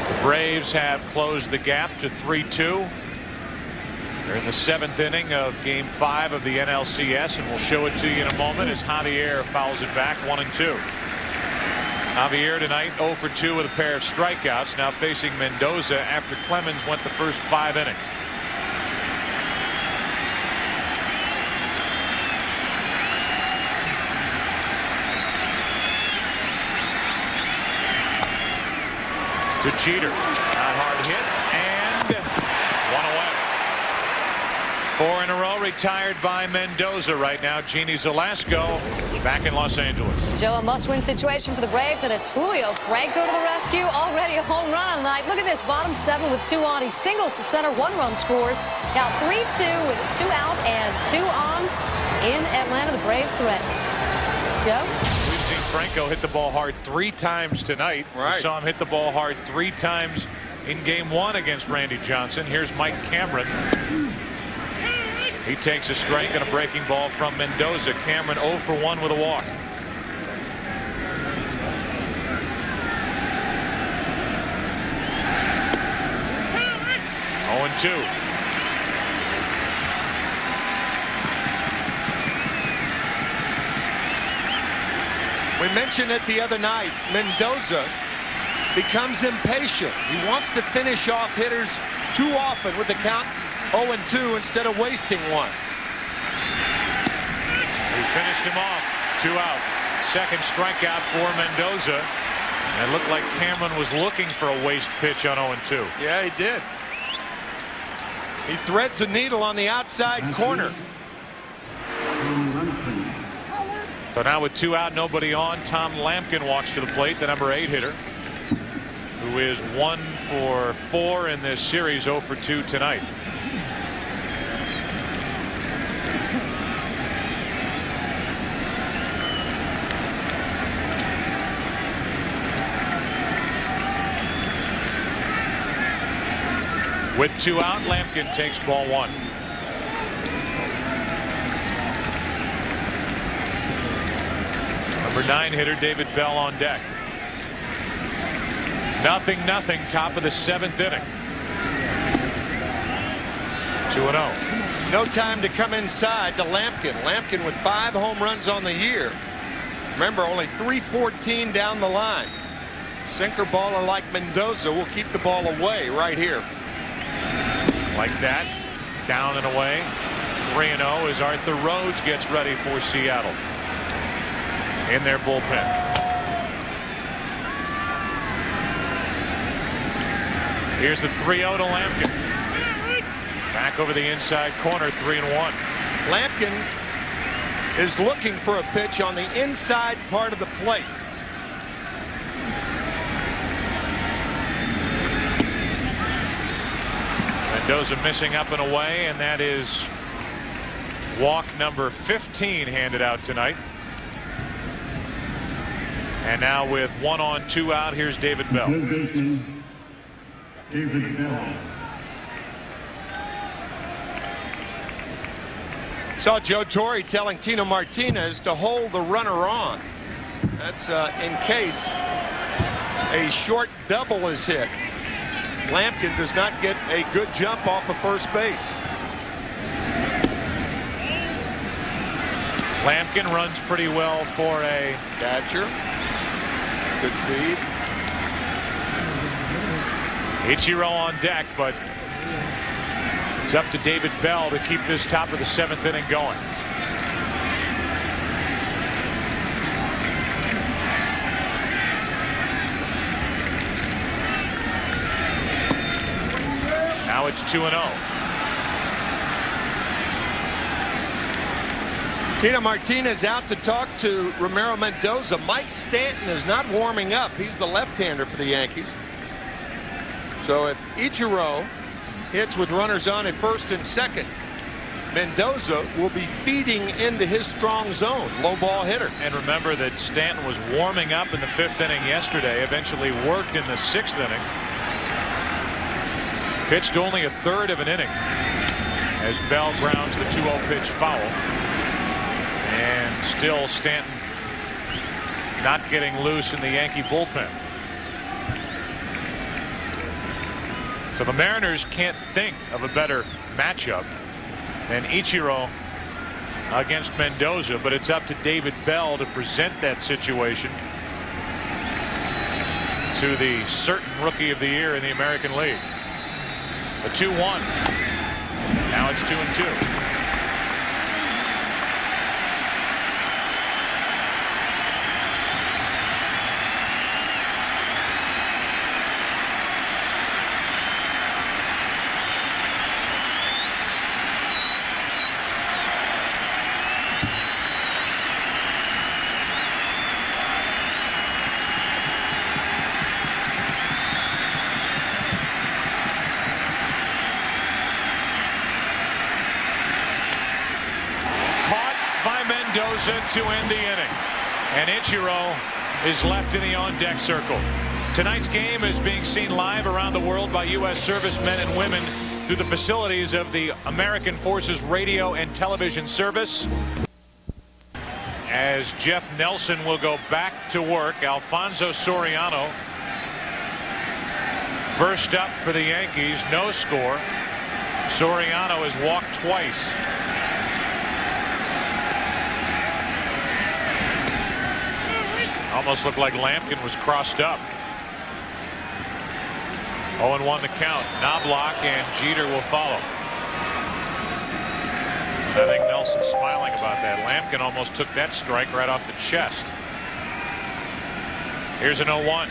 The Braves have closed the gap to 3-2. They're in the 7th inning of Game 5 of the NLCS, and we'll show it to you in a moment as Javier fouls it back 1-2. Javier tonight 0 for 2 with a pair of strikeouts, now facing Mendoza after Clemons went the first 5 innings. To Jeter, not hard hit, and 1 away. 4 in a row retired by Mendoza right now. Jeannie Zelasco back in Los Angeles. Joe, a must-win situation for the Braves, and it's Julio Franco to the rescue. Already a home run tonight. Look at this, bottom 7 with 2 on. He singles to center, 1-run scores. Now 3-2 with 2 out and 2 on in Atlanta. The Braves threaten. Joe? We've seen Franco hit the ball hard 3 times tonight. Right. We saw him hit the ball hard 3 times in Game 1 against Randy Johnson. Here's Mike Cameron. He takes a strike and a breaking ball from Mendoza. Cameron 0 for 1 with a walk. Oh, and 2. We mentioned it the other night. Mendoza becomes impatient. He wants to finish off hitters too often with the count 0-2 instead of wasting 1. He finished him off. 2 out. Second strikeout for Mendoza. And it looked like Cameron was looking for a waste pitch on 0-2. Yeah, he did. He threads a needle on the outside corner. So now with 2 out, nobody on, Tom Lampkin walks to the plate, the number 8 hitter, who is 1 for 4 in this series, 0 for 2 tonight. With 2 out, Lampkin takes ball 1. Number 9 hitter David Bell on deck. 0-0, top of the 7th inning. 2-0. No time to come inside to Lampkin. Lampkin with 5 home runs on the year. Remember, only 314 down the line. Sinker baller like Mendoza will keep the ball away right here. Like that. Down and away. 3-0 as Arthur Rhodes gets ready for Seattle in their bullpen. Here's the 3-0 to Lampkin. Back over the inside corner, 3-1. Lampkin is looking for a pitch on the inside part of the plate. Mendoza missing up and away, and that is walk number 15 handed out tonight. And now with 1 on, 2 out, here's David Bell. David Bell. Saw Joe Torre telling Tino Martinez to hold the runner on. That's in case a short double is hit. Lampkin does not get a good jump off of first base. Lampkin runs pretty well for a catcher. Good feed. Ichiro on deck, but it's up to David Bell to keep this top of the 7th inning going. Now it's 2-0. Tino Martinez out to talk to Ramiro Mendoza. Mike Stanton is not warming up. He's the left-hander for the Yankees. So if Ichiro hits with runners on at first and second, Mendoza will be feeding into his strong zone, low ball hitter. And remember that Stanton was warming up in the 5th inning yesterday, eventually worked in the 6th inning. Pitched only a third of an inning as Bell grounds the 2-0 pitch foul. And still Stanton not getting loose in the Yankee bullpen. So the Mariners can't think of a better matchup than Ichiro against Mendoza, but it's up to David Bell to present that situation to the certain Rookie of the Year in the American League. A 2-1. Now it's 2-2. To end the inning, and Ichiro is left in the on-deck circle. Tonight's game is being seen live around the world by U.S. servicemen and women through the facilities of the American Forces Radio and Television Service. As Jeff Nelson will go back to work, Alfonso Soriano first up for the Yankees, no score. Soriano has walked twice. Almost looked like Lampkin was crossed up. 0-1 the count. Knobloch and Jeter will follow. I think Nelson's smiling about that. Lampkin almost took that strike right off the chest. Here's an 0-1.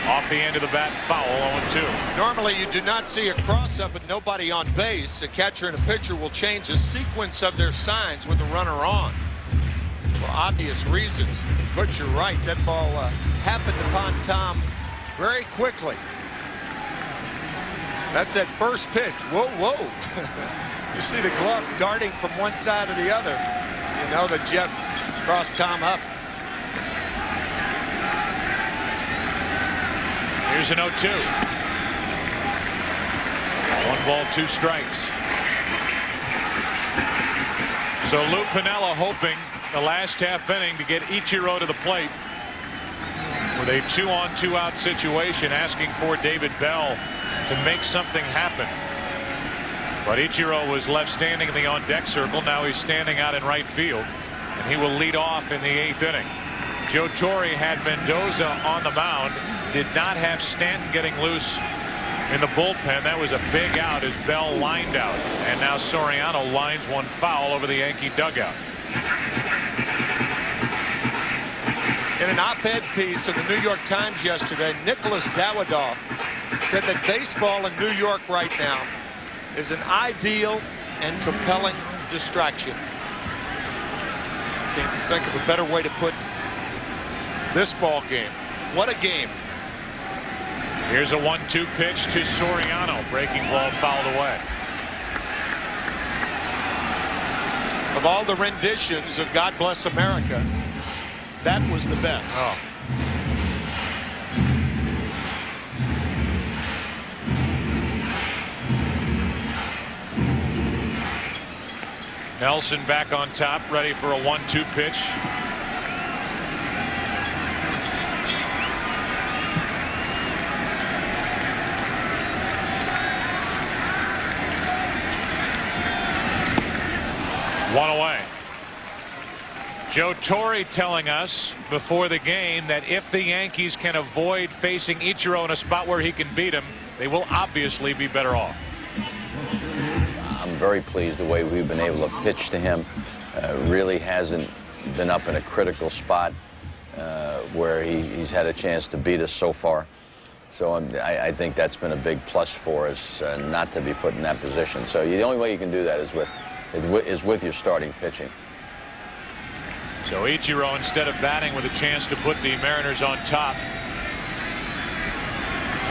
Off the end of the bat, foul, 0-2. Normally you do not see a cross-up with nobody on base. A catcher and a pitcher will change the sequence of their signs with the runner on, for obvious reasons. But you're right, that ball happened upon Tom very quickly. That's that first pitch. Whoa, whoa. You see the glove darting from one side to the other. You know that Jeff crossed Tom up. Here's an 0-2. 1 ball, 2 strikes. So Lou Piniella hoping the last half inning to get Ichiro to the plate with a 2-on 2-out situation, asking for David Bell to make something happen. But Ichiro was left standing in the on-deck circle. Now he's standing out in right field, and he will lead off in the 8th inning. Joe Torre had Mendoza on the mound, did not have Stanton getting loose in the bullpen. That was a big out as Bell lined out, and now Soriano lines one foul over the Yankee dugout. In an op-ed piece in the New York Times yesterday, Nicholas Dawidoff said that baseball in New York right now is an ideal and compelling distraction. Can't think of a better way to put this ball game. What a game. Here's a 1-2 pitch to Soriano. Breaking ball fouled away. Of all the renditions of God Bless America, that was the best. Oh. Nelson back on top, ready for a 1-2 pitch. One away. Joe Torre telling us before the game that if the Yankees can avoid facing Ichiro in a spot where he can beat him, they will obviously be better off. I'm very pleased the way we've been able to pitch to him. Really hasn't been up in a critical spot where he's had a chance to beat us so far. So I think that's been a big plus for us, not to be put in that position. So the only way you can do that is with is with your starting pitching. So Ichiro, instead of batting with a chance to put the Mariners on top,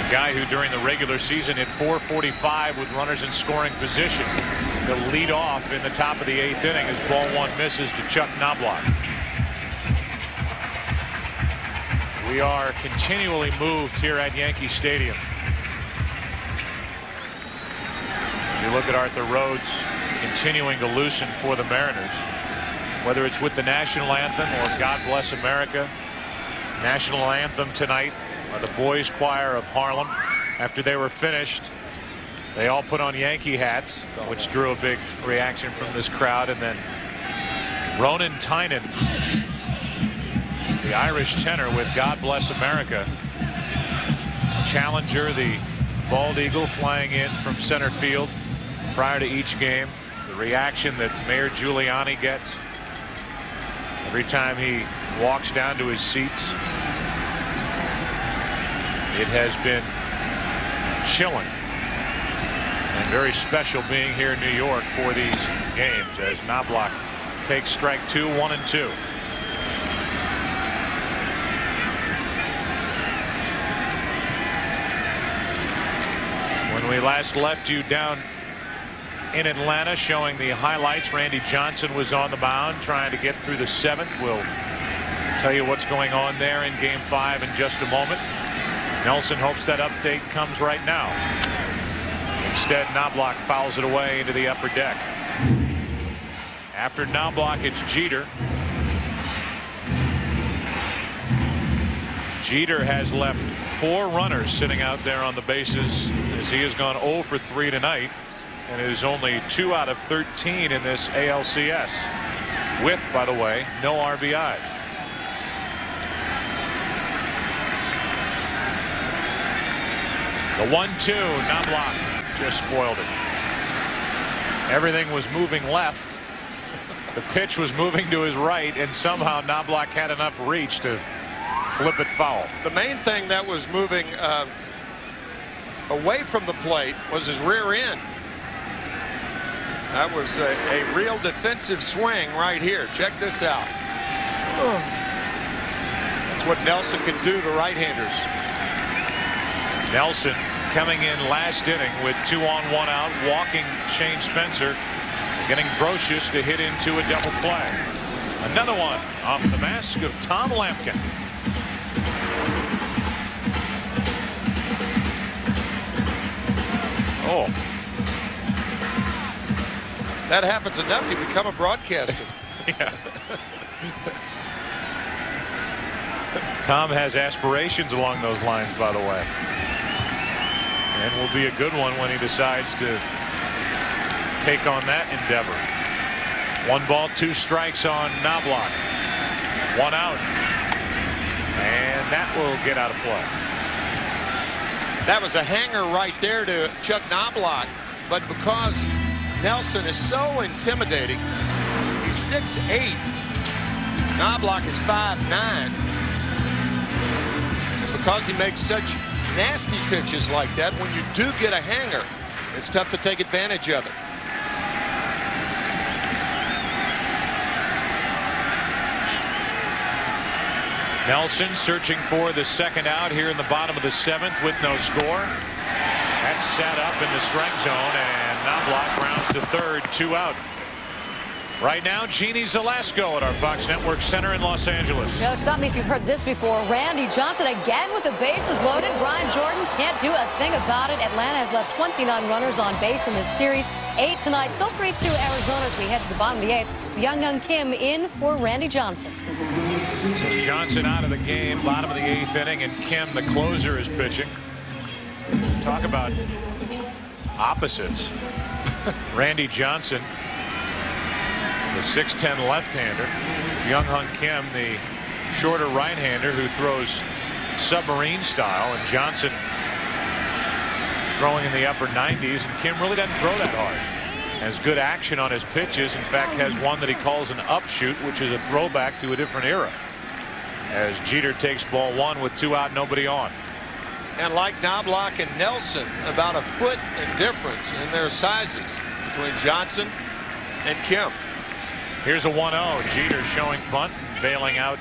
a guy who during the regular season hit .445 with runners in scoring position, he'll lead off in the top of the 8th inning as ball 1 misses to Chuck Knobloch. We are continually moved here at Yankee Stadium. As you look at Arthur Rhodes continuing to loosen for the Mariners, whether it's with the national anthem or God Bless America. National anthem tonight by the Boys Choir of Harlem. After they were finished, they all put on Yankee hats, which drew a big reaction from this crowd. And then Ronan Tynan, the Irish tenor, with God Bless America. Challenger, the bald eagle, flying in from center field prior to each game. The reaction that Mayor Giuliani gets every time he walks down to his seats. It has been chilling and very special being here in New York for these games as Knobloch takes strike 2, 1 and 2. When we last left you down in Atlanta showing the highlights, Randy Johnson was on the mound trying to get through the 7th. We'll tell you what's going on there in game 5 in just a moment. Nelson hopes that update comes right now. Instead, Knobloch fouls it away into the upper deck. After Knobloch, it's Jeter. Jeter has left 4 runners sitting out there on the bases as he has gone 0 for 3 tonight. And it is only 2 out of 13 in this ALCS, with, by the way, no RBIs. The 1-2, Knobloch just spoiled it. Everything was moving left. The pitch was moving to his right, and somehow Knobloch had enough reach to flip it foul. The main thing that was moving away from the plate was his rear end. That was a real defensive swing right here. Check this out. That's what Nelson can do to right-handers. Nelson coming in last inning with 2 on 1 out, walking Shane Spencer, getting Brocious to hit into a double play. Another one off the mask of Tom Lampkin. Oh. That happens enough, you become a broadcaster. Yeah. Tom has aspirations along those lines, by the way. And will be a good one when he decides to take on that endeavor. 1 ball, 2 strikes on Knobloch. 1 out. And that will get out of play. That was a hanger right there to Chuck Knobloch. But because Nelson is so intimidating, he's 6'8". Knobloch is 5'9". And because he makes such nasty pitches like that, when you do get a hanger, it's tough to take advantage of it. Nelson searching for the 2nd out here in the bottom of the 7th with no score. That's set up in the strike zone, and Knobloch rounds to 3rd, 2 out. Right now, Jeannie Zalasko at our Fox Network Center in Los Angeles. No, stop me if you've heard this before. Randy Johnson again with the bases loaded. Brian Jordan can't do a thing about it. Atlanta has left 29 runners on base in this series. 8 tonight. Still 3-2 Arizona as we head to the bottom of the 8th. Young Kim in for Randy Johnson. So Johnson out of the game, bottom of the 8th inning, and Kim, the closer, is pitching. Talk about opposites. Randy Johnson, the 6'10" left-hander. Young Kim, the shorter right-hander who throws submarine style, and Johnson throwing in the upper 90s, and Kim really doesn't throw that hard. Has good action on his pitches. In fact, has one that he calls an upshoot, which is a throwback to a different era. As Jeter takes ball 1 with 2 out, nobody on. And like Knobloch and Nelson, about a foot in difference in their sizes between Johnson and Kim. Here's a 1-0. Jeter showing bunt, bailing out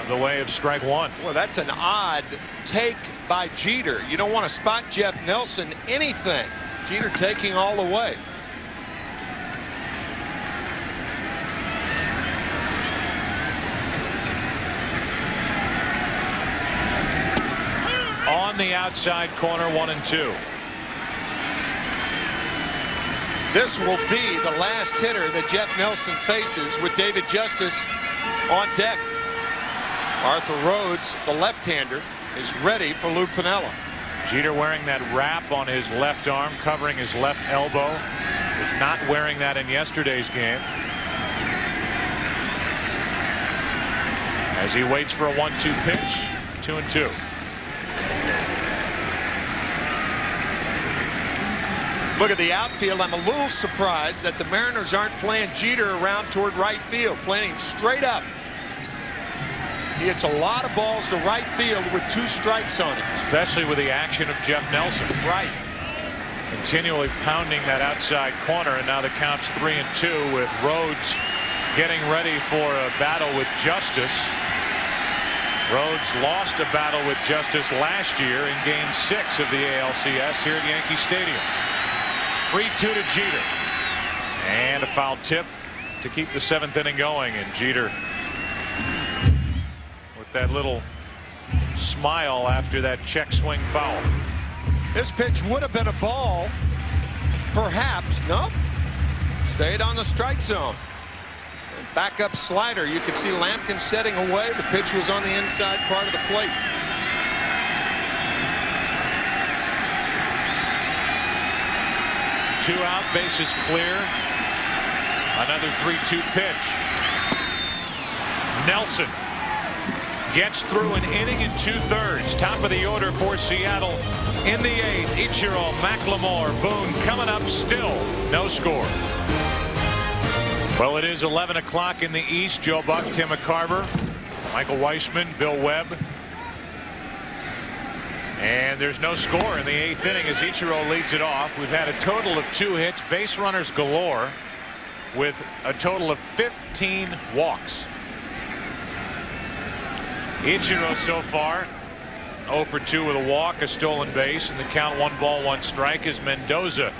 of the way of strike one. Well, that's an odd take by Jeter. You don't want to spot Jeff Nelson anything. Jeter taking all the way. On the outside corner, 1-2. This will be the last hitter that Jeff Nelson faces with David Justice on deck. Arthur Rhodes, the left-hander, is ready for Lou Piniella. Jeter wearing that wrap on his left arm, covering his left elbow. Was not wearing that in yesterday's game. As he waits for a 1-2 pitch, 2-2. Look at the outfield. I'm a little surprised that the Mariners aren't playing Jeter around toward right field, playing him straight up. He hits a lot of balls to right field with 2 strikes on it. Especially with the action of Jeff Nelson. Right. Continually pounding that outside corner, and now the count's 3-2 with Rhodes getting ready for a battle with Justice. Rhodes lost a battle with Justice last year in Game 6 of the ALCS here at Yankee Stadium. 3-2 to Jeter. And a foul tip to keep the 7th inning going, and Jeter with that little smile after that check swing foul. This pitch would have been a ball. Perhaps. Nope. Stayed on the strike zone. Backup slider. You could see Lampkin setting away. The pitch was on the inside part of the plate. Two out, bases clear. Another 3-2 pitch. Nelson gets through an inning in 2/3. Top of the order for Seattle in the 8th. Ichiro, McLemore, Boone coming up still. No score. Well, it is 11 o'clock in the East. Joe Buck, Tim McCarver, Michael Weissman, Bill Webb. And there's no score in the 8th inning as Ichiro leads it off. We've had a total of 2 hits, base runners galore, with a total of 15 walks. Ichiro so far 0 for 2 with a walk, a stolen base, and the count 1 ball 1 strike as Mendoza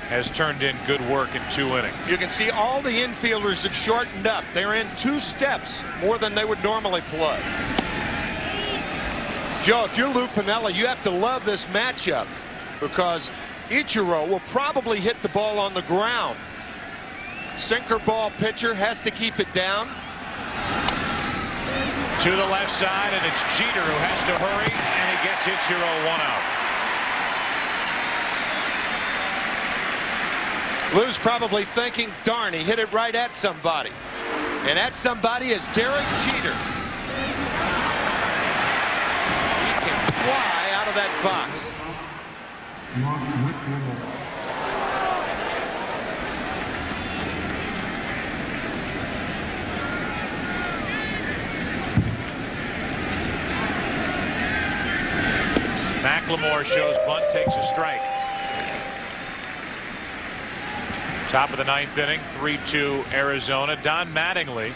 has turned in good work in 2 innings. You can see all the infielders have shortened up. They're in 2 steps more than they would normally play. Joe, if you're Lou Piniella, you have to love this matchup because Ichiro will probably hit the ball on the ground. Sinker ball pitcher has to keep it down. To the left side, and it's Jeter who has to hurry, and he gets Ichiro 1 out. Lou's probably thinking, darn, he hit it right at somebody. And that somebody is Derek Jeter. He can fly out of that box. McLemore shows bunt, takes a strike. Top of the 9th inning, 3-2 Arizona. Don Mattingly,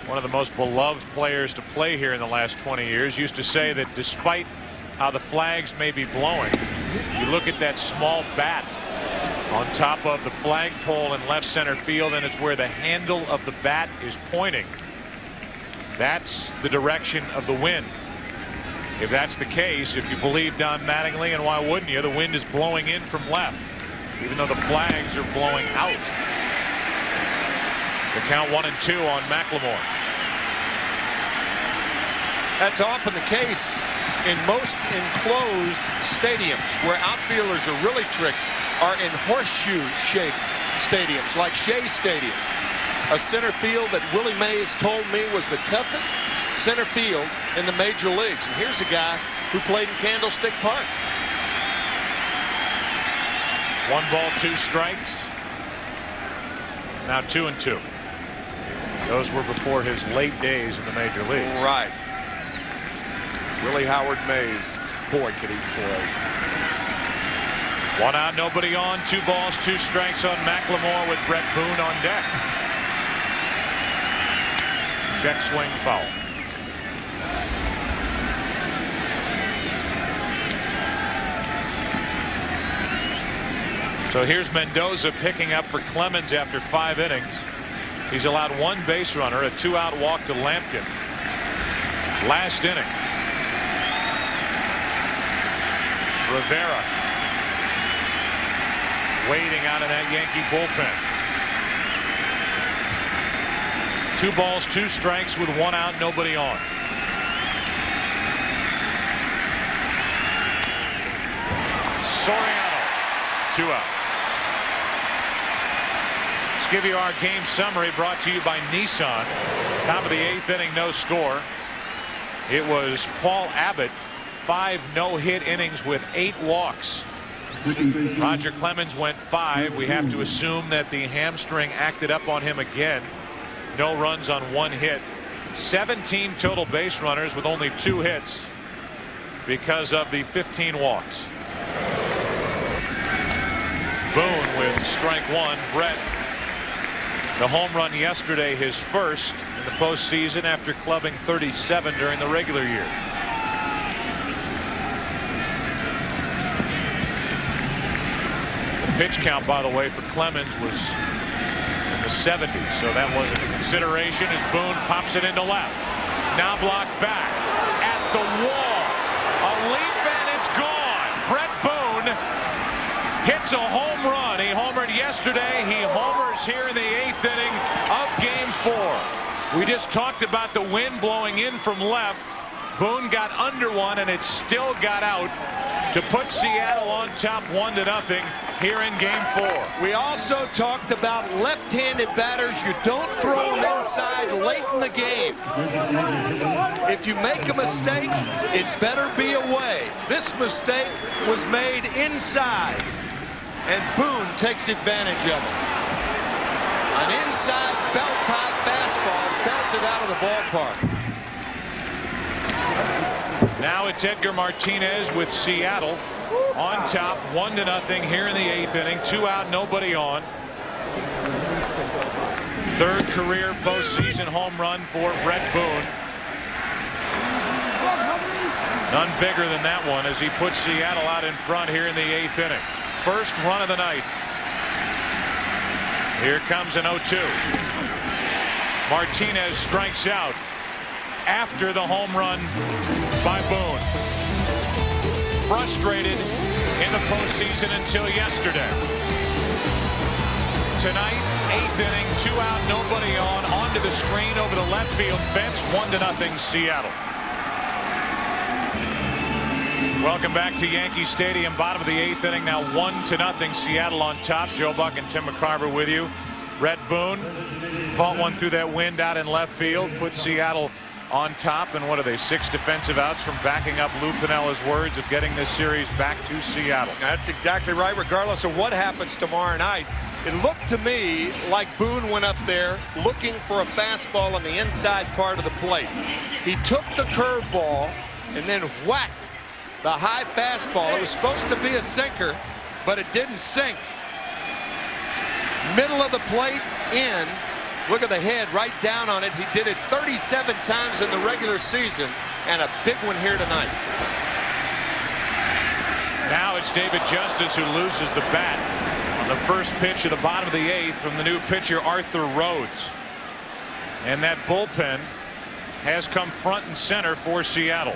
one of the most beloved players to play here in the last 20 years, used to say that despite how the flags may be blowing, you look at that small bat on top of the flagpole in left center field, and it's where the handle of the bat is pointing. That's the direction of the wind. If that's the case, if you believe Don Mattingly, and why wouldn't you, the wind is blowing in from left, even though the flags are blowing out. The count 1-2 on McLemore. That's often the case in most enclosed stadiums where outfielders are really tricked, are in horseshoe-shaped stadiums like Shea Stadium, a center field that Willie Mays told me was the toughest center field in the major leagues. And here's a guy who played in Candlestick Park. 1 ball 2 strikes. Now 2-2. Those were before his late days in the major leagues. Right. Willie Howard Mays. Boy, could he play. One out, nobody on. 2 balls, 2 strikes on McLemore with Brett Boone on deck. Check swing foul. So here's Mendoza picking up for Clemons after 5 innings. He's allowed 1 base runner, a 2-out walk to Lampkin. Last inning. Rivera waiting out in that Yankee bullpen. 2 balls, 2 strikes with 1 out, nobody on. Soriano, 2 out. Let's give you our game summary brought to you by Nissan. Top of the 8th inning, no score. It was Paul Abbott, 5 no-hit innings with 8 walks. Roger Clemens went 5. We have to assume that the hamstring acted up on him again. No runs on 1 hit. 17 total base runners with only 2 hits because of the 15 walks. Boone with strike 1. Brett, the home run yesterday, his first in the postseason after clubbing 37 during the regular year. The pitch count, by the way, for Clemens was in the 70s, so that wasn't a consideration as Boone pops it into left. Now blocked back at the wall. A leap and it's gone. Brett Boone hits a home run. He homered yesterday. He homers here in the 8th inning of Game 4. We just talked about the wind blowing in from left. Boone got under one, and it still got out to put Seattle on top 1-0 here in Game 4. We also talked about left-handed batters. You don't throw them inside late in the game. If you make a mistake, it better be away. This mistake was made inside, and Boone takes advantage of it. An inside belt-high fastball belted out of the ballpark. Now it's Edgar Martinez with Seattle on top 1-0 here in the 8th inning. 2 out, nobody on. 3rd career postseason home run for Brett Boone. None bigger than that one as he puts Seattle out in front here in the 8th inning. First run of the night. Here comes an 0-2. Martinez strikes out after the home run by Boone. Frustrated in the postseason until yesterday. Tonight, 8th inning, 2 out, nobody on. Onto the screen over the left field fence. 1-0 Seattle. Welcome back to Yankee Stadium. Bottom of the 8th inning. Now 1-0 Seattle on top. Joe Buck and Tim McCarver with you. Brett Boone fought one through that wind out in left field. Put Seattle on top, and what are they, 6 defensive outs from backing up Lou Pinella's words of getting this series back to Seattle. That's exactly right. Regardless of what happens tomorrow night, it looked to me like Boone went up there looking for a fastball on the inside part of the plate. He took the curveball and then whacked the high fastball. It was supposed to be a sinker, but it didn't sink. Middle of the plate in. Look at the head right down on it. He did it 37 times in the regular season, and a big one here tonight. Now it's David Justice who loses the bat on the first pitch of the bottom of the 8th from the new pitcher Arthur Rhodes. And that bullpen has come front and center for Seattle.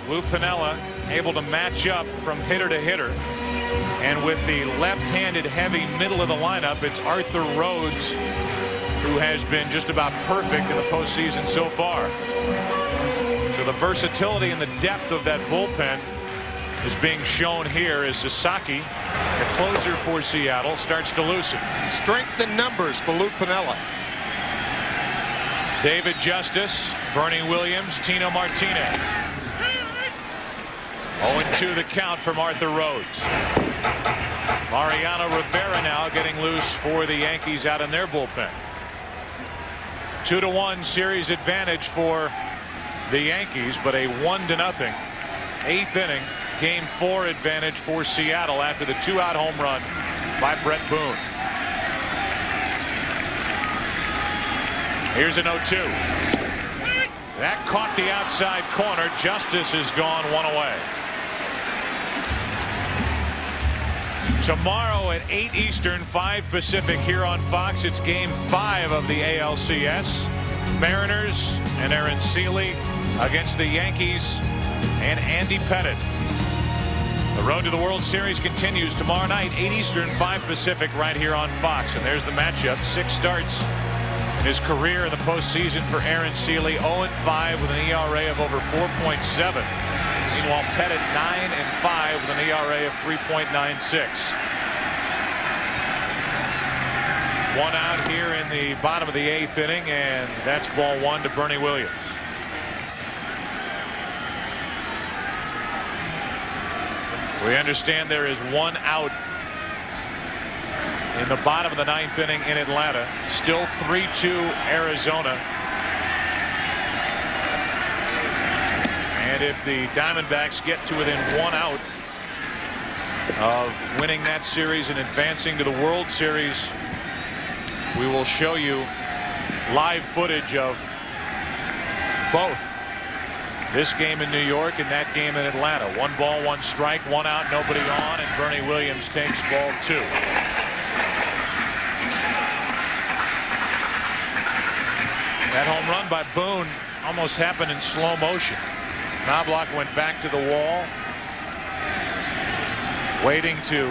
Lou Piniella able to match up from hitter to hitter. And with the left-handed heavy middle of the lineup, it's Arthur Rhodes who has been just about perfect in the postseason so far. So the versatility and the depth of that bullpen is being shown here as Sasaki, the closer for Seattle, starts to loosen. Strength in numbers for Lou Piniella. David Justice, Bernie Williams, Tino Martinez. 0-2 the count from Arthur Rhodes. Mariano Rivera now getting loose for the Yankees out in their bullpen. 2-1 series advantage for the Yankees, but a 1-0 8th inning Game 4 advantage for Seattle after the 2-out home run by Brett Boone. Here's an 0-2. That caught the outside corner. Justice is gone, one away. Tomorrow at 8 Eastern, 5 Pacific here on Fox, it's Game 5 of the ALCS. Mariners and Aaron Seeley against the Yankees and Andy Pettitte. The road to the World Series continues tomorrow night, 8 Eastern, 5 Pacific, right here on Fox. And there's the matchup. 6 starts in his career in the postseason for Aaron Seeley. 0-5 with an ERA of over 4.7. Meanwhile, Pettitte 9-5 with an ERA of 3.96. 1 out here in the bottom of the 8th inning, and that's ball 1 to Bernie Williams. We understand there is 1 out in the bottom of the 9th inning in Atlanta. Still 3-2 Arizona. And if the Diamondbacks get to within 1 out of winning that series and advancing to the World Series, we will show you live footage of both this game in New York and that game in Atlanta. 1 ball, 1 strike, 1 out, nobody on, and Bernie Williams takes ball 2. That home run by Boone almost happened in slow motion. Knobloch went back to the wall, waiting to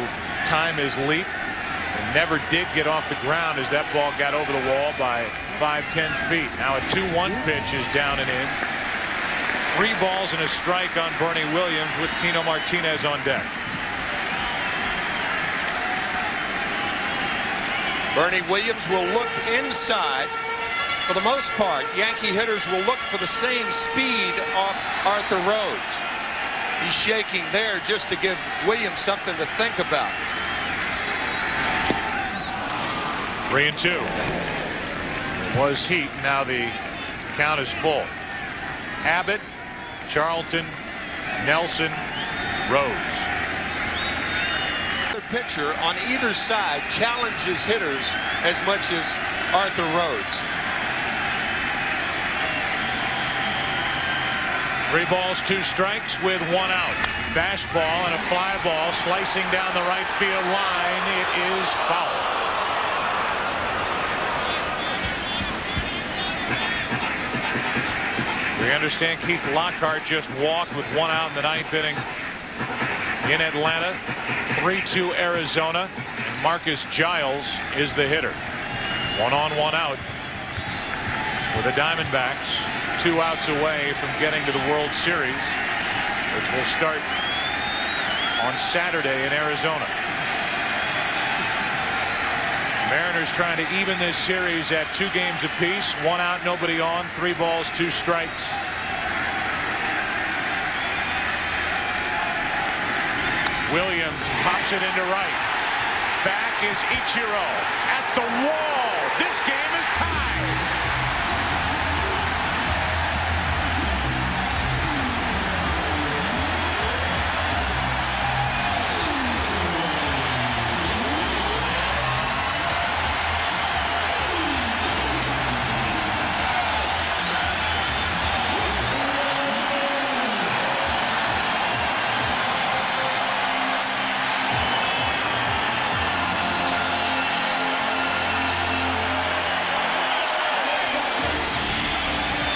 time his leap, and never did get off the ground as that ball got over the wall by 5-10 feet. Now a 2-1 pitch is down and in. 3 balls and a strike on Bernie Williams with Tino Martinez on deck. Bernie Williams will look inside. For the most part, Yankee hitters will look for the same speed off Arthur Rhodes. He's shaking there just to give Williams something to think about. 3-2. Was Heat. Now the count is full. Abbott, Charlton, Nelson, Rhodes. The pitcher on either side challenges hitters as much as Arthur Rhodes. 3 balls, 2 strikes with 1 out. Fastball and a fly ball slicing down the right field line. It is foul. We understand Keith Lockhart just walked with 1 out in the 9th inning in Atlanta. 3-2 Arizona. And Marcus Giles is the hitter. 1 on, 1 out with the Diamondbacks. 2 outs away from getting to the World Series, which will start on Saturday in Arizona. Mariners trying to even this series at 2 games apiece. 1 out, nobody on. 3 balls, 2 strikes. Williams pops it into right. Back is Ichiro at the wall. This game is tied.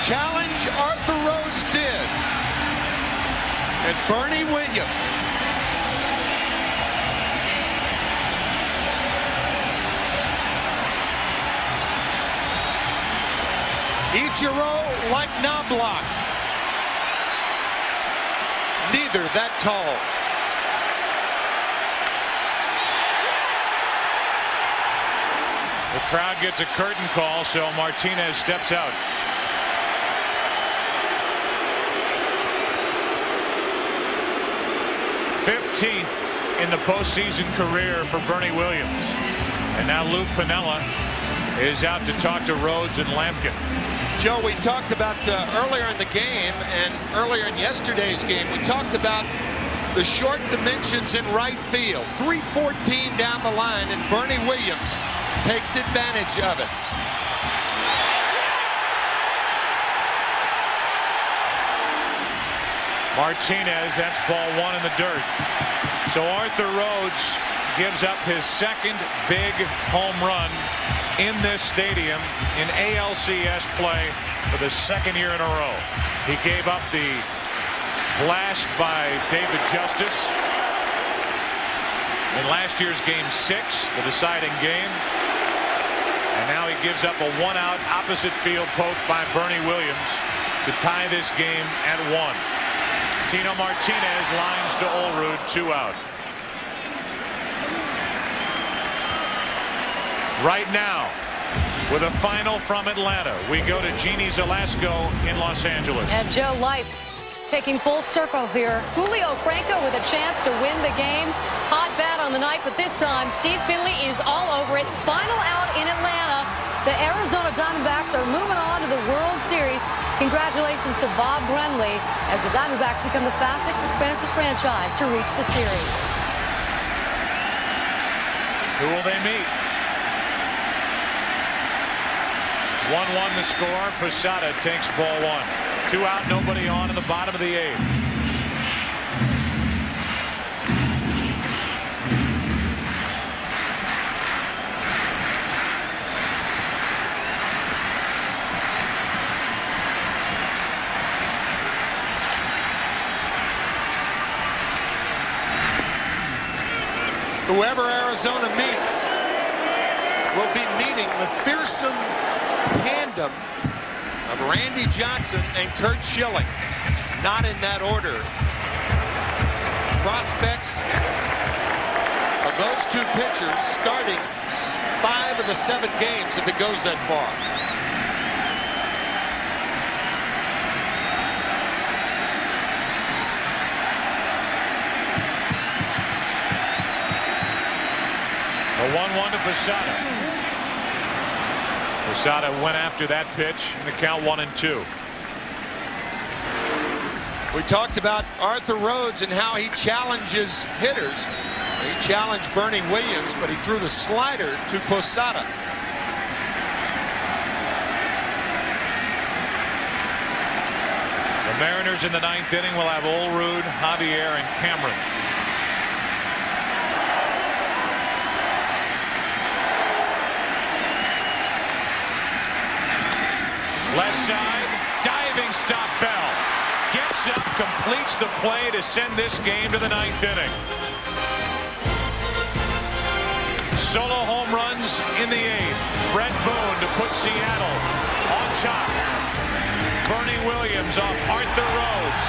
Challenge Arthur Rhodes did. And Bernie Williams. Ichiro like Knobloch. Neither that tall. The crowd gets a curtain call, so Martinez steps out. '15th in the postseason career for Bernie Williams. And now Lou Piniella is out to talk to Rhodes and Lampkin. Joe, we talked about earlier in the game and earlier in yesterday's game, we talked about the short dimensions in right field. 314 down the line, and Bernie Williams takes advantage of it. Martinez, that's ball one in the dirt. So Arthur Rhodes gives up his second big home run in this stadium in ALCS play for the second year in a row. He gave up the blast by David Justice in last year's Game 6, the deciding game. And now he gives up a one-out opposite field poke by Bernie Williams to tie this game at 1. Tino Martinez lines to Olerud, 2 out. Right now, with a final from Atlanta, we go to Jeannie Zalasko in Los Angeles. And Joe, life taking full circle here. Julio Franco with a chance to win the game. Hot bat on the night, but this time Steve Finley is all over it. Final out in Atlanta. The Arizona Diamondbacks are moving on to the World Series. Congratulations to Bob Brenly as the Diamondbacks become the fastest expansive franchise to reach the series. Who will they meet? 1-1 the score. Posada takes ball 1. 2 out, nobody on in the bottom of the 8th. Whoever Arizona meets will be meeting the fearsome tandem of Randy Johnson and Curt Schilling. Not in that order. Prospects of those two pitchers starting 5 of the 7 games if it goes that far. The 1-1 to Posada. Posada went after that pitch in the count 1-2. We talked about Arthur Rhodes and how he challenges hitters. He challenged Bernie Williams, but he threw the slider to Posada. The Mariners in the 9th inning will have Olerud, Javier, and Cameron. Left side, diving stop. Bell gets up, completes the play to send this game to the 9th inning. Solo home runs in the 8th. Brett Boone to put Seattle on top. Bernie Williams off Arthur Rhodes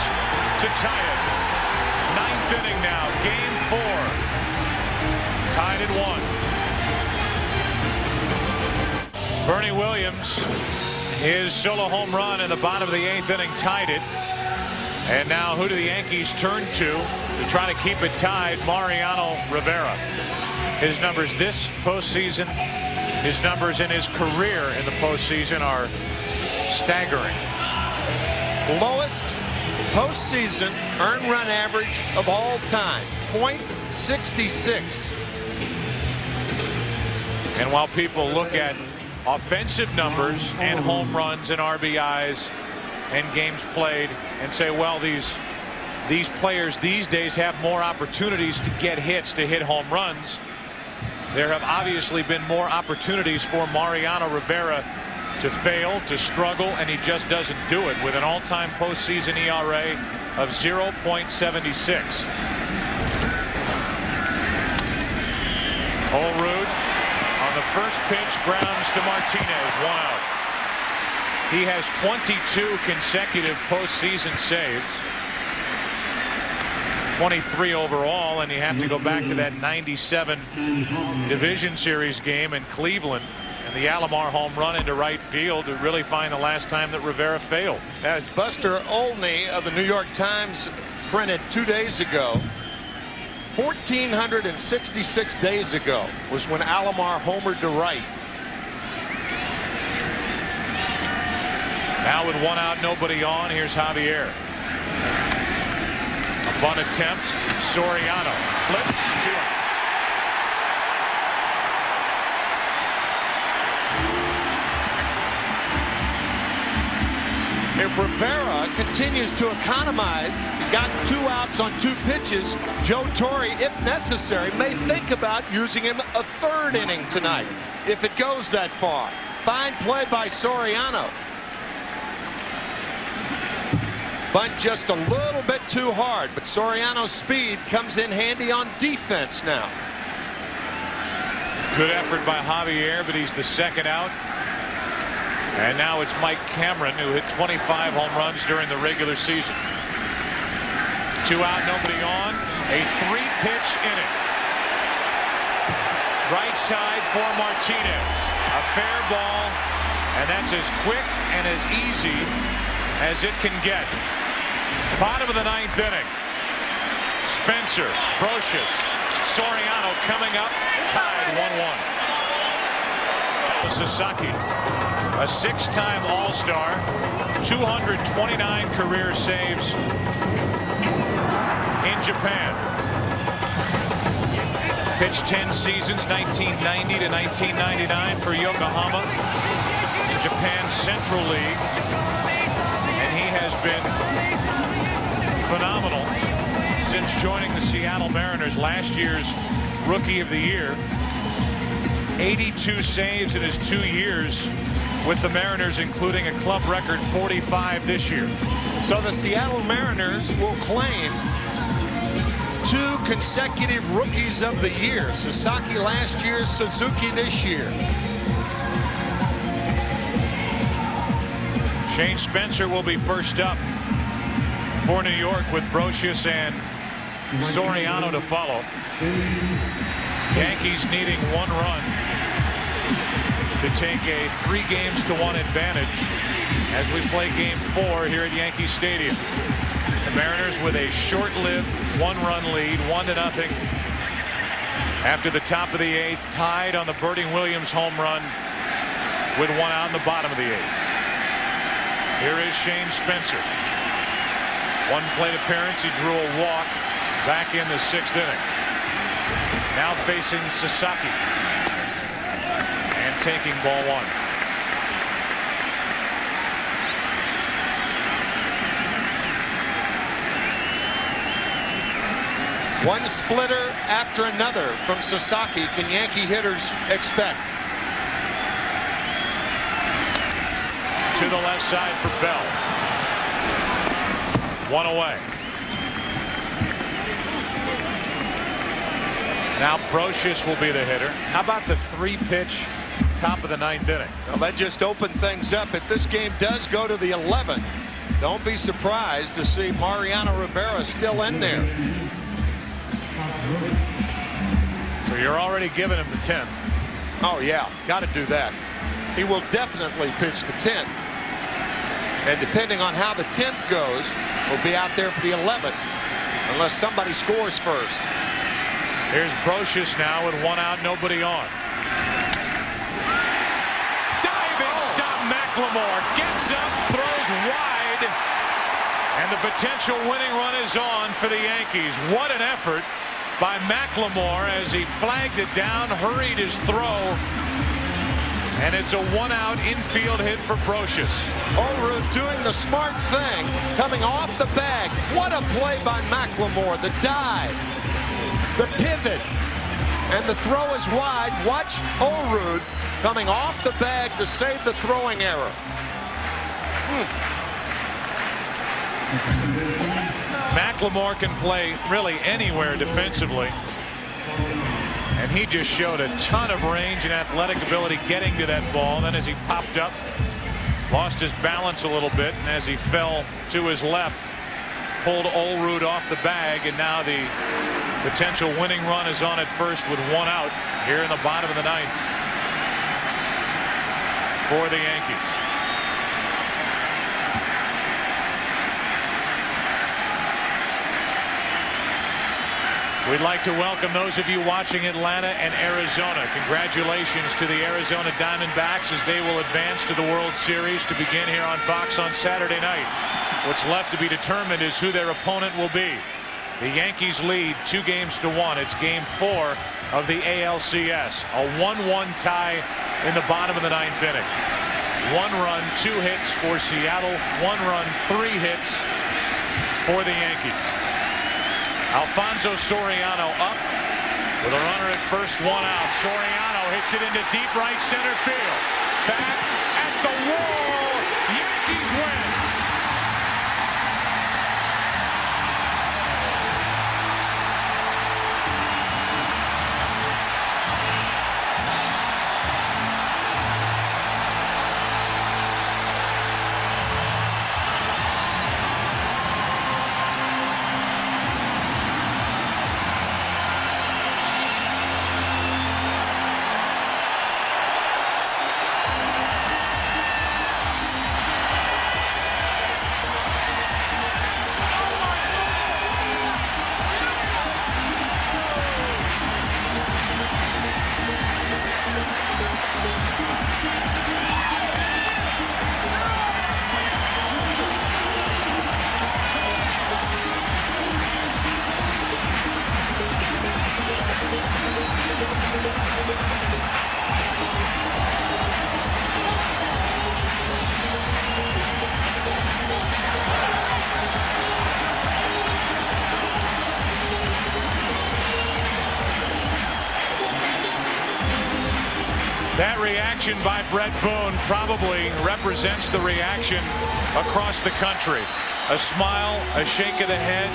to tie it. 9th inning now, game 4. Tied at 1. Bernie Williams, his solo home run in the bottom of the 8th inning tied it. And now who do the Yankees turn to try to keep it tied? Mariano Rivera. His numbers this postseason, his numbers in his career in the postseason are staggering. Lowest postseason earned run average of all time, .66. And while people look at offensive numbers and home runs and RBIs and games played and say, well, these players these days have more opportunities to get hits, to hit home runs. There have obviously been more opportunities for Mariano Rivera to fail, to struggle, and he just doesn't do it with an all-time postseason ERA of 0.76. Olerud on the first pitch, grounds to Martinez, 1 out. He has 22 consecutive postseason saves, 23 overall, and you have to go back to that 97 division series game in Cleveland and the Alomar home run into right field to really find the last time that Rivera failed. As Buster Olney of the New York Times printed 2 days ago, 1,466 days ago was when Alomar homered to right. Now with 1 out, nobody on, here's Javier. A bunt attempt. Soriano flips 2 out. If Rivera continues to economize, he's got 2 outs on 2 pitches. Joe Torre, if necessary, may think about using him a 3rd inning tonight if it goes that far. Fine play by Soriano. Bunt just a little bit too hard, but Soriano's speed comes in handy on defense now. Good effort by Javier, but he's the 2nd out. And now it's Mike Cameron, who hit 25 home runs during the regular season. 2 out, nobody on. A 3-pitch inning. Right side for Martinez. A fair ball, and that's as quick and as easy as it can get. Bottom of the 9th inning. Spencer, Brocious, Soriano coming up, tied 1-1. Sasaki, a 6-time All-Star, 229 career saves in Japan. Pitched 10 seasons, 1990 to 1999 for Yokohama in Japan's Central League, and he has been phenomenal since joining the Seattle Mariners, last year's Rookie of the Year. 82 saves in his 2 years with the Mariners, including a club record 45 this year. So the Seattle Mariners will claim 2 consecutive Rookies of the Year. Sasaki last year, Suzuki this year. Shane Spencer will be first up for New York with Brocious and Soriano to follow. Yankees needing 1 run to take a 3-1 advantage as we play Game 4 here at Yankee Stadium. The Mariners with a short-lived 1-run lead, 1-0 after the top of the 8th, tied on the Birding Williams home run with 1 out in the bottom of the 8th. Here is Shane Spencer. 1 plate appearance, he drew a walk back in the 6th inning. Now facing Sasaki and taking ball 1. One splitter after another from Sasaki can Yankee hitters expect. To the left side for Bell. 1 away. Now Brocious will be the hitter. How about the 3-pitch top of the 9th inning? Well, that just opened things up. If this game does go to the 11th, don't be surprised to see Mariano Rivera still in there. So you're already giving him the 10th. Oh yeah, got to do that. He will definitely pitch the 10th. And depending on how the 10th goes, we'll be out there for the 11th unless somebody scores first. Here's Brocious now with 1 out, nobody on. Diving stop, McLemore gets up, throws wide, and the potential winning run is on for the Yankees. What an effort by McLemore as he flagged it down, hurried his throw, and it's a 1-out infield hit for Brocious. Olrud doing the smart thing, coming off the bag. What a play by McLemore. The dive, the pivot, and the throw is wide. Watch Olrud coming off the bag to save the throwing error. McLemore can play really anywhere defensively, and he just showed a ton of range and athletic ability getting to that ball. And then as he popped up, lost his balance a little bit, and as he fell to his left, pulled Olrud off the bag, and now the potential winning run is on at first with 1 out here in the bottom of the 9th for the Yankees. We'd like to welcome those of you watching Atlanta and Arizona. Congratulations to the Arizona Diamondbacks as they will advance to the World Series to begin here on Fox on Saturday night. What's left to be determined is who their opponent will be. The Yankees lead 2-1. It's game 4 of the ALCS. A 1-1 tie in the bottom of the 9th inning. 1 run, 2 hits for Seattle. 1 run, 3 hits for the Yankees. Alfonso Soriano up with a runner at first, 1 out. Soriano hits it into deep right center field. Back at the wall. Yankees win. That reaction by Brett Boone probably represents the reaction across the country. A smile, a shake of the head,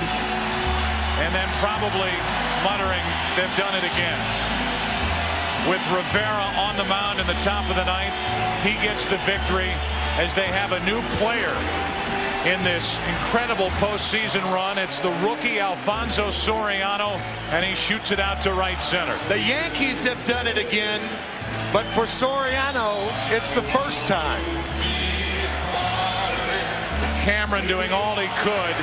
and then probably muttering, they've done it again. With Rivera on the mound in the top of the 9th, he gets the victory as they have a new player in this incredible postseason run. It's the rookie Alfonso Soriano, and he shoots it out to right center. The Yankees have done it again, but for Soriano, it's the first time. Cameron doing all he could